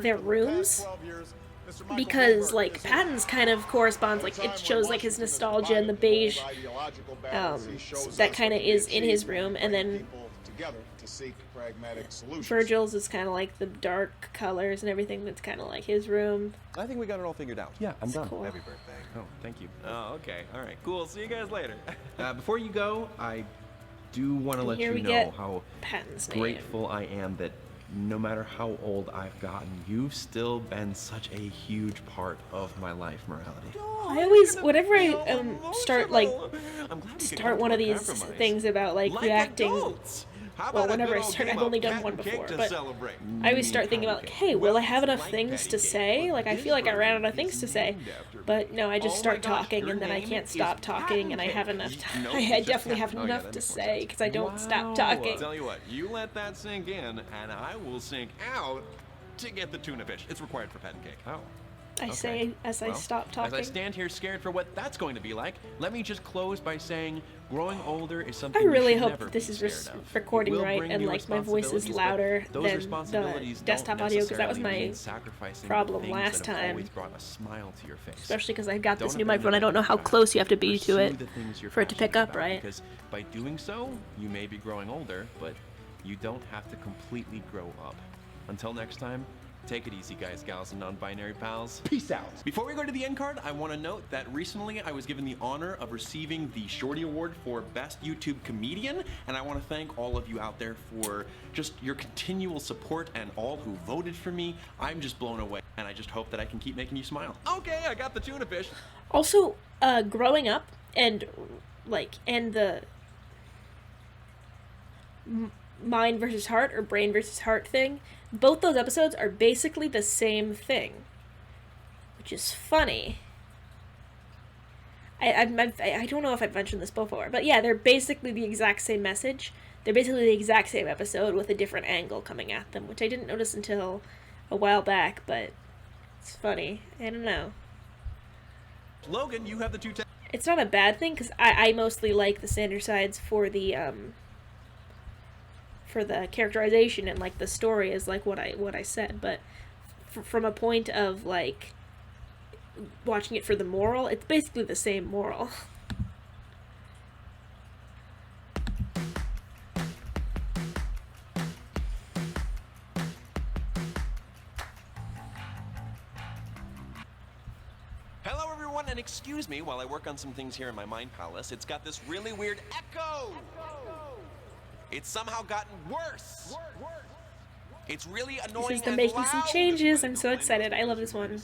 their rooms. Because, like, Patton's kind of corresponds, like, it shows, like, his nostalgia and the beige that kind of is in his room, and then Virgil's is kind of like the dark colors and everything that's kind of like his room. I think we got it all figured out. Yeah, I'm done. Cool. Happy birthday. Oh, thank you. Oh, okay. All right, cool. See you guys later. Before you go, I do want to And let here you we know get how Patton's name. grateful I am that no matter how old I've gotten, you've still been such a huge part of my life, Morality. I always, whenever I start, like, I'm glad we could start come one to of a these compromise. things about, like, reacting adults. How well, about a whenever good I old start, game I've only of done cat one and cake before, to but celebrate? I always start thinking about, like, hey, will I have enough things to say? Like, I feel like I ran out of things to say, but no, I just start talking, and then I can't stop talking, and I have enough time. I definitely have enough to say, because I don't stop talking. Tell you what, you let that sink in, and I will sink out to get the tuna fish. It's required for patent cake. Oh. I say as I stop talking. As I stand here scared for what that's going to be like, let me just close by saying growing older is something I really you should hope never that this be is scared of. recording It will right bring and new like my voice is responsibilities, but louder those than the responsibilities desktop don't audio, because that was necessarily my mean sacrificing problem the things last that have time. always brought a smile to your face. Especially because I got this Don't new microphone. I abandon don't know how your close you have to be to Pursue it the things you're for it to pick passionate up about, right. Because by doing so, you may be growing older, but you don't have to completely grow up. Until next time, take it easy, guys, gals, and non-binary pals. Peace out. Before we go to the end card, I want to note that recently I was given the honor of receiving the Shorty Award for Best YouTube Comedian, and I want to thank all of you out there for just your continual support and all who voted for me. I'm just blown away, and I just hope that I can keep making you smile. Okay, I got the tuna fish. Also, growing up and the mind versus heart or brain versus heart thing, both those episodes are basically the same thing, which is funny. I don't know if I've mentioned this before, but yeah, they're basically the exact same message. They're basically the exact same episode with a different angle coming at them, which I didn't notice until a while back, but it's funny. I don't know. Logan, you have the two. It's not a bad thing, because I mostly like the Sandersides for the characterization and like the story is like what I said, but from a point of like watching it for the moral, it's basically the same moral. Hello everyone, and excuse me while I work on some things here in my mind palace. It's got this really weird echo. It's somehow gotten worse. It's really annoying. This is them and making some loud. changes. I'm so excited. I love this one.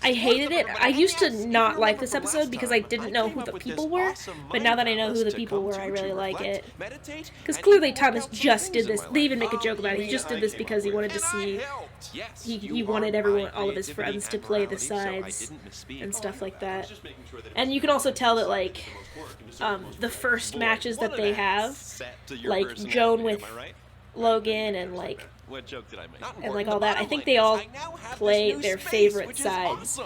I hated it. I used to not like this episode because I didn't know who the people were, but now that I know who the people were, I really like it. Because clearly Thomas just did this. They even make a joke about it. He just did this because he wanted to see... He wanted all of his friends to play the sides and stuff like that. And you can also tell that, like, the first matches that they have, like Joan with Logan and, like... What joke did I make? And like all that, I think they all play their favorite sides,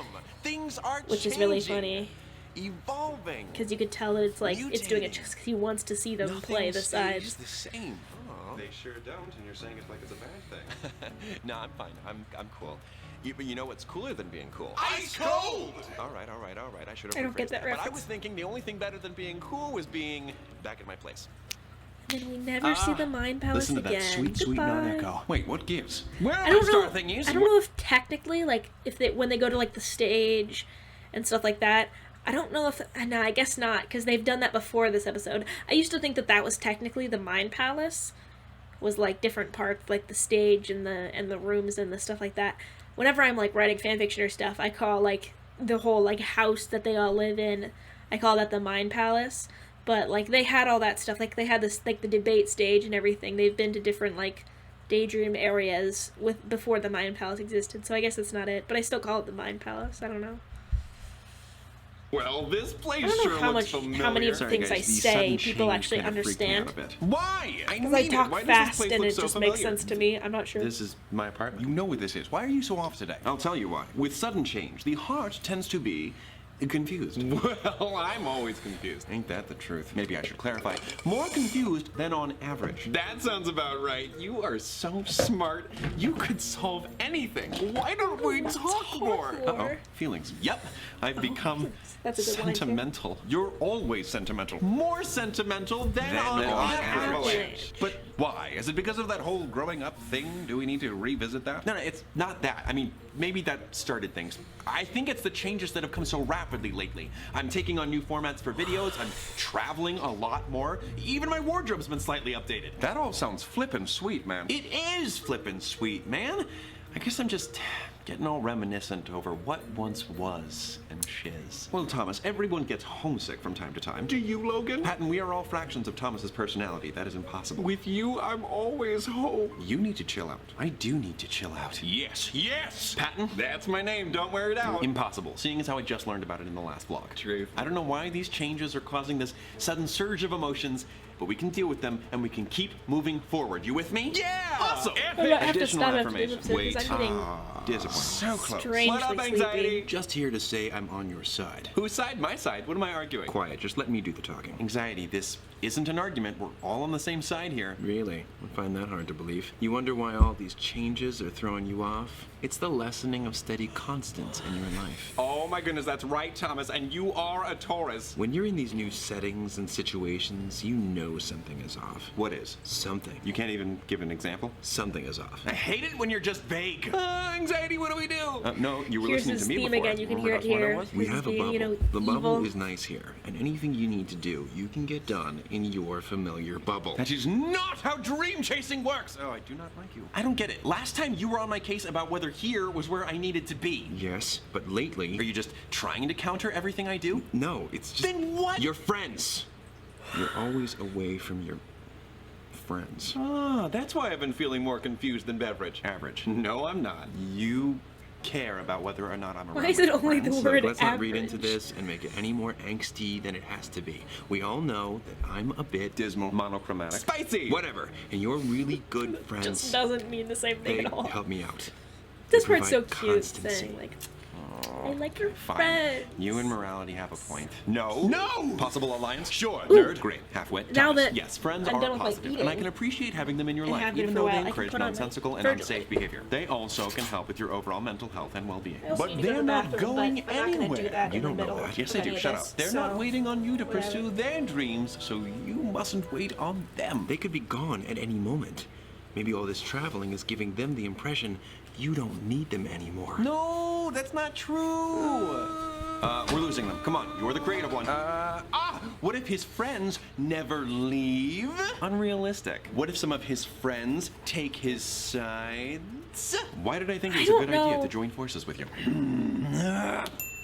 which is really funny. Evolving. Because you could tell that it's like it's doing it just because he wants to see them play the sides. The same. Oh. They sure don't, and you're saying it's like it's a bad thing. No, I'm fine. I'm cool. But you know what's cooler than being cool? Ice cold! All right. I should have. I don't get that But I reference. was thinking the only thing better than being cool was being back at my place. Then we never see the Mind Palace Listen to again. that sweet Goodbye. non-echo. Wait, what gives? Where I don't know. thingies? I don't know if technically, like, if they when they go to like the stage and stuff like that. I don't know if no, I guess not, because they've done that before this episode. I used to think that was technically the Mind Palace, was like different parts, like the stage and the rooms and the stuff like that. Whenever I'm like writing fanfiction or stuff, I call like the whole like house that they all live in, I call that the Mind Palace. But like they had all that stuff, like they had this like the debate stage and everything. They've been to different like daydream areas before the Mind Palace existed. So I guess that's not it, but I still call it the Mind Palace. I don't know. Well, this place I don't know sure how looks how many of the familiar. things I say people actually understand. Why? Because I talk fast and it just makes sense to me. I'm not sure. This is my apartment. You know what this is. Why are you so off today? I'll tell you why. With sudden change, the heart tends to be confused. Well, I'm always confused. Ain't that the truth? Maybe I should clarify. More confused than on average. That sounds about right. You are so smart. You could solve anything. Why don't we talk more? Uh-oh. Feelings. Yep. I've become That's a good line, too. sentimental. You're always sentimental. More sentimental than on average. But why? Is it because of that whole growing up thing? Do we need to revisit that? No, it's not that. I mean, maybe that started things. I think it's the changes that have come so rapidly lately. I'm taking on new formats for videos. I'm traveling a lot more. Even my wardrobe's been slightly updated. That all sounds flippin' sweet, man. It is flippin' sweet, man. I guess I'm just getting all reminiscent over what once was and shiz. Well, Thomas, everyone gets homesick from time to time. Do you, Logan? Patton, we are all fractions of Thomas's personality. That is impossible. With you, I'm always home. You need to chill out. I do need to chill out. Yes, yes! Patton? That's my name, don't wear it out. Impossible, seeing as how I just learned about it in the last vlog. Truth. I don't know why these changes are causing this sudden surge of emotions, but we can deal with them and we can keep moving forward. You with me? Yeah! Awesome! I have to Additional stop after this affirmation. episode because I'm getting Disappointing. So close. strangely What up, anxiety? sleepy. Just here to say I'm on your side. Whose side? My side. What am I arguing? Quiet, just let me do the talking. Anxiety, this isn't an argument. We're all on the same side here. Really? I find that hard to believe. You wonder why all these changes are throwing you off? It's the lessening of steady constants in your life. Oh my goodness, that's right, Thomas, and you are a Taurus. When you're in these new settings and situations, you know something is off. What is? Something. You can't even give an example? Something is off. I hate it when you're just vague. Anxiety, what do we do? No, you were Here's listening his to me theme before. again. You can Remember hear it that's what here. We He's have a being, bubble. you know, The bubble evil. is nice here, and anything you need to do, you can get done in your familiar bubble. That is not how dream chasing works. Oh, I do not like you. I don't get it. Last time you were on my case about whether here was where I needed to be. Yes, but lately... Are you just trying to counter everything I do? No, it's just... Then what? You're friends. You're always away from your friends. Ah, that's why I've been feeling more confused than Beverage. Average. No, I'm not. You care about whether or not I'm around. Why is it my only the friends. word Look, let's not read into average? this and make it any more angsty than it has to be. We all know that I'm a bit Dismal. monochromatic. Spicy! Whatever. And you're really good friends. Just doesn't mean the same thing They at all. help me out. This They part's so provide cute, constancy. saying like, I like your Fine. friends. You and morality have a point. No! No! Possible alliance? Sure, Ooh. nerd. Great. Halfwit. Now Thomas. that Yes, friends I'm are done with my positive, and I eating can appreciate having them in your and life, have been even for a though while, they I can encourage put on my nonsensical and Virgil. unsafe behavior. They also can help with your overall mental health and well-being. I also But need to go to they're the not bathroom, going but I'm not gonna do anywhere. that You in the don't know middle that. Yes, of I any do. of Shut this, up. They're so not waiting on you to whatever. pursue their dreams, so you mustn't wait on them. They could be gone at any moment. Maybe all this traveling is giving them the impression you don't need them anymore. No, that's not true. We're losing them. Come on, you're the creative one. What if his friends never leave? Unrealistic. What if some of his friends take his sides? Why did I think it was a don't good idea know. to join forces with you?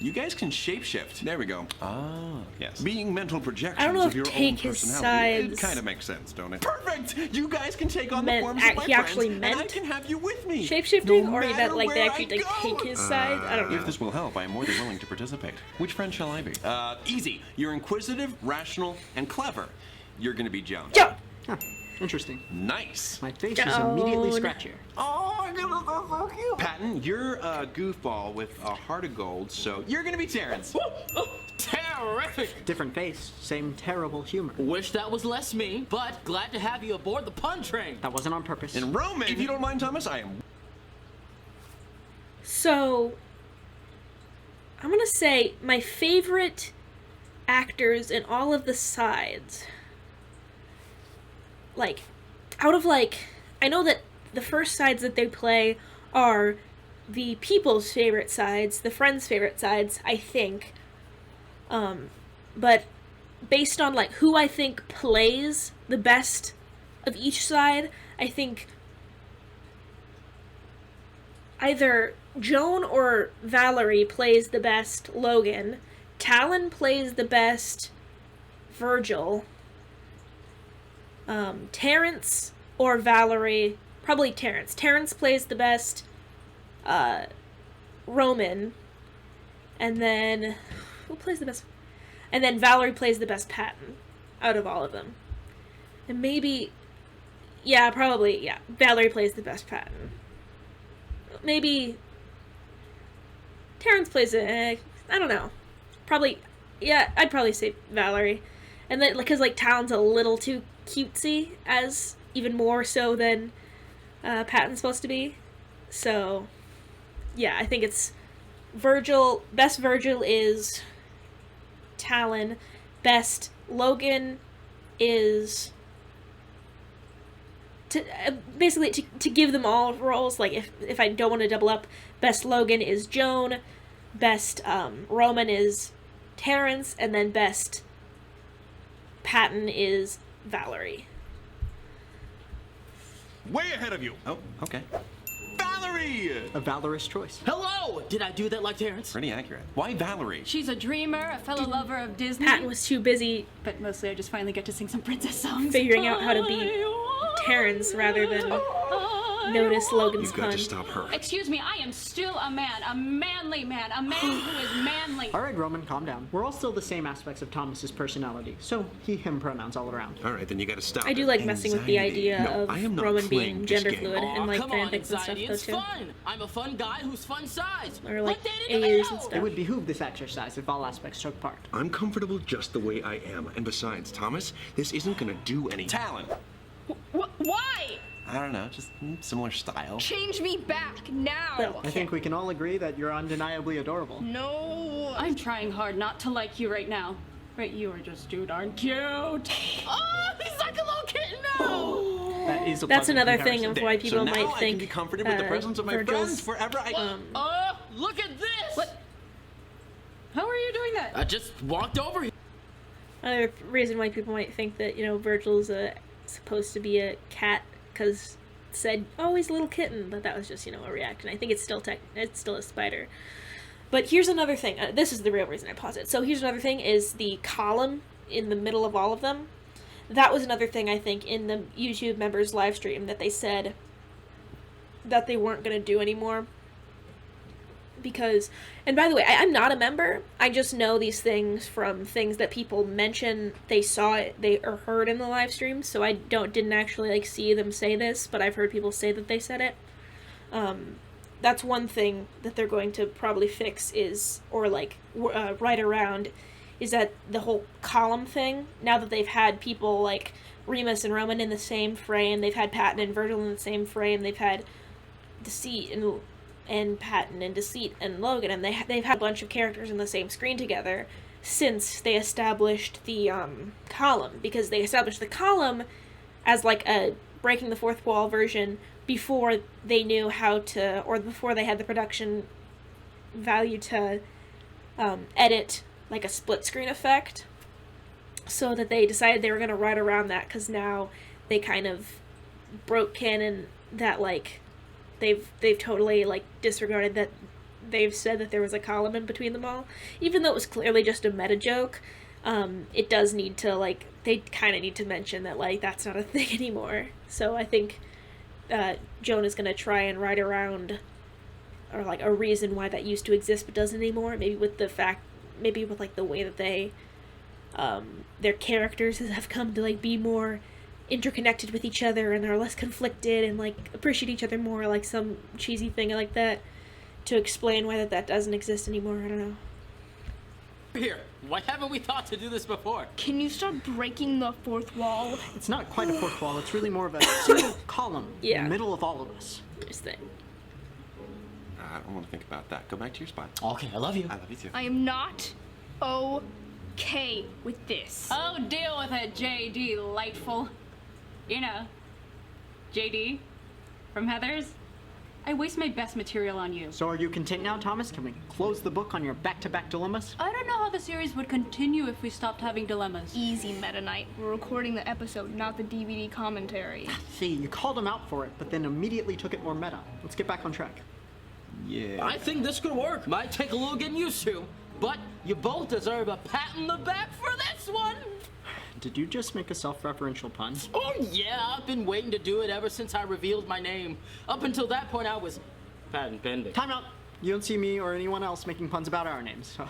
You guys can shapeshift. There we go. Ah, yes. Being mental projections I don't know of if your own take his personality. It sides kind of makes sense, don't it? Perfect! You guys can take on meant- the forms of my he actually friends, and I meant can have you with me. shapeshifting, No or he meant matter like they where actually I like go. take his side? I don't know. If this will help, I am more than willing to participate. Which friend shall I be? Easy. You're inquisitive, rational, and clever. You're gonna be Joan. Joan! Huh. Interesting. Nice. My face is immediately Joan. scratchier. Oh my goodness, that's so cute. Patton, you're a goofball with a heart of gold, so you're gonna be Terrence. Terrific! Different face, same terrible humor. Wish that was less me, but glad to have you aboard the pun train. That wasn't on purpose. And Roman, if you don't mind, Thomas, I am. So, I'm gonna say my favorite actors in all of the sides. Like, out of like, I know that the first sides that they play are the people's favorite sides, the friends' favorite sides, I think. But based on like who I think plays the best of each side, I think either Joan or Valerie plays the best Logan. Talon plays the best Virgil. Terrence or Valerie, probably Terrence. Terrence plays the best Roman. And then, who plays the best? And then Valerie plays the best Patton out of all of them. And maybe, yeah, probably, yeah, Valerie plays the best Patton. Maybe Terrence plays it, I don't know. Probably, yeah, I'd probably say Valerie. And then, because, like, Talon's a little too cutesy, as even more so than Patton's supposed to be. So, yeah, I think it's Virgil. Best Virgil is Talon. Best Logan is basically to give them all roles. Like if I don't want to double up, best Logan is Joan, best Roman is Terrence, and then best Patton is Valerie. Way ahead of you. Oh, okay. Valerie! A valorous choice. Hello! Did I do that like Terrence? Pretty accurate. Why Valerie? She's a dreamer, a fellow lover of Disney. Patton was too busy, but mostly I just finally get to sing some princess songs. figuring out how to be Terrence rather than notice Logan's You've got pun. to stop her. Excuse me, I am still a man, a manly man, a man who is manly. All right, Roman, calm down. We're all still the same aspects of Thomas's personality, so he, him pronouns all around. All right, then you got to stop. I do it. like messing with the Anxiety. idea No, of I am not Roman playing being this gender game. fluid and like come on, fanfics and stuff anxiety, though it's too. fun. I'm a fun guy who's fun size. Or like Put that in the Ayers and middle. stuff. It would behoove this exercise if all aspects took part. I'm comfortable just the way I am. And besides, Thomas, this isn't going to do any talent. Why? I don't know, just similar style. Change me back now. Well, I think we can all agree that you're undeniably adorable. No. I'm trying hard not to like you right now. But you are just too darn cute. Oh, he's like a little kitten now. That is a that's pleasant another comparison. thing of why So people now might I think can be comforted with the presence of my Virgil's, friends forever. Look at this! What? How are you doing that? I just walked over here. Another reason why people might think that, you know, Virgil's supposed to be a cat because said, oh, he's a little kitten, but that was just, you know, a reaction. I think it's still it's still a spider. But here's another thing. This is the real reason I pause it. So here's another thing is the column in the middle of all of them. That was another thing I think in the YouTube members live stream that they said that they weren't going to do anymore. Because, and by the way, I'm not a member. I just know these things from things that people mention they saw it, they or heard in the live stream. So I didn't actually like see them say this, but I've heard people say that they said it. That's one thing that they're going to probably fix is, or like right around, is that the whole column thing. Now that they've had people like Remus and Roman in the same frame, they've had Patton and Virgil in the same frame, they've had Deceit and Patton and Deceit and Logan, and they've had a bunch of characters in the same screen together since they established the column, because they established the column as like a breaking the fourth wall version before they knew how to, or before they had the production value to edit like a split screen effect, so that they decided they were going to ride around that, because now they kind of broke canon that like they've totally like disregarded that they've said that there was a column in between them all, even though it was clearly just a meta joke. It does need to, like, they kind of need to mention that like that's not a thing anymore. So I think Joan is going to try and ride around, or like a reason why that used to exist but doesn't anymore, maybe with like the way that they their characters have come to like be more interconnected with each other and are less conflicted and like appreciate each other more, like some cheesy thing like that, to explain why that doesn't exist anymore. I don't know. Here, why haven't we thought to do this before? Can you stop breaking the fourth wall? It's not quite a fourth wall, it's really more of a single column in Yeah. the middle of all of us. Interesting. I don't want to think about that. Go back to your spot. Okay, I love you. I love you too. I am not okay with this. Oh, deal with it, JD Delightful. You know, JD from Heathers. I waste my best material on you. So are you content now, Thomas? Can we close the book on your back-to-back dilemmas? I don't know how the series would continue if we stopped having dilemmas. Easy, Meta Knight. We're recording the episode, not the DVD commentary. See, you called him out for it, but then immediately took it more meta. Let's get back on track. Yeah. I think this could work. Might take a little getting used to, but you both deserve a pat in the back for this one. Did you just make a self-referential pun? Oh yeah, I've been waiting to do it ever since I revealed my name. Up until that point, I was patent pending. Time out. You don't see me or anyone else making puns about our names, so...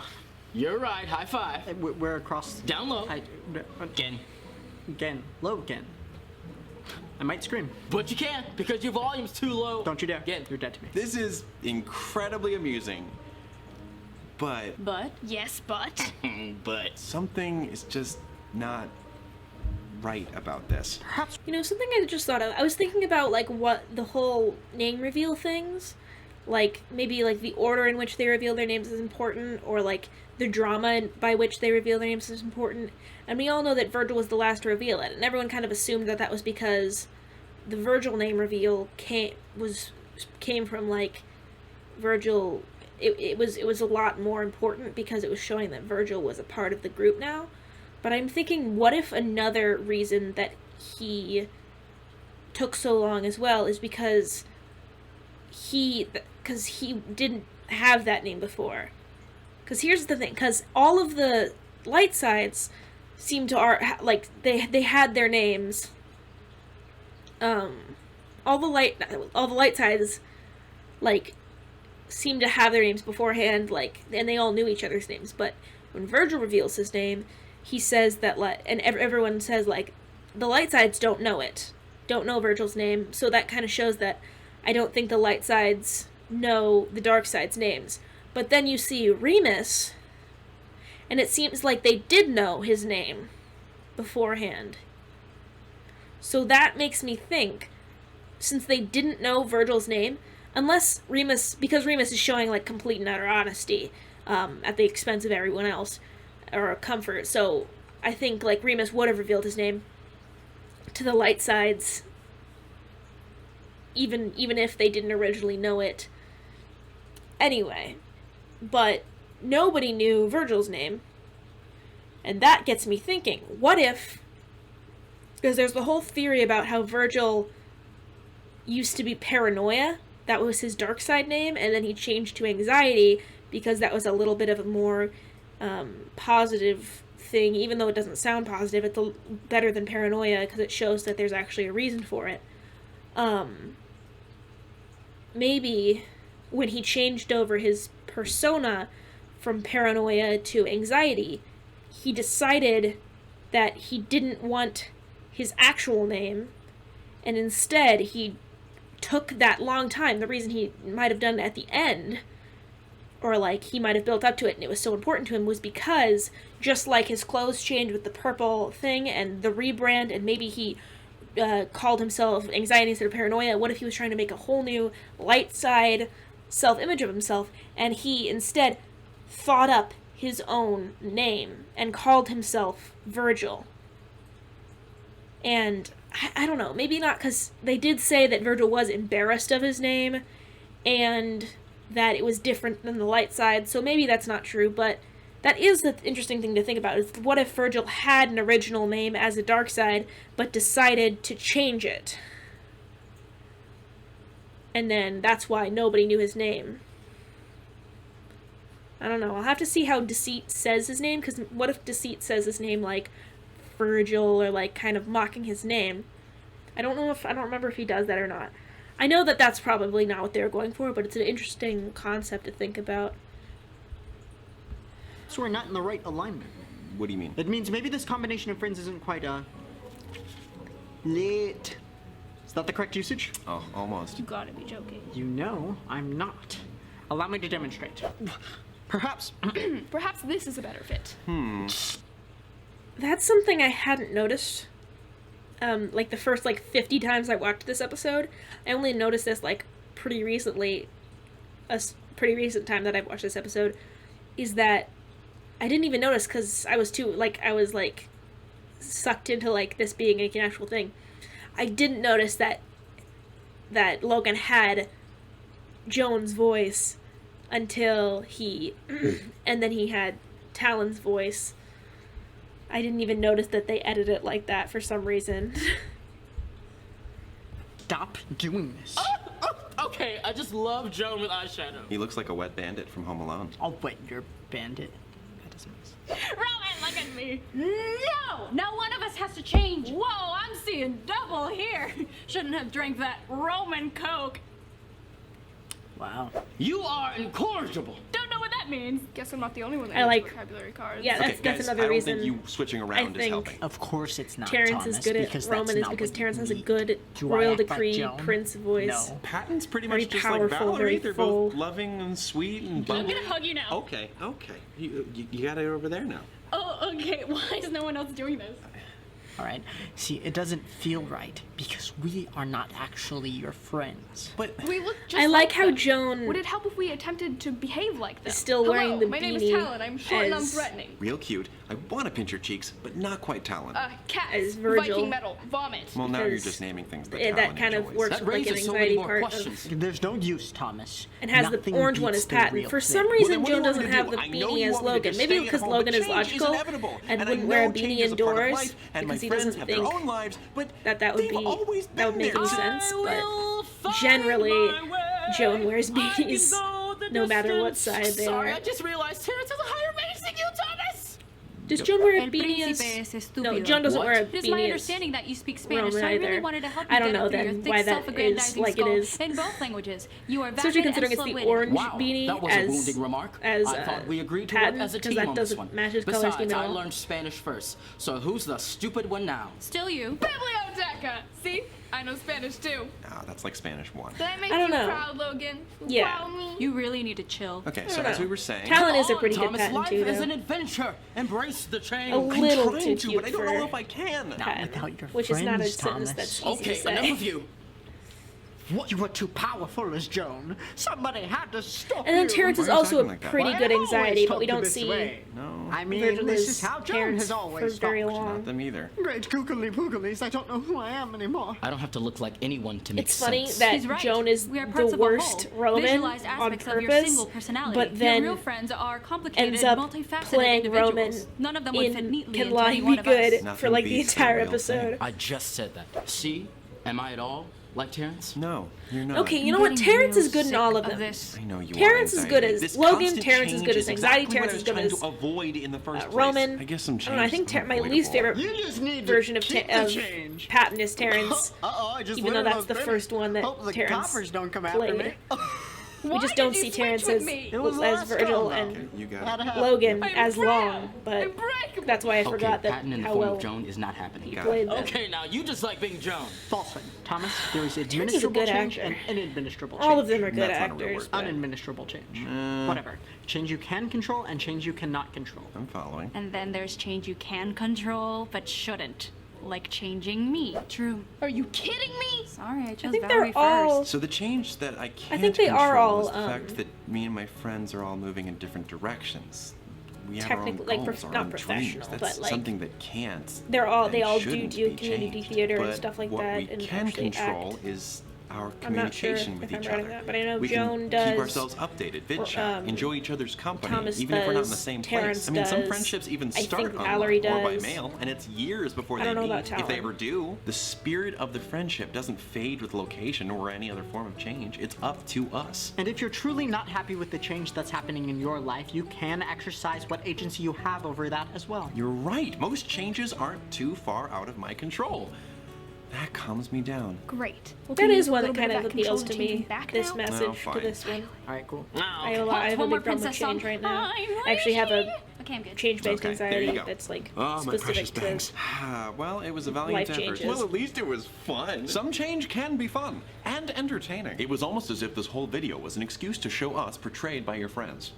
You're right. High five. We're across... Down low. Gen. Gen. Low gen. I might scream. But you can't, because your volume's too low. Don't you dare. Gen. You're dead to me. This is incredibly amusing, but... But? Yes, but? But... Something is just not right about this. Perhaps... You know, something I just thought of, I was thinking about like what the whole name reveal things, like maybe like the order in which they reveal their names is important, or like the drama by which they reveal their names is important. And we all know that Virgil was the last to reveal it, and everyone kind of assumed that that was because the Virgil name reveal came from like Virgil. It was a lot more important because it was showing that Virgil was a part of the group now. But I'm thinking, what if another reason that he took so long as well is because because he didn't have that name before. Because here's the thing, because all of the light sides seem to they had their names. All the light sides seem to have their names beforehand, and they all knew each other's names. But when Virgil reveals his name, he says that and everyone says the light sides don't know Virgil's name. So that kind of shows that I don't think the light sides know the dark side's names. But then you see Remus, and it seems like they did know his name beforehand. So that makes me think, since they didn't know Virgil's name, unless because Remus is showing complete and utter honesty at the expense of everyone else, or comfort. So I think Remus would have revealed his name to the light sides, even if they didn't originally know it. Anyway, but nobody knew Virgil's name, and that gets me thinking, what if, because there's the whole theory about how Virgil used to be Paranoia, that was his dark side name, and then he changed to Anxiety because that was a little bit of a more positive thing, even though it doesn't sound positive. It's better than Paranoia because it shows that there's actually a reason for it. Maybe when he changed over his persona from Paranoia to Anxiety, he decided that he didn't want his actual name, and instead he took that long time. The reason he might have done it at the end, or he might have built up to it and it was so important to him, was because just like his clothes changed with the purple thing and the rebrand, and maybe he called himself Anxiety instead of Paranoia, what if he was trying to make a whole new light side self-image of himself, and he instead thought up his own name and called himself Virgil? And I don't know, maybe not, because they did say that Virgil was embarrassed of his name and that it was different than the light side, so maybe that's not true. But that is the interesting thing to think about, is what if Virgil had an original name as a dark side but decided to change it, and then that's why nobody knew his name. I don't know, I'll have to see how Deceit says his name, because what if Deceit says his name Virgil, or kind of mocking his name? I don't remember if he does that or not. I know that that's probably not what they were going for, but it's an interesting concept to think about. So we're not in the right alignment. What do you mean? It means maybe this combination of friends isn't quite lit. Is that the correct usage? Oh, almost. You gotta be joking. You know I'm not. Allow me to demonstrate. Perhaps. Perhaps this is a better fit. That's something I hadn't noticed. The first 50 times I watched this episode, I only noticed this pretty recently. A pretty recent time that I've watched this episode is that I didn't even notice because I was too I was sucked into this being an actual thing. I didn't notice that Logan had Joan's voice until he and then he had Talon's voice. I didn't even notice that they edited it like that for some reason. Stop doing this. Okay, I just love Joan with eyeshadow. He looks like a wet bandit from Home Alone. I'll wet your bandit. That doesn't make sense. Roman, look at me. No! Now one of us has to change. Whoa, I'm seeing double here. Shouldn't have drank that Roman Coke. Wow. You are incorrigible. Don't know what that means. Guess I'm not the only one that I needs vocabulary cards. Yeah, that's guys, another I don't reason. think you switching around is helping. Of course it's not, Terrence Thomas, is good at because Roman that's is not because what Terrence has a we good do. I royal act like decree Joan? prince voice. No. Patton's pretty Very much just powerful, like Valerie. very They're full. both loving and sweet and I'm bubbly. gonna hug you now. Okay. You got it over there now. Oh, okay. Why is no one else doing this? All right. See, it doesn't feel right because we are not actually your friends. But We look just I like how them. Joan Would it help if we attempted to behave like them? is still Hello, wearing the my name is beanie Talon. I'm short and as- unthreatening. real cute. I want to pinch your cheeks, but not quite Talon. Cats, as Virgil. Viking metal, vomit. Well, now you're because just naming things that that Talon kind of enjoys. works That with an raises so many anxiety more part questions. There's no use, Thomas. and has Nothing the orange one beats as the Patton. real For thing. some Well, reason, then what do Joan you want doesn't me to have do? the I know beanie you as want me to Logan. stay Maybe at because home, Logan but is change logical inevitable, and I wouldn't wear a know change beanie is a part of indoors life, and because my he friends doesn't have think their own lives, but that would they've be always that would been make any there. sense. But will find generally, my way. Joan wears beanies no matter what side they Sorry, are. I just realized Terrence has a higher rating than you, Thomas! Does Joan wear a El beanie? príncipe es estúpido. No, Joan doesn't wear a It is my beanie. understanding that you speak Spanish, Roman so I really either. wanted to help you I don't get know over your then thick, why that is self-aggrandizing like it skull is. in both languages. You are Especially vapid considering and it's the slow-witted. orange Wow, beanie that was a as wounding remark. as I thought we agreed to Patton, work as a because team that on this doesn't one. match his color scheme Besides, at I all. learned Spanish first, so who's the stupid one now? Still you. Biblioteca! See? I know Spanish too. Ah, that's like Spanish 1. Did I make I don't you know. proud, Logan? Yeah. Proud me? You really need to chill. Okay, so as we were saying... Talon is a pretty Come on, good Thomas, Patton life too, is though. an adventure. Embrace the change. A little I'm too trying to, cute but I don't for know if I can. Patton, without your which is not a friends, sentence Thomas. that's easy Okay, to say. enough of you. You were too powerful as Joan. Somebody had to stop And then you. Terrence is Why are you also a talking like that? pretty Well, good I always anxiety, but we talk don't to this see way. No, I mean, Virgil this is is how Joan Terrence has always for very talked. long. not them either. Great googly pooglies, I don't know who I am anymore. I don't have to look like anyone to make It's sense. funny that He's right. Joan is We are the parts of a worst whole. Roman Visualized on aspects of your purpose, single personality. but then your real friends are complicated, ends up multifaceted playing individuals. Roman None of them would fit in neatly Can into Lie any Be one of us. Good Nothing for like the beats the entire real episode. I just said that. See? Am I at all like Terrence? No, you're not. Okay, you know what? Terrence is good in all of them. I know you Terrence are, is good Anxiety. as This Logan. constant Terrence is change good as Anxiety. exactly Terrence what is I good was as trying to avoid in the first place. Roman. I guess some I change. don't know. I think my least favorite You just need to version of, keep the of change. Patton is Terrence. I just Even though learned that's those the pennies. first one that Hope the Terrence coppers don't come after me. played. We just don't see Terrence as Virgil and You got it. Logan as long, but that's why I Okay, forgot that Patton in the how form well of Joan is not happening. he played them. Okay, now you just like being Joan. Falsehood. Thomas, there is Terrence is a administrable good change actor. and inadministrable change. All of them are good That's not a real actors. word. but- Unadministrable change. Whatever. Change you can control and change you cannot control. I'm following. And then there's change you can control, but shouldn't. Like changing me. True. Are you kidding me? Sorry, I chose think Valerie they're all- first. So the change that I can't think they control are all, is the fact that me and my friends are all moving in different directions. We have our own Technically, like, goals, our not own dreams. professional, That's but, like, something that can't. They and all do shouldn't be community changed. theater and But stuff like what that, we and can actually control act. is our I'm not sure communication with if I'm each writing other. that, but I know we Joan can does, keep ourselves updated, vid or, chat, enjoy each other's company, Thomas even if we're not in the does, same Terrence place. I mean, some does, friendships even I start think Valerie online or by does. mail, and it's years before I they don't know meet, about if they Talon. ever do. The spirit of the friendship doesn't fade with location or any other form of change. It's up to us. And if you're truly not happy with the change that's happening in your life, you can exercise what agency you have over that as well. You're right. Most changes aren't too far out of my control. That calms me down. Great. Well, Can that we is use a one little that bit kind of of that control appeals to and change me. back This now? message No, to fine. this one. Alright, cool. I have a big problem with change right now. I actually have a Okay, I'm good. change-based Okay, there you anxiety go. that's like Oh, my specific precious to bangs. Well, it was a valiant life effort. changes. Well, at least it was fun. Some change can be fun and entertaining. It was almost as if this whole video was an excuse to show us portrayed by your friends.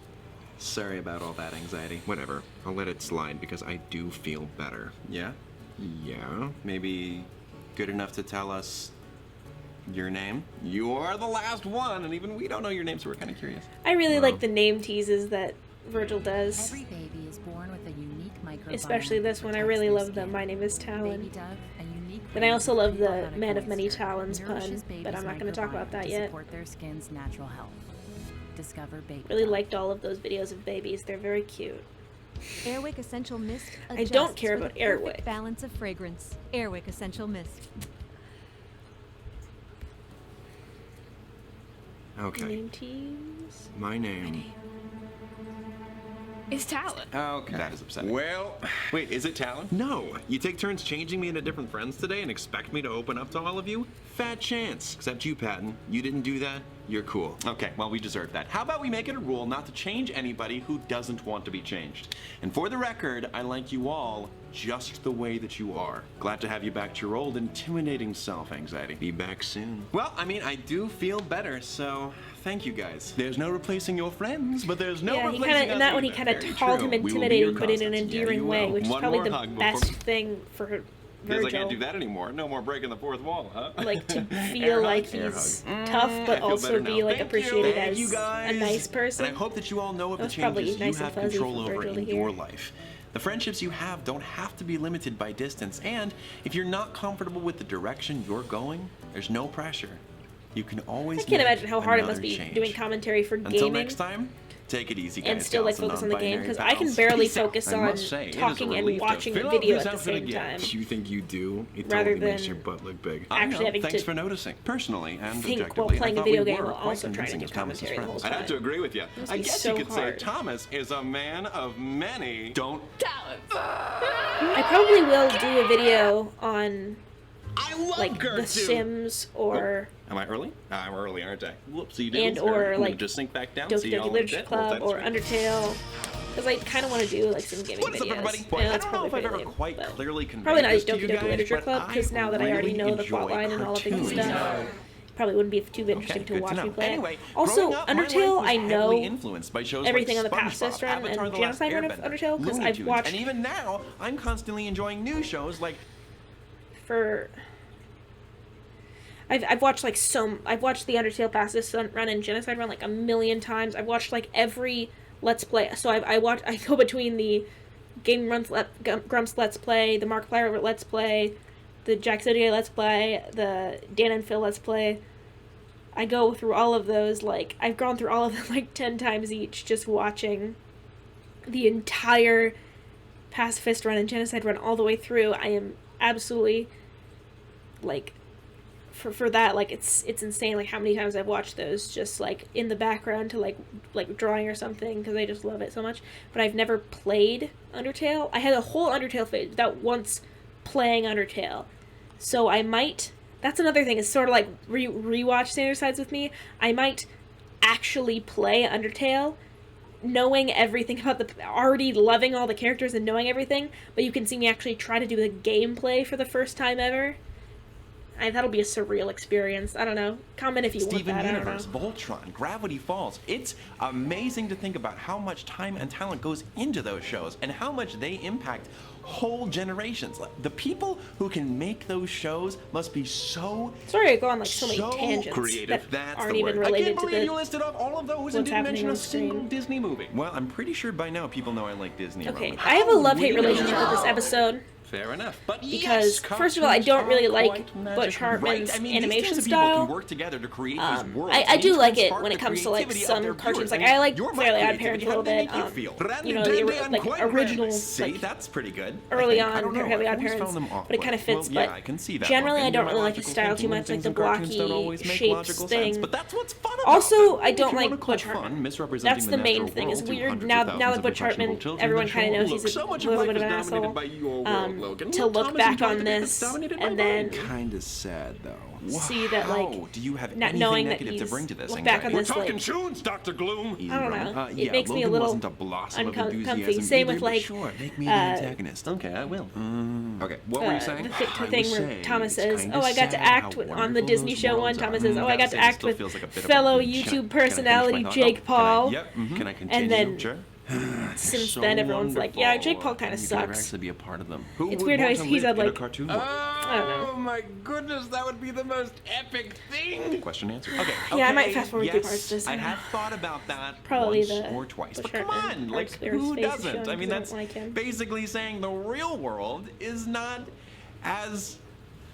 Sorry about all that anxiety. Whatever. I'll let it slide because I do feel better. Yeah? Yeah. Maybe good enough to tell us your name? You are the last one, and even we don't know your name, so we're kind of curious. I really Well. like the name teases that Virgil does. Every baby is born with a unique microbiome. Especially this one. I really love the "My name is Talon." Then I also love the "Man of Many Talons" pun, but I'm not going to talk about that yet. Support their skin's natural health. Discover baby. Really liked all of those videos of babies. They're very cute. Airwick Essential Mist. I don't adjusts care for about the perfect Airwick. balance of fragrance. Airwick Essential Mist. Okay. Name tease. My name. It's Talon. Okay. That is upsetting. Well, wait, is it Talon? No. You take turns changing me into different friends today and expect me to open up to all of you? Fat chance. Except you, Patton. You didn't do that. You're cool. Okay, well, we deserve that. How about we make it a rule not to change anybody who doesn't want to be changed? And for the record, I like you all just the way that you are. Glad to have you back to your old intimidating self, Anxiety. Be back soon. Well, I mean, I do feel better, so thank you guys. There's no replacing your friends, but there's no Yeah, he replacing kind of in us that one he either. kind of Very called true. him We will be intimidating, your but in an constants. Yeah, endearing you way, will. which is One probably more the hug before- best thing for Guess I Virgil. can't do that anymore. No more breaking the fourth wall, huh? Like to Air feel hug. like Air he's hug. tough, I but feel also better be now. like Thank appreciated Thank as you guys. a nice person. And I hope that you all know of That the was probably changes you nice and have fuzzy control for over Virgil in to your hear. life. The friendships you have don't have to be limited by distance, and if you're not comfortable with the direction you're going, there's no pressure. You can always. I can't imagine how hard it must another be change. doing commentary for Until gaming. next time, take it easy, guys. And still like gals, focus on the game, non-binary because I can pals. barely Peace out. focus I on must say, it is a talking and relief to watching a fill out video this at the outfit same again. time. You think you do? It Rather totally makes than your butt look big. actually having Thanks to for noticing, personally and think while objectively. playing I a thought video we game were while quite also trying to convincing do as Thomas's commentary the whole friends. time. I'd have to agree with you. Must I be guess so you could hard. say Thomas is a man of many. Don't. I probably will do a video on like The cartoons. Sims or Am I early? I'm early, aren't I? Whoopsie and or like just sink back down. Doki See y'all Doki in a Literature bit. Club Roll or Tide Undertale, because I kind of want to do like some gaming What's videos. up, everybody? I know I that's don't know probably if I've pretty ever lame, quite but clearly conveyed probably not this a to Doki you Doki guys, Literature but Club, because now that I already really know the enjoy plotline and all of the good cartoons. stuff, probably wouldn't be too interesting to good watch to me know. play. it. Anyway, Also, growing up, my life Undertale, was I heavily know influenced by shows everything like on the past SpongeBob, system and Avatar: The Last Genocide Run of Airbender, Undertale, because Looney I've Tunes, watched and even now, I'm constantly enjoying new shows like. I've watched like I've watched the Undertale Past System Run and Genocide Run like a million times. I've watched like every Let's Play. So I go between the Game Grumps Let's Play, the Markiplier Let's Play, the Jack Zodiac Let's Play, the Dan and Phil Let's Play. I go through all of those, like, I've gone through all of them like 10 times each, just watching the entire Pacifist Run and Genocide Run all the way through. I am absolutely, like, for that, like, it's insane, like, how many times I've watched those just, like, in the background to, like drawing or something, because I just love it so much. But I've never played Undertale. I had a whole Undertale phase without once playing Undertale. So I might... That's another thing, it's sort of like rewatch Standard Sides with me. I might actually play Undertale, knowing everything about already loving all the characters and knowing everything, but you can see me actually try to do the gameplay for the first time ever. That'll be a surreal experience. I don't know. Comment if you Steven want that. Universe, I don't know. Voltron, Gravity Falls. It's amazing to think about how much time and talent goes into those shows and how much they impact whole generations. Like, the people who can make those shows must be so Sorry I go on like so many tangents creative. that That's aren't the even word. related I can't to believe the you listed off all of those and what's didn't happening mention on a single screen. Disney movie. Well, I'm pretty sure by now people know I like Disney. Okay, Roman. I have a love-hate How would we relationship know? with this episode. Fair enough. But Because, yes, first of all, I don't really like Butch Hartman's right? I mean, animation these teams of people style. can work together to create these worlds, I and do each like can it spark when the it comes to like creativity of some their cartoons. viewers. Like I mean, I like you're my Fairly Odd creativity. Parents a little How do bit. they make you feel? You know, the like original, See, like that's pretty good. early I think. I on don't know. Fairly I've Odd always Parents, found them but it kind of awkward. fits. Well, yeah, but I can see that. generally, I don't My really like the logical style too thinking when much, like things the in cartoons don't blocky always make shapes logical thing. sense, but that's what's fun about Also, them. I If don't you like wanna call Butch fun Hartman. misrepresenting That's the the main natural thing. Is world to weird hundreds now. of Now thousands that of Butch Hartman, impressionable children, everyone then kind of sure, knows look, he's so a much of little life bit of is an dominated asshole. by your world, Logan. To Well, look Thomas back enjoyed on the bit that's this dominated by and mine. then Kinda sad though. see that like Wow, do you have not anything knowing that negative to he's bring to this? look back on We're this talking like tunes, Dr. Gloom. I don't know. Yeah, It makes me a Logan little wasn't a blossom of uncomfy. enthusiasm Same either, with but like sure, make me the antagonist. Okay, I will. Okay, what were you saying? The thing where Thomas says, "Oh, I got to act on the Disney show one." Thomas says, "Oh, I got to act with fellow YouTube personality Jake Paul." Yep. Can I continue? And then Sure. since then, everyone's like, "Yeah, Jake Paul kind of You could never sucks." actually be a part of them. It's weird how he's had like cartoon I don't know. Oh my goodness, that would be the most epic thing. Question answer. Okay. Yeah, I might okay, fast forward through parts just I have thought about that probably once the or twice. Butch But come Hartman on, parts like where his who face is doesn't? showing I mean, 'cause I that's don't like him. basically saying the real world is not as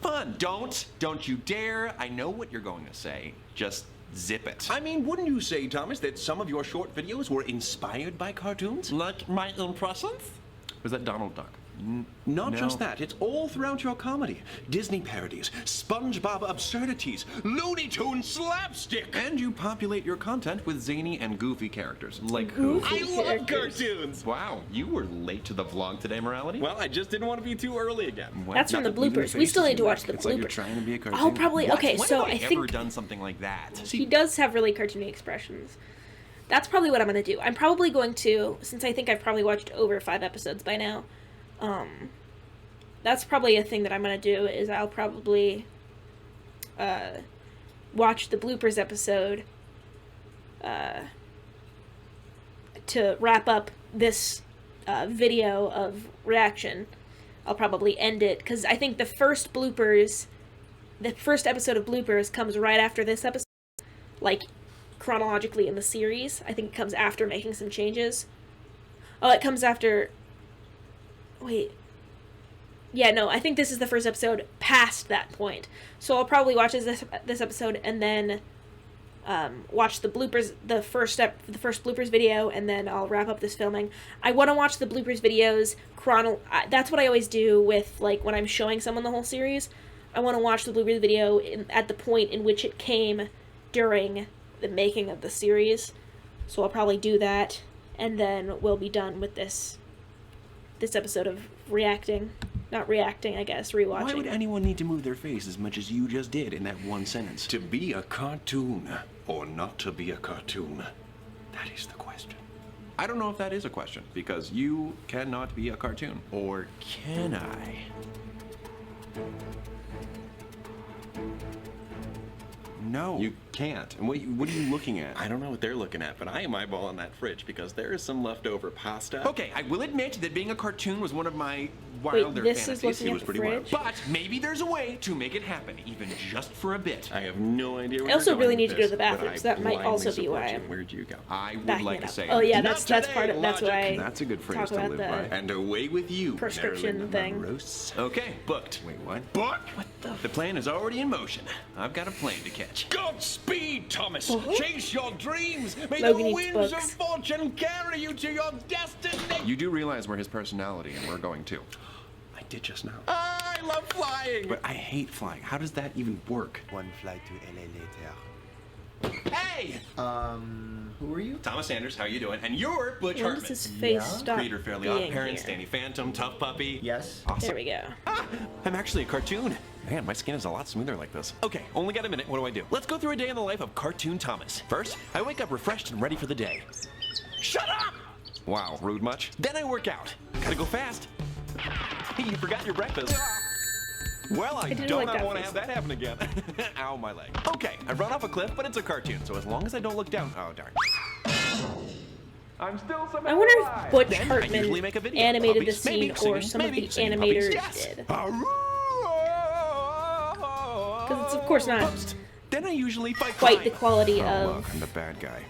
fun. Don't you dare. I know what you're going to say. Just zip it. I mean, wouldn't you say, Thomas, that some of your short videos were inspired by cartoons? Like my impressions? Was that Donald Duck? Not just that, it's all throughout your comedy. Disney parodies, SpongeBob absurdities, Looney Tunes slapstick. And you populate your content with zany and goofy characters. Like who? I love cartoons. Wow, you were late to the vlog today, Morality. Well, I just didn't want to be too early again. That's from the bloopers. We still need to watch the It's like you're bloopers. trying to be a cartoon. I'll probably What? okay. When So have I ever think done something like that. he does have really cartoony expressions. That's probably what I'm gonna do. I'm probably going to, since I think I've probably watched over 5 episodes by now. That's probably a thing that I'm gonna do. Is I'll probably watch the bloopers episode to wrap up this video of reaction. I'll probably end it because I think the first episode of bloopers comes right after this episode, like chronologically in the series. I think it comes after making some changes. Oh, it comes after. Wait. yeah, no, I think this is the first episode past that point. So I'll probably watch this episode and then watch the bloopers, the first bloopers video, and then I'll wrap up this filming. I want to watch the bloopers videos that's what I always do with, like, when I'm showing someone the whole series. I want to watch the bloopers video at the point in which it came during the making of the series. So I'll probably do that, and then we'll be done with this episode of rewatching. Why would anyone need to move their face as much as you just did in that one sentence? To be a cartoon or not to be a cartoon? That is the question. I don't know if that is a question, because you cannot be a cartoon. Or can I? No. You can't. And what are you looking at? I don't know what they're looking at, but I am eyeballing that fridge because there is some leftover pasta. Okay, I will admit that being a cartoon was one of my wilder fantasies. It was pretty wild. But maybe there's a way to make it happen, even just for a bit. I have no idea where I also you're really going need to with go to the this, bathroom, so that might also be why I'm Where'd you go? I would backing like it to up. say. Oh yeah, "Not that's today, part of that's what I That's a good phrase talk to about live the by. And away with you, prescription Marilyn thing. Monroe. Okay, booked. Wait, what? Book? What the plan is already in motion. I've got a plane to catch. Godspeed, Thomas. Chase your dreams. May Logan the eats winds books. of fortune carry you to your destiny. You do realize we're his personality, and we're going too. I did just now. I love flying. But I hate flying. How does that even work? One flight to LA later. Hey! Who are you? Thomas Sanders, how you doing? And you're Butch When Hartman. does his face stop Creator, Fairly Odd being Parents, here? Danny Phantom, Tough Puppy. Yes. Awesome. There we go. I'm actually a cartoon. Man, my skin is a lot smoother like this. Okay, only got a minute. What do? Let's go through a day in the life of Cartoon Thomas. First, I wake up refreshed and ready for the day. Shut up! Wow, rude much? Then I work out. Gotta go fast. Hey, you forgot your breakfast. Well, I didn't don't like that want to face. have that happen again. Ow, my leg. Okay, I run off a cliff, but it's a cartoon, so as long as I don't look down. Oh, darn. I'm still somehow I wonder alive. if Butch Then I usually make a Hartman video. animated the Puppies, maybe, scene or singing, some of maybe, the singing puppies. animators Yes. did. Because it's of course not Then I usually fight quite the crime. quality Oh, of, look, I'm the bad guy.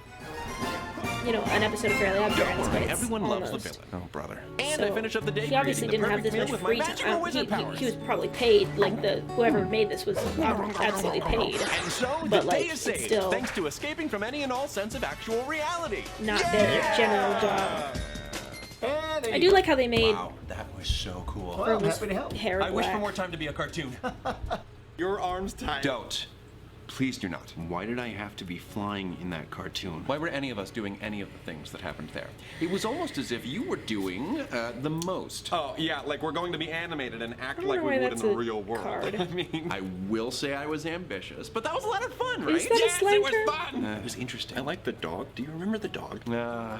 an episode of Fairly Odd Parents, but it's Everyone loves the almost. villain. Oh, brother. And So, I finish up the day he obviously creating the didn't have this perfect much meal with free my time. magical wizard powers. He was probably paid, like whoever made this was absolutely paid. And so But the like, day is it's saved, still thanks to escaping from any and all sense of actual reality. not their general job. I do like how they made Wow, that was so cool. Irma's hair I wish black. for more time to be a cartoon. Your arm's tied. Don't. Please do not. Why did I have to be flying in that cartoon? Why were any of us doing any of the things that happened there? It was almost as if you were doing the most. Oh, yeah, like we're going to be animated and act I like wonder we why would in that's the a real world. card. I mean, I will say I was ambitious, but that was a lot of fun, right? Is that a yes, slang it was term? fun. It was interesting. I like the dog. Do you remember the dog?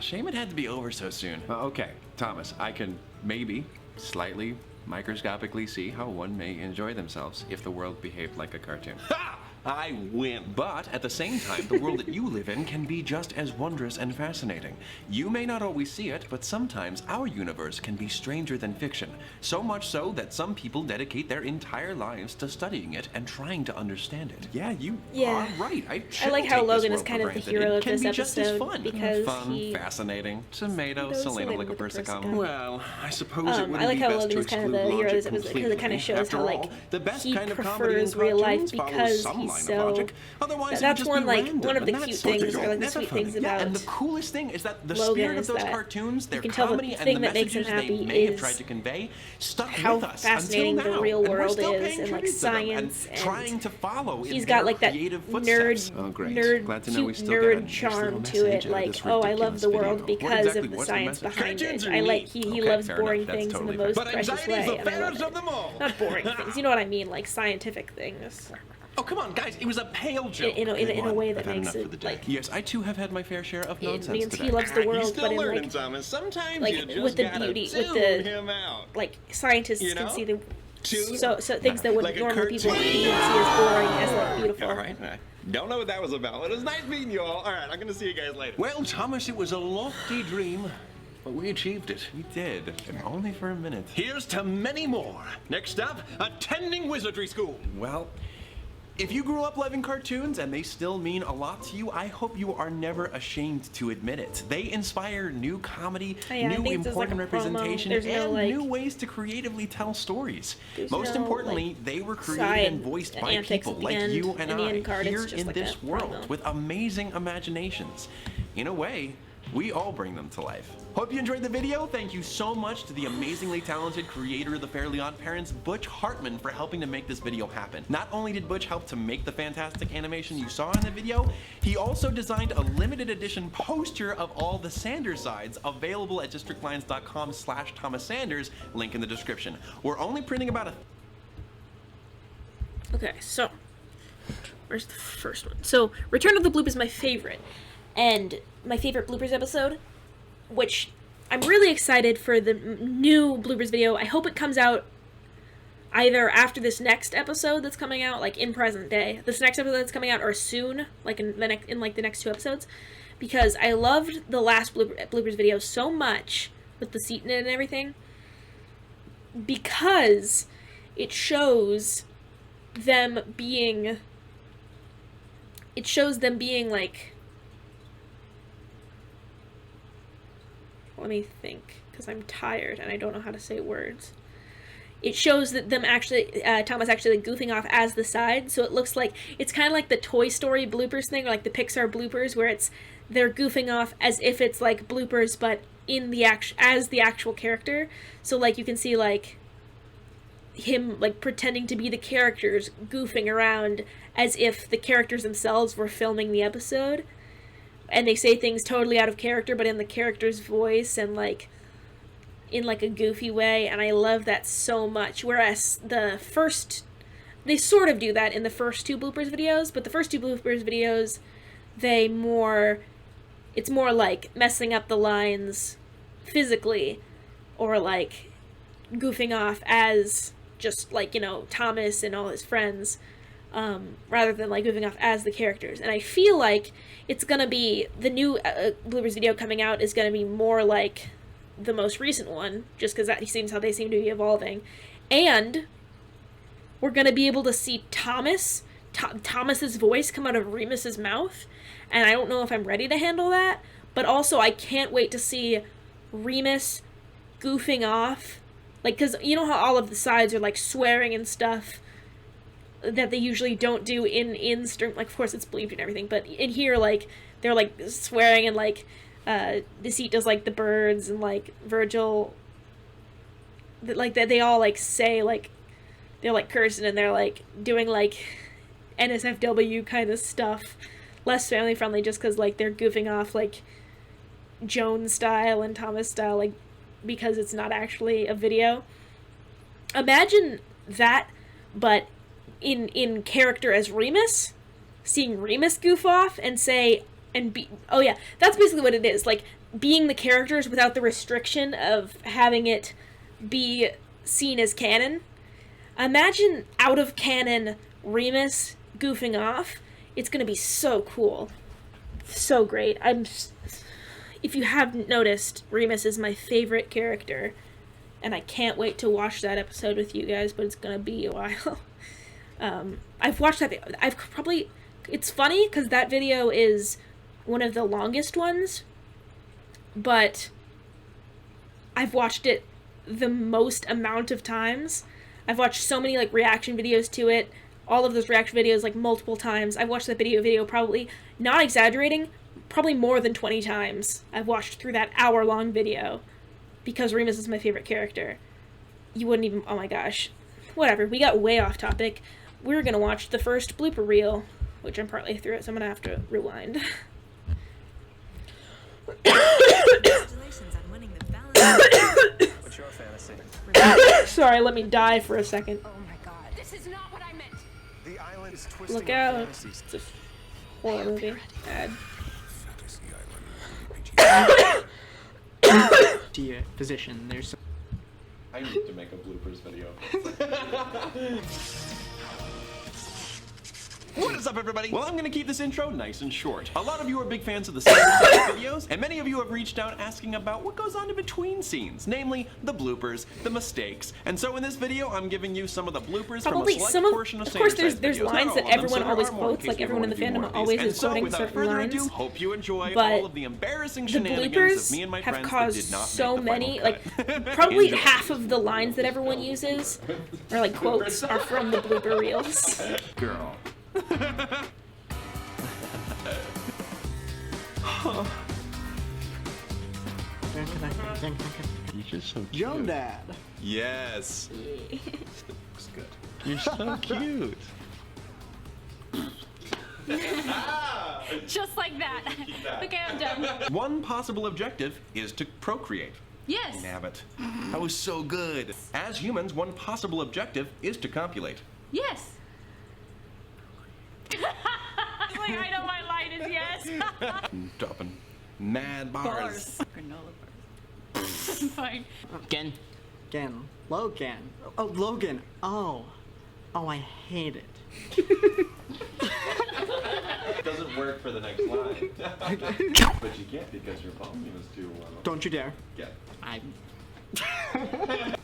Shame it had to be over so soon. Okay, Thomas, I can maybe slightly microscopically see how one may enjoy themselves if the world behaved like a cartoon. Ha! I win. But at the same time, the world that you live in can be just as wondrous and fascinating. You may not always see it, but sometimes our universe can be stranger than fiction. So much so that some people dedicate their entire lives to studying it and trying to understand it. Yeah, you are right. I like how Logan is kind of the hero of this episode because fun, he fascinating. Tomato, Selena like a persicum. Well, I suppose it would I like be how best Logan to is kind of exclude the hero of this logic episode because it kind of completely. shows how After like all, the best he kind of comedy prefers in real life cartoons follows because some he's line of so. logic. Otherwise, it would That's just one be like random, one of the and cute that's sort things of or like the never sweet funny. things Yeah, about and the coolest thing is that the Logan spirit of is those that cartoons, their you can tell the comedy, and thing the that makes him messages they happy may have is tried to convey stuck how with us fascinating until the now. real And we're world still is paying and like tribute to them science and and trying to follow in he's their got like that creative nerd footsteps. Oh, great. nerd Glad to know we cute still got a nerd nice charm little to message it out of like this oh I love ridiculous the video. world What because exactly of the was the science message? behind Cartoons it are I like neat. he Okay, loves fair boring enough. That's things totally in the fair. most But precious anxiety is way the and I love fairest it. of them all. Not boring things, you know what I mean, like scientific things Oh, come on, guys. It was a pale joke. in a way that I've had makes enough for the it day. like Yes, I too have had my fair share of it nonsense means today. he loves the He's world still but in learning, like Thomas. Sometimes like you just with the gotta beauty with tune the him out. like scientists You can know? see the Tune- so things that would Like a normally people cartoon. see as boring as like beautiful. All right. Don't know what that was about. It was nice meeting you all. All right, I'm gonna see you guys later. Well, Thomas, it was a lofty dream, but we achieved it. We did, and only for a minute. Here's to many more. Next up, attending wizardry school. Well, If you grew up loving cartoons and they still mean a lot to you, I hope you are never ashamed to admit it. They inspire new comedy, new important representation, and new ways to creatively tell stories. Most importantly, they were created and voiced by people like you and I here in this world with amazing imaginations. In a way, we all bring them to life. Hope you enjoyed the video. Thank you so much to the amazingly talented creator of the Fairly Odd Parents, Butch Hartman, for helping to make this video happen. Not only did Butch help to make the fantastic animation you saw in the video, he also designed a limited edition poster of all the Sanders sides, available at districtlines.com/Thomas Sanders, link in the description. We're only printing about a... Okay, so where's the first one? So Return of the Bloop is my favorite, and my favorite bloopers episode, which I'm really excited for the new bloopers video. I hope it comes out either after this next episode that's coming out, like in present day, this next episode that's coming out, or soon, like in the next 2 episodes, because I loved the last bloopers video so much with the seat in it and everything, because it shows them being like, let me think, because I'm tired and I don't know how to say words. It shows that them actually, Thomas actually like goofing off as the side, so it looks like, it's kind of like the Toy Story bloopers thing, or like the Pixar bloopers, where they're goofing off as if it's like bloopers, but in the as the actual character. So like you can see like him like pretending to be the characters, goofing around as if the characters themselves were filming the episode. And they say things totally out of character, but in the character's voice and like in like a goofy way, and I love that so much. Whereas they sort of do that in the first 2 bloopers videos, but the first 2 bloopers videos, it's more like messing up the lines physically, or like goofing off as just like, you know, Thomas and all his friends, rather than like goofing off as the characters. And I feel like it's gonna be, the new bloopers video coming out is gonna be more like the most recent one, just because that seems how they seem to be evolving. And we're gonna be able to see Thomas's voice come out of Remus's mouth, and I don't know if I'm ready to handle that, but also I can't wait to see Remus goofing off, like, because you know how all of the sides are like swearing and stuff that they usually don't do in stream, like of course it's bleeped and everything, but in here like they're like swearing, and like Deceit does like the birds, and like Virgil, like that they all like say like they're like cursing, and they're like doing like NSFW kind of stuff, less family friendly, just because like they're goofing off like Joan style and Thomas style, like because it's not actually a video. Imagine that, but in character as Remus, seeing Remus goof off and say, and be, oh yeah, that's basically what it is, like being the characters without the restriction of having it be seen as canon. Imagine out of canon Remus goofing off. It's gonna be so cool, so great. If you haven't noticed, Remus is my favorite character, and I can't wait to watch that episode with you guys, but it's gonna be a while. I've watched that. It's funny because that video is one of the longest ones, but I've watched it the most amount of times. I've watched so many like reaction videos to it, all of those reaction videos like multiple times. I've watched that video probably, not exaggerating, probably more than 20 times. I've watched through that hour-long video because Remus is my favorite character. You wouldn't even, oh my gosh. Whatever, we got way off topic. We're gonna watch the first blooper reel, which I'm partly through it, so I'm gonna have to rewind. Congratulations on winning the Valentine. What's your fantasy? Sorry, let me die for a second. Oh my god, this is not what I meant. The island is twisting. Look out. It's a horror movie. Bad. Dear physician, there's some... I need to make a bloopers video. What is up, everybody? Well, I'm gonna keep this intro nice and short. A lot of you are big fans of the Cyber videos, and many of you have reached out asking about what goes on in between scenes, namely the bloopers, the mistakes. And so in this video, I'm giving you some of the bloopers Probably from a select some of portion of course, Cyber there's videos. lines Not that all of them, everyone so there always are more in quotes, case like you everyone in wanna the do more fandom of these. always And is so, quoting without certain further lines. ado, hope you enjoy But all of the embarrassing the shenanigans of me bloopers and my have friends caused that did not so make the final many, cut. like probably Enjoy. half of the lines that everyone uses, or like quotes, are from the blooper reels. Girl. You're just so cute. Joan Dad. Yes. Looks good. You're so cute. Just like that. Okay, I'm done. One possible objective is to procreate. Yes. Nabbit. That was so good. As humans, one possible objective is to copulate. Yes. Like, I know my line is yes. Dropping mad bars. Granola bars. Fine. Logan. Oh, Logan. Oh, I hate it. Doesn't work for the next line. But you can't because your volume is too low. Don't you dare. Yeah.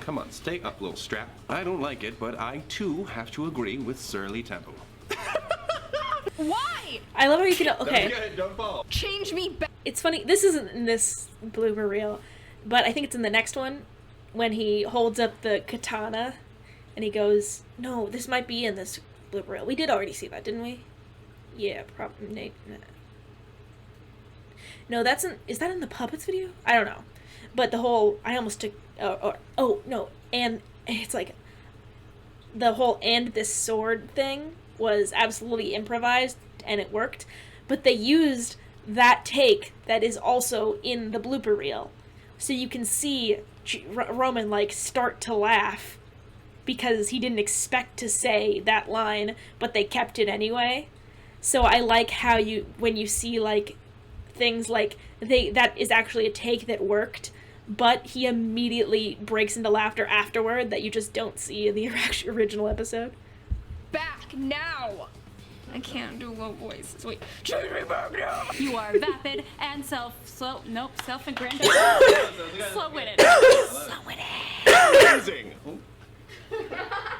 Come on, stay up, little strap. I don't like it, but I too have to agree with Surly Tempo. Why? I love how you can. Okay. Good, don't fall. Change me back. It's funny. This isn't in this blooper reel, but I think it's in the next one when he holds up the katana, and he goes, "No, this might be in this blooper reel." We did already see that, didn't we? Yeah, probably. No, that's in. Is that in the puppets video? I don't know. But the whole, I almost took. Oh no, and it's like the whole "and this sword" thing was absolutely improvised, and it worked. But they used that take that is also in the blooper reel, so you can see Roman like start to laugh because he didn't expect to say that line, but they kept it anyway. So I like how when you see like things like that is actually a take that worked, but he immediately breaks into laughter afterward that you just don't see in the original episode. Back now! I can't do low voices. Wait. Change me back now! You are vapid and self-aggrandizing. Slow-witted. Amazing.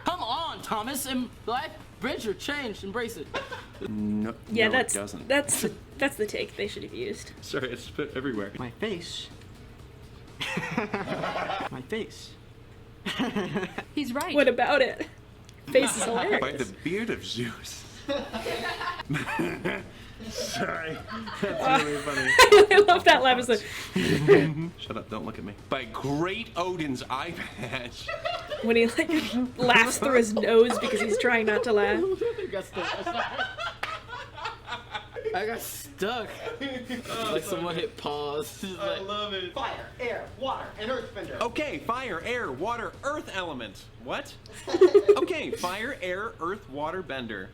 Come on, Thomas. Embrace your change. Embrace it. No, Yeah, no, it doesn't. that's the take they should have used. Sorry, it spit everywhere. My face. My face. He's right. What about it? Face is hilarious. By the beard of Zeus. Sorry, that's really funny. I love that laugh. It's like, Shut up! Don't look at me. By great Odin's eye patch. when he like laughs through his nose because he's trying not to laugh. I got stuck. Like someone hit pause. I love it. Fire, air, water, and earthbender. Okay, fire, air, water, earth element. What? Okay, fire, air, earth, water, bender.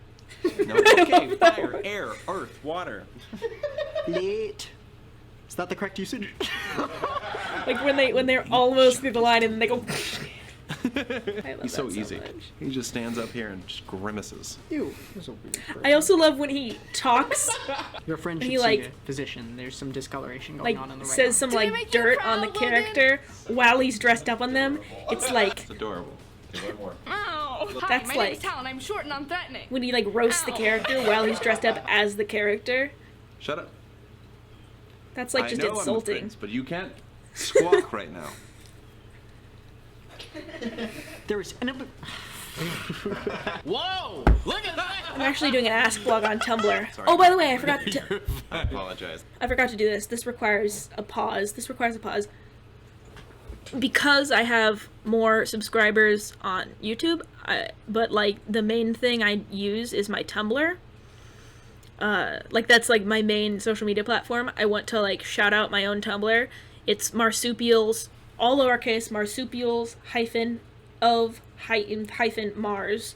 No, okay, fire, air, earth, water. Late. Is that the correct usage? Like when they're almost through the line and then they go. I love He's so that easy. much. He just stands up here and just grimaces. Ew. That's a weird person. I also love when he talks, Your friend should he, see like- a physician. There's some discoloration going like on in the right says arm. some Did I like make you dirt proud, on the Logan? character while he's dressed up on them. It's like It's adorable. Okay, one more. Ow! Hi, That's my like- name's Talon. I'm short and unthreatening. when he like roasts the Ow. character while he's dressed up as the character. Shut up. That's like I just know I'm the insulting. prince, but you can't squawk right now. There is Whoa! Look at that! I'm actually doing an ask blog on Tumblr. Sorry. Oh, by the way, I forgot to I apologize. do this. This requires a pause. Because I have more subscribers on YouTube, but like the main thing I use is my Tumblr. Like that's like my main social media platform. I want to like shout out my own Tumblr. It's marsupials, all lowercase, marsupials hyphen Mars.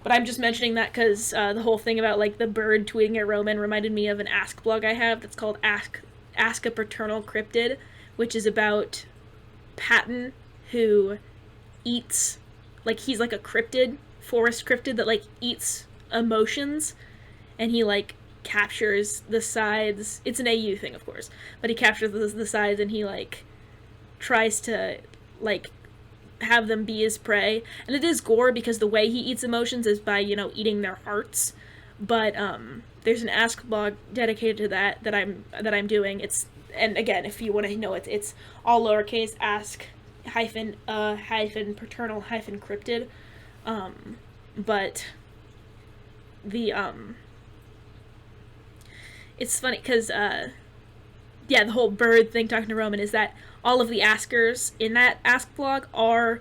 But I'm just mentioning that because the whole thing about like the bird tweeting at Roman reminded me of an Ask blog I have that's called Ask a Paternal Cryptid, which is about Patton, who eats, like he's like a cryptid, forest cryptid that like eats emotions, and he like captures the sides. It's an AU thing, of course, but he captures the sides, and he like tries to like have them be his prey. And it is gore because the way he eats emotions is by, you know, eating their hearts. But there's an Ask blog dedicated to that I'm doing. It's, and again, if you want to know, it's all lowercase, ask hyphen paternal hyphen cryptid. But the it's funny because yeah, the whole bird thing, talking to Roman, is that all of the askers in that Ask blog are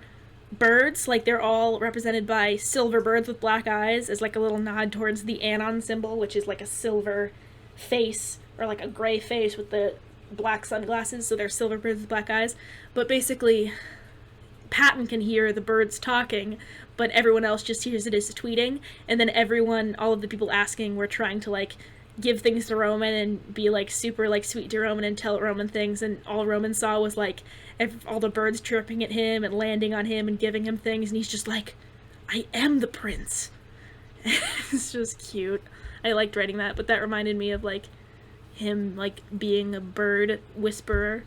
birds. Like, they're all represented by silver birds with black eyes, as like a little nod towards the Anon symbol, which is like a silver face, or like a gray face with the black sunglasses, so they're silver birds with black eyes. But basically, Patton can hear the birds talking, but everyone else just hears it as tweeting, and then all of the people asking were trying to like give things to Roman and be like super like sweet to Roman and tell Roman things, and all Roman saw was like all the birds chirping at him and landing on him and giving him things, and he's just like, I am the prince. It's just cute. I liked writing that, but that reminded me of like him like being a bird whisperer.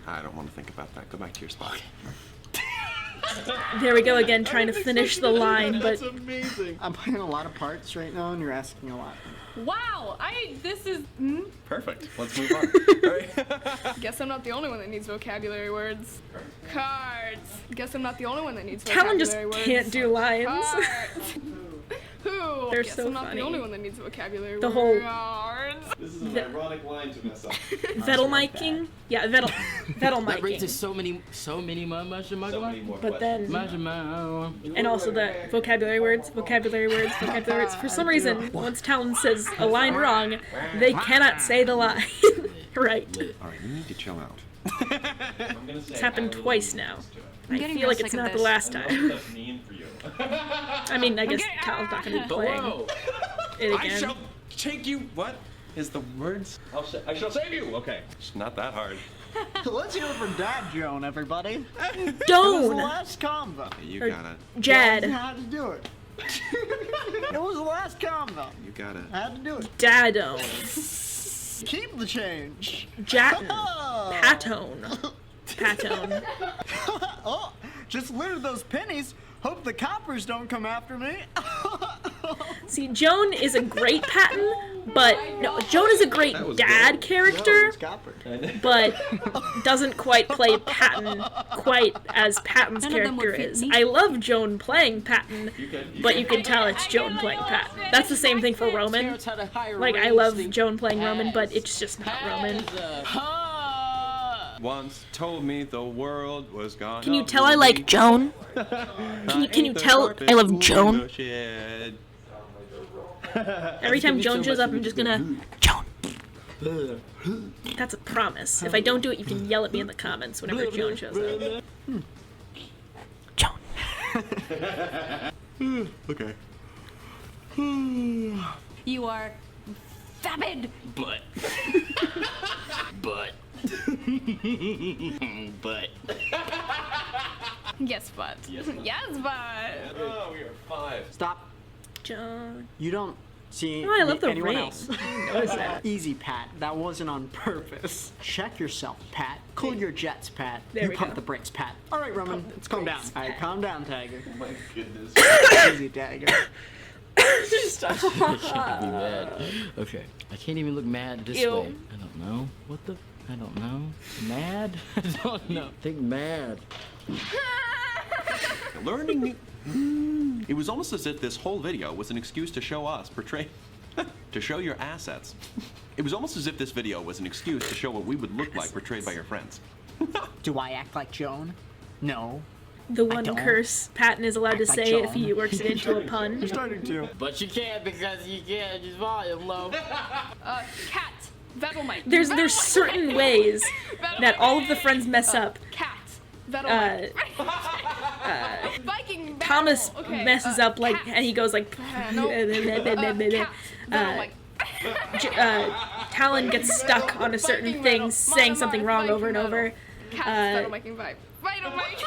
I don't want to think about that. Go back to your spot. There we go again, trying to finish the line, but That's amazing. I'm playing a lot of parts right now, and you're asking a lot. Wow, this is. Perfect. Let's move on. Guess I'm not the only one that needs vocabulary words. Cards. Guess I'm not the only one that needs Callan vocabulary just words. can't do lines. Cards. Who? They're Guess so I'm not funny. the only one that needs vocabulary The words. whole- Cards. This is an ironic line to mess up. Vettel miking? Yeah, Vettel That brings miking. us so many more But then, and and also the vocabulary words. For some reason, once Talon says a line wrong, they cannot say the line right. All right, you need to chill out. It's happened twice now. I'm I getting feel like real it's sick of not the this. last time. That's mean for you. I mean, I guess Talon's not going to be playing it I again. shall take you. What is the words? I shall save you. Okay. It's not that hard. Let's hear it from Dad Joan, everybody. Doan! It was the last combo. You Or got it. Jad. I had to do it. It was the last combo. You got it. I had to do it. Dadone. Keep the change. Jatin. Patone. Patone. Oh, just looted those pennies. Hope the coppers don't come after me. See, Joan is a great Patton, but no, Joan is a great dad character, but doesn't quite play Patton quite as Patton's None of them would character fit is. me. I love Joan playing Patton, but you can tell it's Joan playing Patton. That's the same thing for Roman. Like, I love Joan playing Roman, but it's just not Roman. Once told me the world was gone. Can you tell I like Joan? Can you tell I love Joan? Every time Joan shows up, I'm just gonna Joan. That's a promise. If I don't do it, you can yell at me in the comments whenever Joan shows up. Okay. You are vapid. But. Yes, but. Yes, but. Oh, we are 5. Stop. Joan. You don't see Oh, I love the anyone ring. else. Notice that. Easy, Pat. That wasn't on purpose. Check yourself, Pat. Cool your jets, Pat. There You we pump go. the brakes, Pat. All right, Roman, let's calm down. All right, calm down, Tiger. Oh my goodness. Easy, Tiger. Be mad. Okay. I can't even look mad this Ew. way. I don't know. What the? I don't know. Mad? I don't know. Think mad. Learning new. It was almost as if this whole video was an excuse to show us to show your assets. It was almost as if this video was an excuse to show what we would look like portrayed by your friends. Do I act like Joan? No. The one don't. curse Patton is allowed to Act like say if Joan. he works it into a pun. You're starting to. But you can't because you can't. Just volume low. Cat. Vettel mic. There's certain ways that all of the friends mess up. Cat. Vettel mic. Viking. Vettel. Thomas Okay, messes up like, cat. and he goes like. No. Cat. Vettel mic. Talon gets stuck on a certain thing, saying something wrong over and over. Cat. Vettel micing vibe. Vital mic.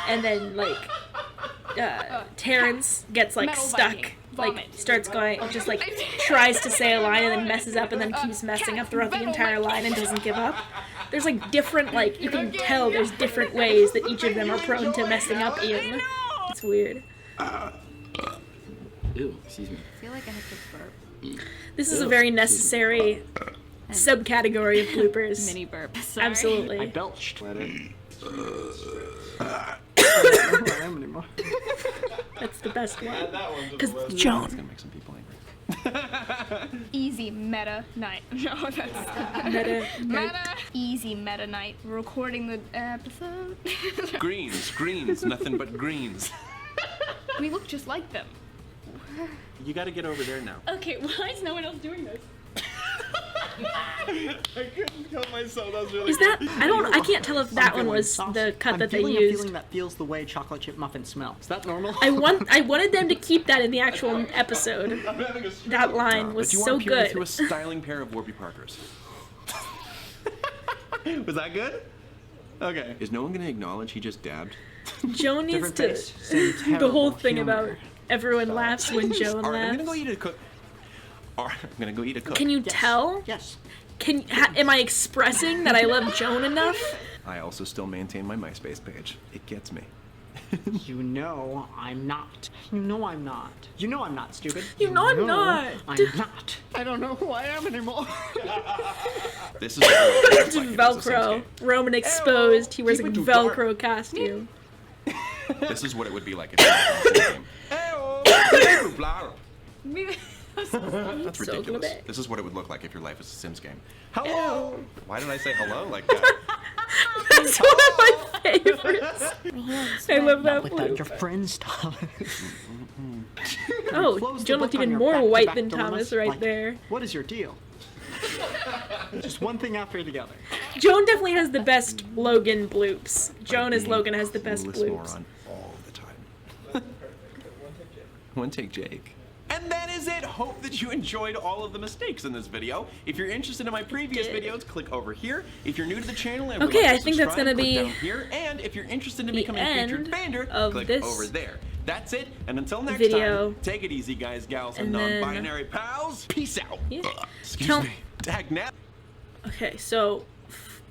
And then like Terrence gets like Metal stuck, Viking. like Vomit. starts going, just like tries to say a line and then messes up and then keeps messing up throughout the entire line and doesn't give up. There's like different, like you can tell there's different ways that each of them are prone to messing up in. It's weird. Ew, excuse me. I feel like I have to burp. This is a very necessary subcategory of bloopers. Mini burp. Sorry. Absolutely. I belched. Let it. I don't know who I am anymore. That's the best one. Because Joan. It's gonna make some people angry. Easy meta night. No, that's Meta. Easy meta night. Recording the episode. Greens, nothing but greens. We look just like them. You gotta get over there now. Okay, why is no one else doing this? I couldn't help myself. That was really Is that? I can't tell if that one was the cut that they a used. feeling that feels the way chocolate chip muffins smell. Is that normal? I wanted them to keep that in the actual episode. That line was but you so are peering good. through a styling pair of Warby Parkers. Was that good? Okay. Is no one gonna acknowledge he just dabbed? Joan needs Different to. face, same The whole terrible thing humor. about everyone laughs when Joan All right, I'm laughs. gonna go eat a cook. All right, I'm gonna go eat a cook. Can you tell? Yes. Am I expressing that I love Joan enough? I also still maintain my MySpace page. It gets me. You know I'm not. You know I'm not. You know I'm not, stupid. You know I'm not. I'm not. I don't know who I am anymore. This is what it It's looks like if it was a Sims Velcro. game. Roman exposed. He wears a keep it too Velcro costume. This is what it would be like if it was a Sims game. That's ridiculous. This is what it would look like if your life was a Sims game. Hello. Why did I say hello like that? That's one of my favorites. I love that Without blue. your friends, Thomas. Oh, Close the Joan book looked on even your more back-to-back white than dilemmas, Thomas right like, there. What is your deal? Just one thing after the other. Joan definitely has the best Logan bloops. Joan as Logan has the best Clueless bloops. moron all the time. One take Jake. And that is it. Hope that you enjoyed all of the mistakes in this video. If you're interested in my previous videos, click over here. If you're new to the channel and would Okay, like to I think that's subscribe, gonna click be down here. And if you're interested in the becoming a featured end bander, of click this over there. That's it. And until next video. time, take it easy, guys, gals, and And then- non-binary pals. Peace out. Excuse Tell- me. Dag now. Okay, so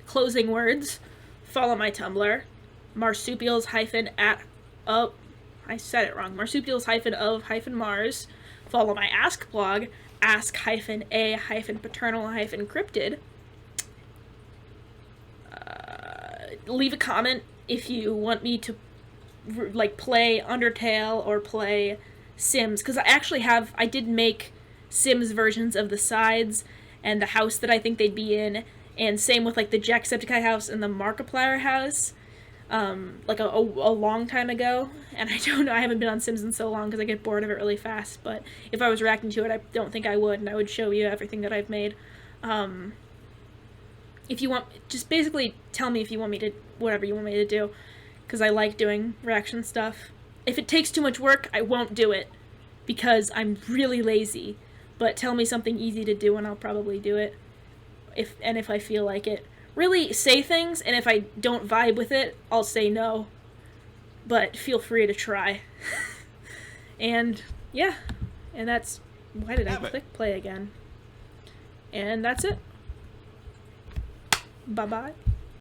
closing words. Follow my Tumblr, marsupials I said it wrong. Marsupials-of-Mars. Follow my Ask blog, ask-a-paternal-cryptid. Leave a comment if you want me to like play Undertale or play Sims, because I did make Sims versions of the sides and the house that I think they'd be in, and same with like the Jacksepticeye house and the Markiplier house, like a long time ago. And I don't know, I haven't been on Sims in so long because I get bored of it really fast, but if I was reacting to it, I don't think I would, and I would show you everything that I've made. If you want, just basically tell me if you want me to, whatever you want me to do, because I like doing reaction stuff. If it takes too much work, I won't do it, because I'm really lazy, but tell me something easy to do and I'll probably do it, if I feel like it. Really say things, and if I don't vibe with it, I'll say no, but feel free to try. And yeah, and that's, why did I click play again? And that's it. Bye-bye.